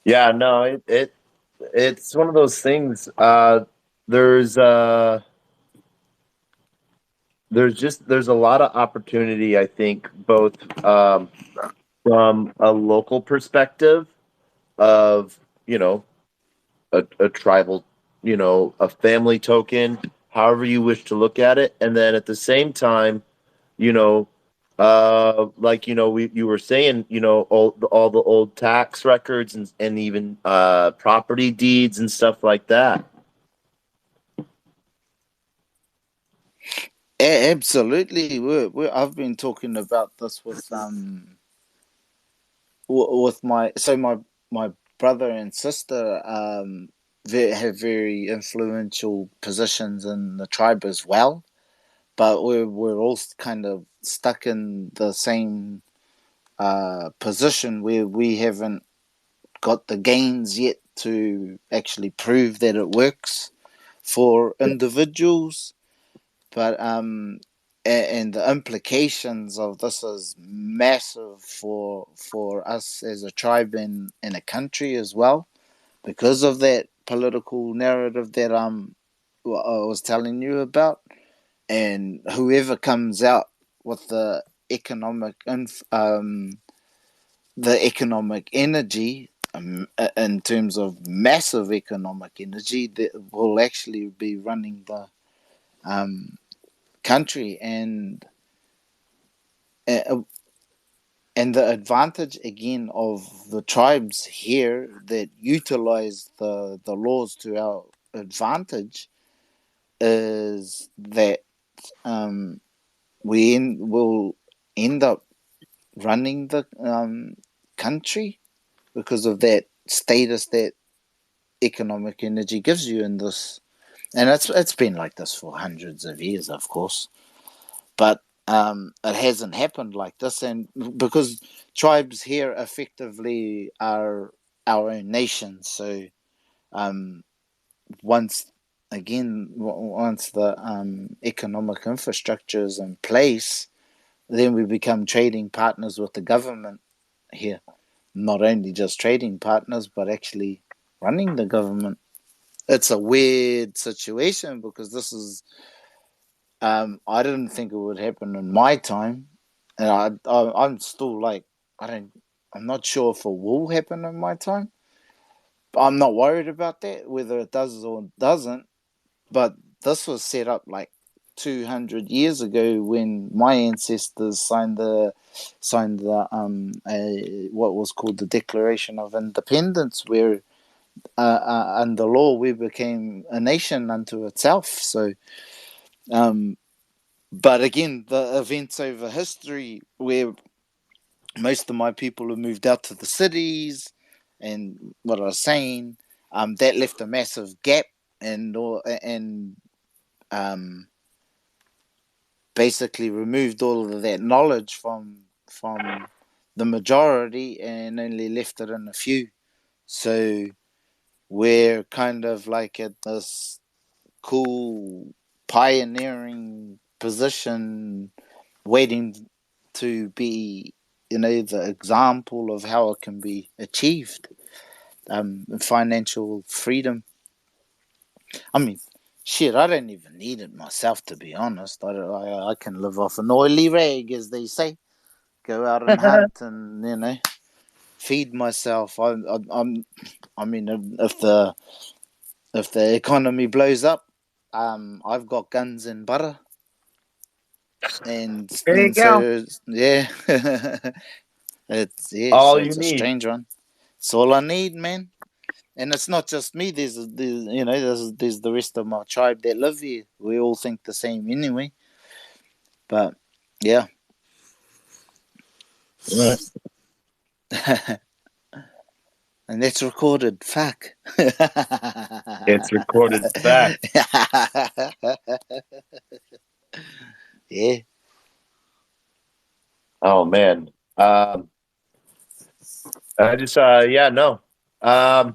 Yeah, no, it's one of those things. There's there's a lot of opportunity, I think, both from a local perspective of, you know, a tribal, a family token, however you wish to look at it. And then at the same time, you know, like, you were saying, all the old tax records and even property deeds and stuff like that. Absolutely. I've been talking about this with my brother and sister have very influential positions in the tribe as well, but we're all kind of stuck in the same position where we haven't got the gains yet to actually prove that it works for individuals. But and the implications of this is massive for us as a tribe and a country as well, because of that political narrative that I was telling you about. And whoever comes out with the economic energy, in terms of massive economic energy, that will actually be running the country. Uh, and the advantage again of the tribes here that utilize the laws to our advantage is that will end up running the country because of that status that economic energy gives you in this. And it's been like this for hundreds of years, of course, but it hasn't happened like this. And because tribes here effectively are our own nation, so um, once once the economic infrastructure is in place, then we become trading partners with the government here. Not only just trading partners, but actually running the government. It's a weird situation because this is. I didn't think it would happen in my time, and I'm still like I don't. I'm not sure if it will happen in my time. I'm not worried about that whether it does or doesn't. But this was set up like 200 years ago when my ancestors signed what was called the Declaration of Independence, where under law we became a nation unto itself. So, but again, the events over history where most of my people have moved out to the cities, and what I was saying, that left a massive gap, and um, basically removed all of that knowledge from the majority and only left it in a few. So we're kind of like at this cool pioneering position, waiting to be, the example of how it can be achieved. Financial freedom. I mean, shit, I don't even need it myself, to be honest. I can live off an oily rag, as they say. Go out and hunt and, feed myself. I mean, if the economy blows up, I've got guns and butter, and There you go. so yeah, All you it's a need. strange one. It's all I need, man. And it's not just me. There's the rest of my tribe that live here. We all think the same anyway. But yeah. Right. And that's recorded. Fuck. It's recorded fact. Yeah. Oh man. I just yeah, no. I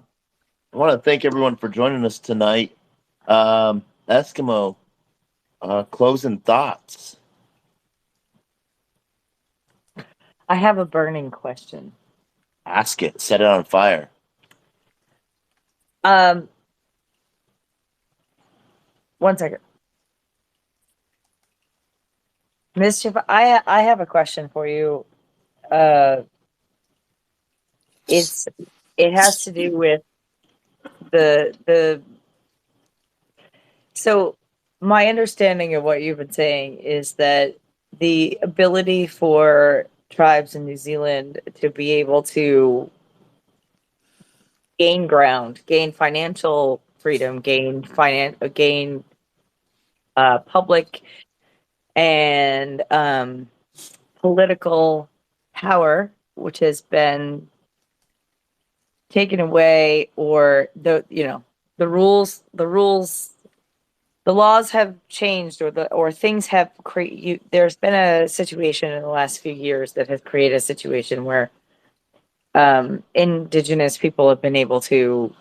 want to thank everyone for joining us tonight. Eskimo, closing thoughts. I have a burning question. Ask it. Set it on fire. One second. Mischief, I have a question for you. Uh, it has to do with the so my understanding of what you've been saying is that the ability for tribes in New Zealand to be able to gain ground, gain financial freedom, gain public and political power, which has been taken away, or the laws have changed, or things have created. There's been a situation in the last few years that has created a situation where indigenous people have been able to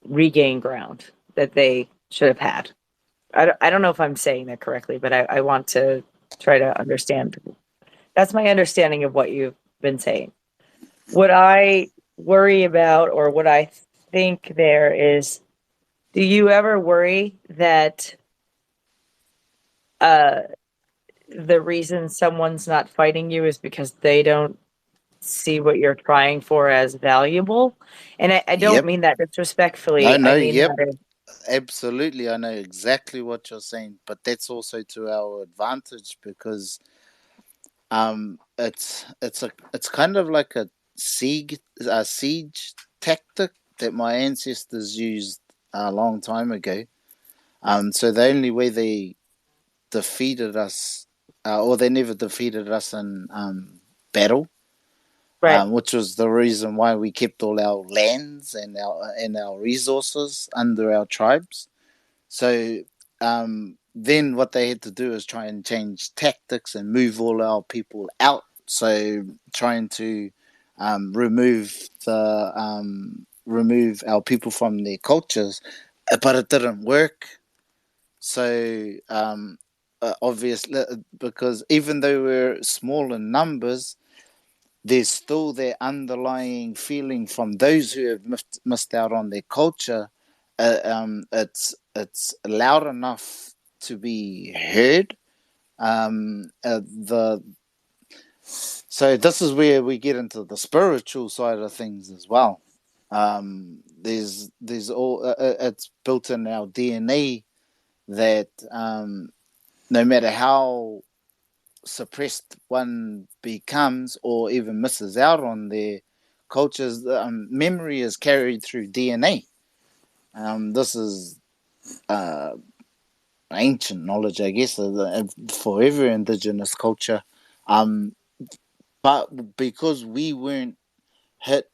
regain ground that they should have had. I don't know if I'm saying that correctly, but I want to try to understand. That's my understanding of what you've been saying. What I worry about, or what I think there is, do you ever worry that uh, the reason someone's not fighting you is because they don't see what you're trying for as valuable? And I don't Yep. mean that No, disrespectfully. I no, mean yep. that Absolutely. I know exactly what you're saying, but that's also to our advantage because it's kind of like a siege tactic that my ancestors used a long time ago. So the only way they defeated us, or they never defeated us in battle, right. which was the reason why we kept all our lands and our resources under our tribes. So then what they had to do is try and change tactics and move all our people out. So trying to remove our people from their cultures, but it didn't work. So obviously, because even though we're small in numbers, there's still that underlying feeling from those who have missed out on their culture. It's loud enough to be heard. The So this is where we get into the spiritual side of things as well. There's all it's built in our DNA that no matter how suppressed one becomes or even misses out on their cultures, memory is carried through DNA. This is ancient knowledge, I guess, for every indigenous culture. Um, but because we weren't hit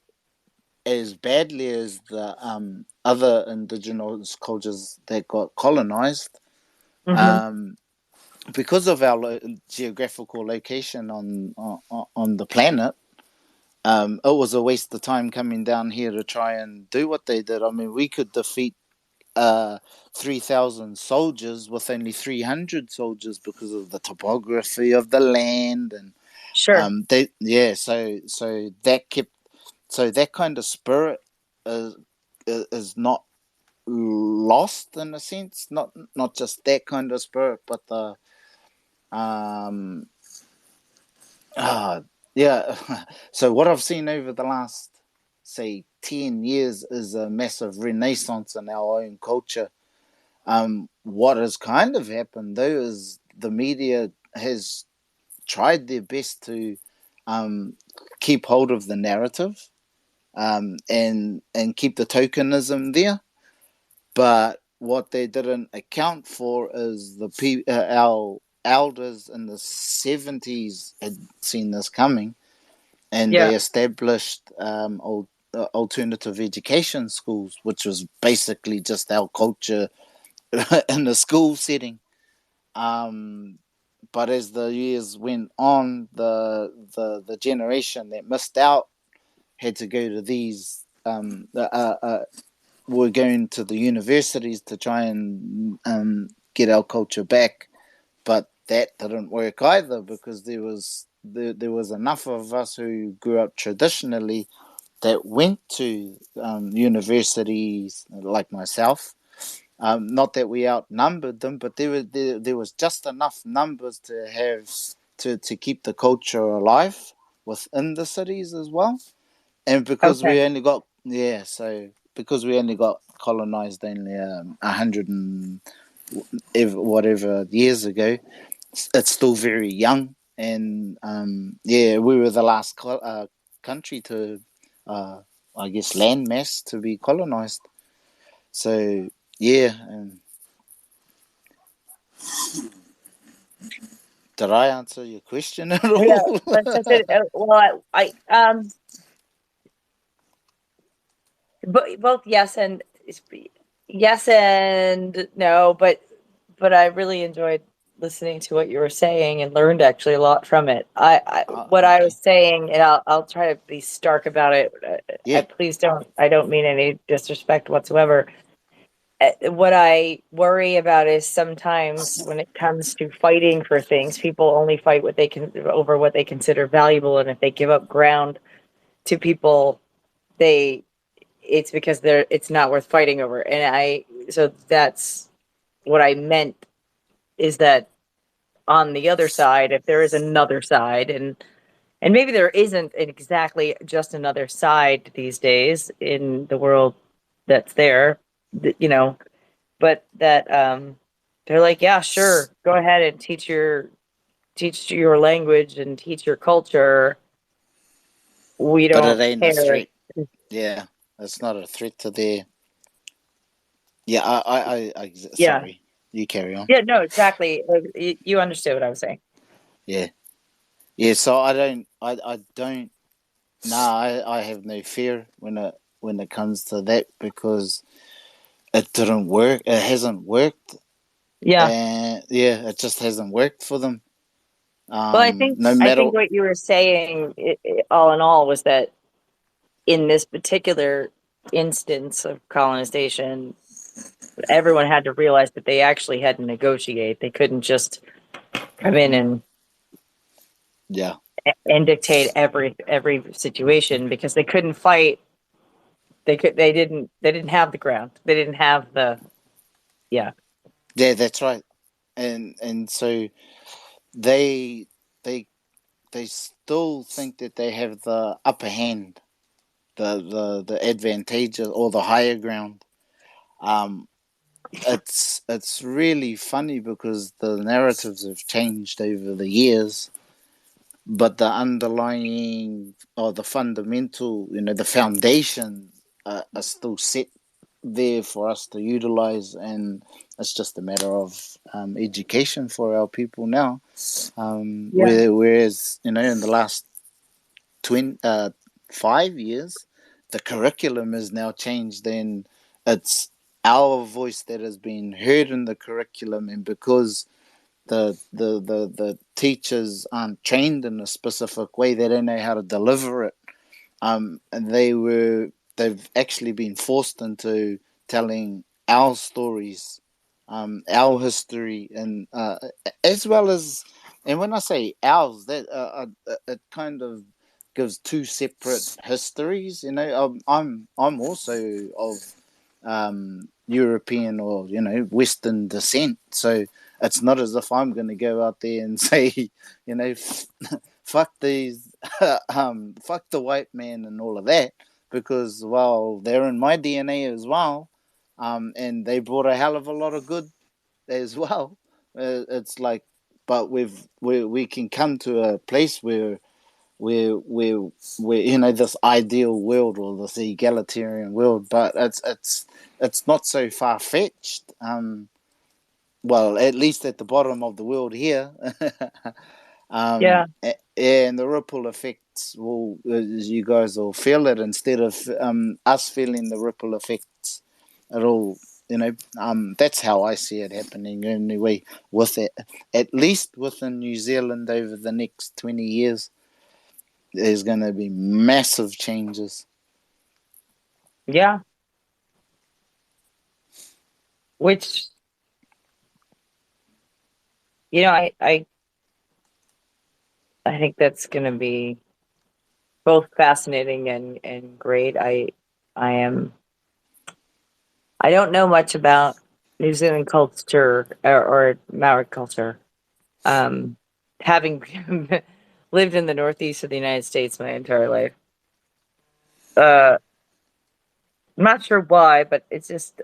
as badly as the other indigenous cultures that got colonized, Mm-hmm. um, because of our geographical location on the planet, it was a waste of time coming down here to try and do what they did. I mean, we could defeat 3,000 soldiers with only 300 soldiers because of the topography of the land, and Sure. so that kind of spirit is not lost in a sense. Not just that kind of spirit, but the um yeah. So what I've seen over the last, say, 10 years is a massive renaissance in our own culture. What has kind of happened though is the media has tried their best to keep hold of the narrative, and keep the tokenism there. But what they didn't account for is our elders in the 70s had seen this coming, and Yeah. they established alternative education schools, which was basically just our culture in a school setting. But as the years went on, the generation that missed out had to go to these were going to the universities to try and get our culture back, but that didn't work either because there was enough of us who grew up traditionally that went to universities like myself, Not that we outnumbered them, but there was just enough numbers to have to keep the culture alive within the cities as well. And because Okay. we only got so because we only got colonized only 100 and whatever years ago, it's still very young. And we were the last country to, I guess, landmass to be colonized. So yeah, did I answer your question at Yeah, all? that's it. Well, but both yes and no, but I really enjoyed listening to what you were saying and learned actually a lot from it. What I Okay. was saying, and I'll try to be stark about it. Yeah, Please don't. I don't mean any disrespect whatsoever. What I worry about is sometimes when it comes to fighting for things, people only fight what they can over what they consider valuable, and if they give up ground to people, they it's because it's not worth fighting over. And so that's what I meant, is that on the other side, if there is another side, and maybe there isn't exactly just another side these days in the world that's there, you know, but that they're like, yeah, sure, go ahead and teach your language and teach your culture. We but it don't ain't a care. threat. Yeah, it's not a threat to their. Yeah, Yeah, sorry. You carry on. yeah, no, exactly. You understood what I was saying. Yeah, yeah. So I don't. Nah, I have no fear when it comes to that because it didn't work. It hasn't worked, Yeah. and yeah, it just hasn't worked for them. Well, No I matter. think what you were saying, all in all, was that in this particular instance of colonization, everyone had to realize that they actually had to negotiate. They couldn't just come in Yeah, and dictate every situation, because they couldn't fight. They didn't have the ground. They didn't have the yeah. yeah, that's right. And so they they they still think that they have the upper hand, the advantageous or the higher ground. Um, it's really funny because the narratives have changed over the years, but the underlying or the fundamental, the foundation are still set there for us to utilize, and it's just a matter of education for our people now. Yeah. Whereas in the last 5 years, the curriculum has now changed, and it's our voice that has been heard in the curriculum, and because the teachers aren't trained in a specific way, they don't know how to deliver it. And they've actually been forced into telling our stories, our history, and as well as, and when I say ours, that it kind of gives two separate histories. I'm also of European or Western descent, so it's not as if I'm going to go out there and say, fuck these, fuck the white man and all of that, because well, they're in my DNA as well, and they brought a hell of a lot of good as well. It's like, but we can come to a place where this ideal world or this egalitarian world, but it's not so far fetched. Well, at least at the bottom of the world here. Yeah. And the ripple effects will, you guys will feel it instead of us feeling the ripple effects at all. That's how I see it happening anyway. With it, at least within New Zealand over the next 20 years, there's going to be massive changes. Yeah. Which, I think that's going to be both fascinating and great. I am. I don't know much about New Zealand culture or Maori culture. Having lived in the Northeast of the United States my entire life. I'm not sure why, but it's just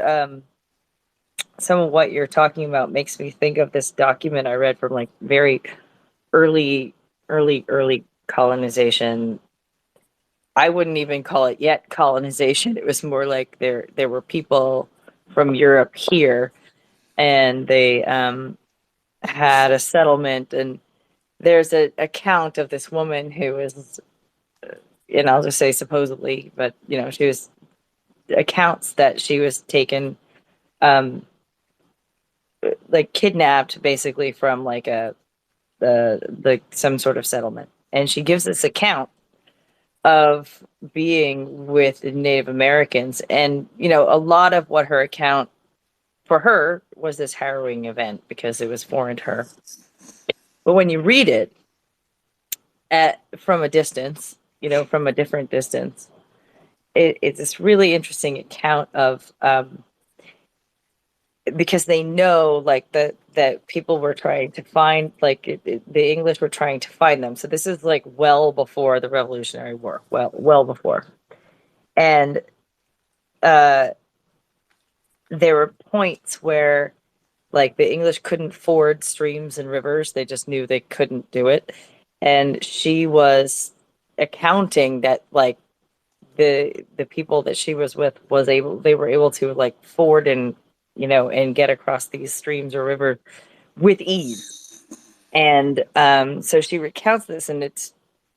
some of what you're talking about makes me think of this document I read from like very early, early colonization. I wouldn't even call it yet colonization. It was more like there were people from Europe here, and they had a settlement. And there's a account of this woman who was, and I'll just say supposedly, but she was accounts that she was taken, um, like kidnapped, basically from like the some sort of settlement, and she gives this account of being with Native Americans, and a lot of what her account for her was this harrowing event because it was foreign to her. But when you read it from a distance, from a different distance, it's this really interesting account of because they know like that people were trying to find like the English were trying to find them. So this is like well before the Revolutionary War, well before, and uh, there were points where like the English couldn't ford streams and rivers; they just knew they couldn't do it, and she was accounting that like the people that she was with they were able to like ford and and get across these streams or rivers with ease. And so she recounts this, and it's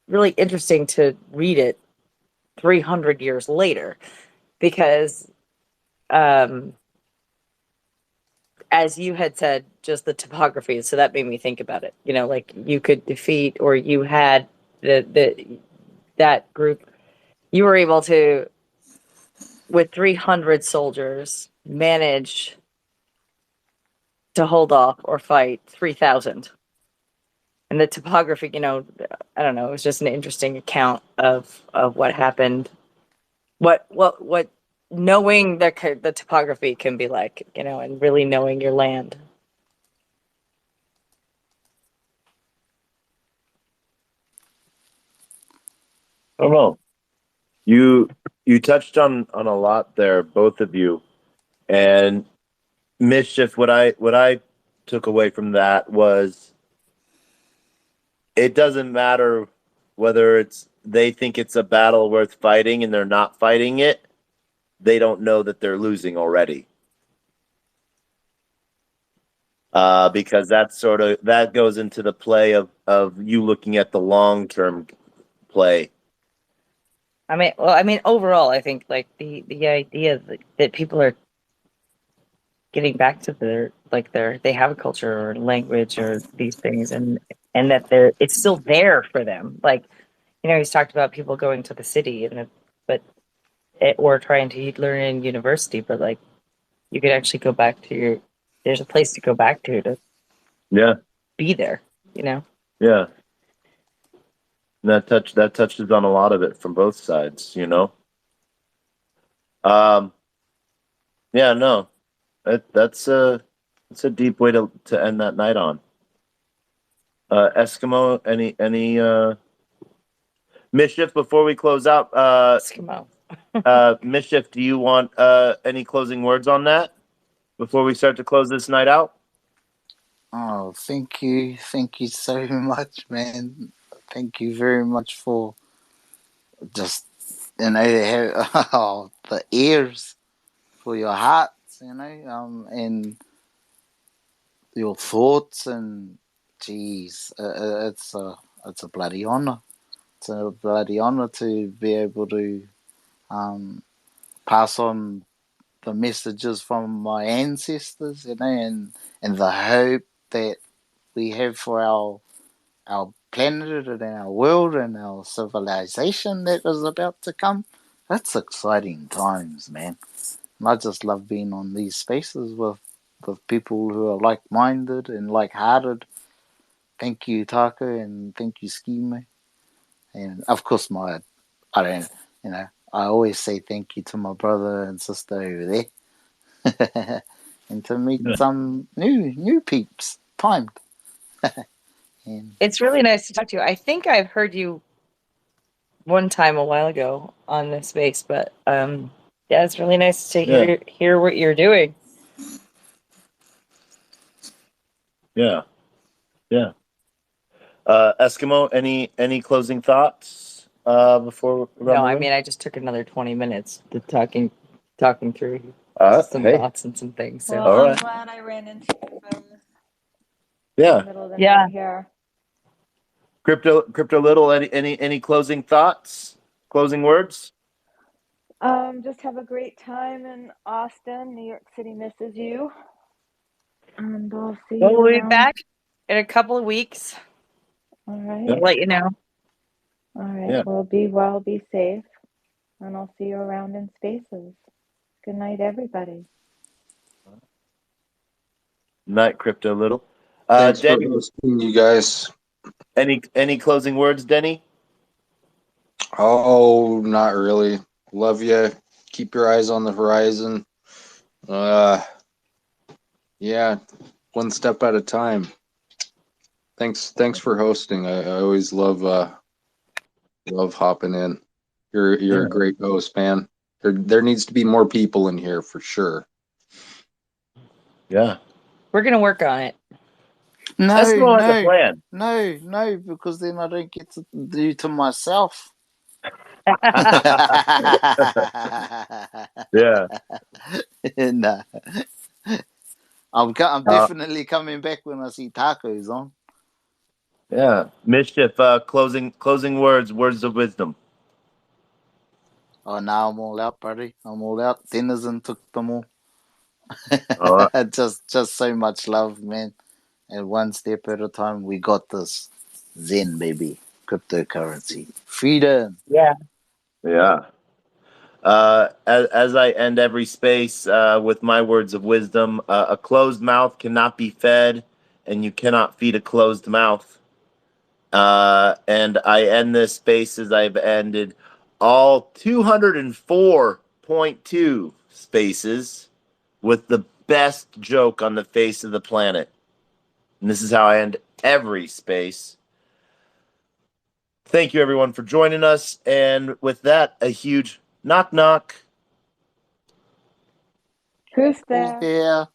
really interesting to read it 300 years later because, um, as you had said, just the topography. So that made me think about it. Like you could defeat, or you had that group. You were able to, with 300 soldiers, manage to hold off or fight 3,000. And the topography, I don't know, it was just an interesting account of what happened. What knowing the topography can be like, and really knowing your land. I don't know. You touched on a lot there, both of you, and mischief. What I took away from that was it doesn't matter whether they think it's a battle worth fighting and they're not fighting it. They don't know that they're losing already. Because that goes into the play of you looking at the long term play. I mean, overall, I think like the idea that people are getting back to they have a culture or language or these things, and that it's still there for them. Like, he's talked about people going to the city but or trying to learn in university, but like you could actually go back to there's a place to go back to Yeah, be there, yeah. And that touches on a lot of it from both sides. Um, yeah, no, that's a deep way to end that night on. Eskimo, any mischief before we close out? Eskimo. Mischief, do you want any closing words on that before we start to close this night out? Oh, thank you so much, man. Thank you very much for just the ears for your hearts, and your thoughts, and geez, it's a bloody honor. It's a bloody honor to be able to um, pass on the messages from my ancestors, and the hope that we have for our planet and our world and our civilization that is about to come. That's exciting times, man. And I just love being on these spaces with people who are like minded and like hearted. Thank you, Taco, and thank you, Scheme. And of course, I don't, I always say thank you to my brother and sister over there. and to meet some new peeps. Timed. And It's really nice to talk to you. I think I've heard you one time a while ago on this space, but yeah, it's really nice to hear what you're doing. Yeah. Eskimo, any closing thoughts before No, I mean I just took another 20 minutes to talking through some thoughts and some things. So Well, All I'm right. glad I ran into you in Yeah. the middle of the Yeah. night here. Crypto Little, any closing thoughts? Closing words? Just have a great time in Austin. New York City misses you. And I'll see you we'll be around. back in a couple of weeks. All right. I'll let you know. All right. Yeah. Well, be well, be safe. And I'll see you around in spaces. Good night, everybody. Night, Crypto Little. Thanks for Denny, hosting, you guys. any closing words, Denny? Oh, not really. Love you. Keep your eyes on the horizon. Yeah, one step at a time. Thanks for hosting. I always love hopping in. You're a great host, man. There needs to be more people in here for sure. Yeah. We're gonna work on it. Eskimo has a plan. No, because then I don't get to do to myself. Yeah. Nah. I'm definitely coming back when I see tacos on. Yeah. Mischief, closing words of wisdom. Oh, now I'm all out, buddy. I'm all out. Denizen took them all. All right. just so much love, man. And one step at a time, we got this. Zen, baby. Cryptocurrency. Freedom. Yeah. Yeah. As I end every space with my words of wisdom, a closed mouth cannot be fed, and you cannot feed a closed mouth. And I end this space as I've ended all 204.2 spaces with the best joke on the face of the planet. And this is how I end every space. Thank you, everyone, for joining us. And with that, a huge knock knock. Who's Who's there? there?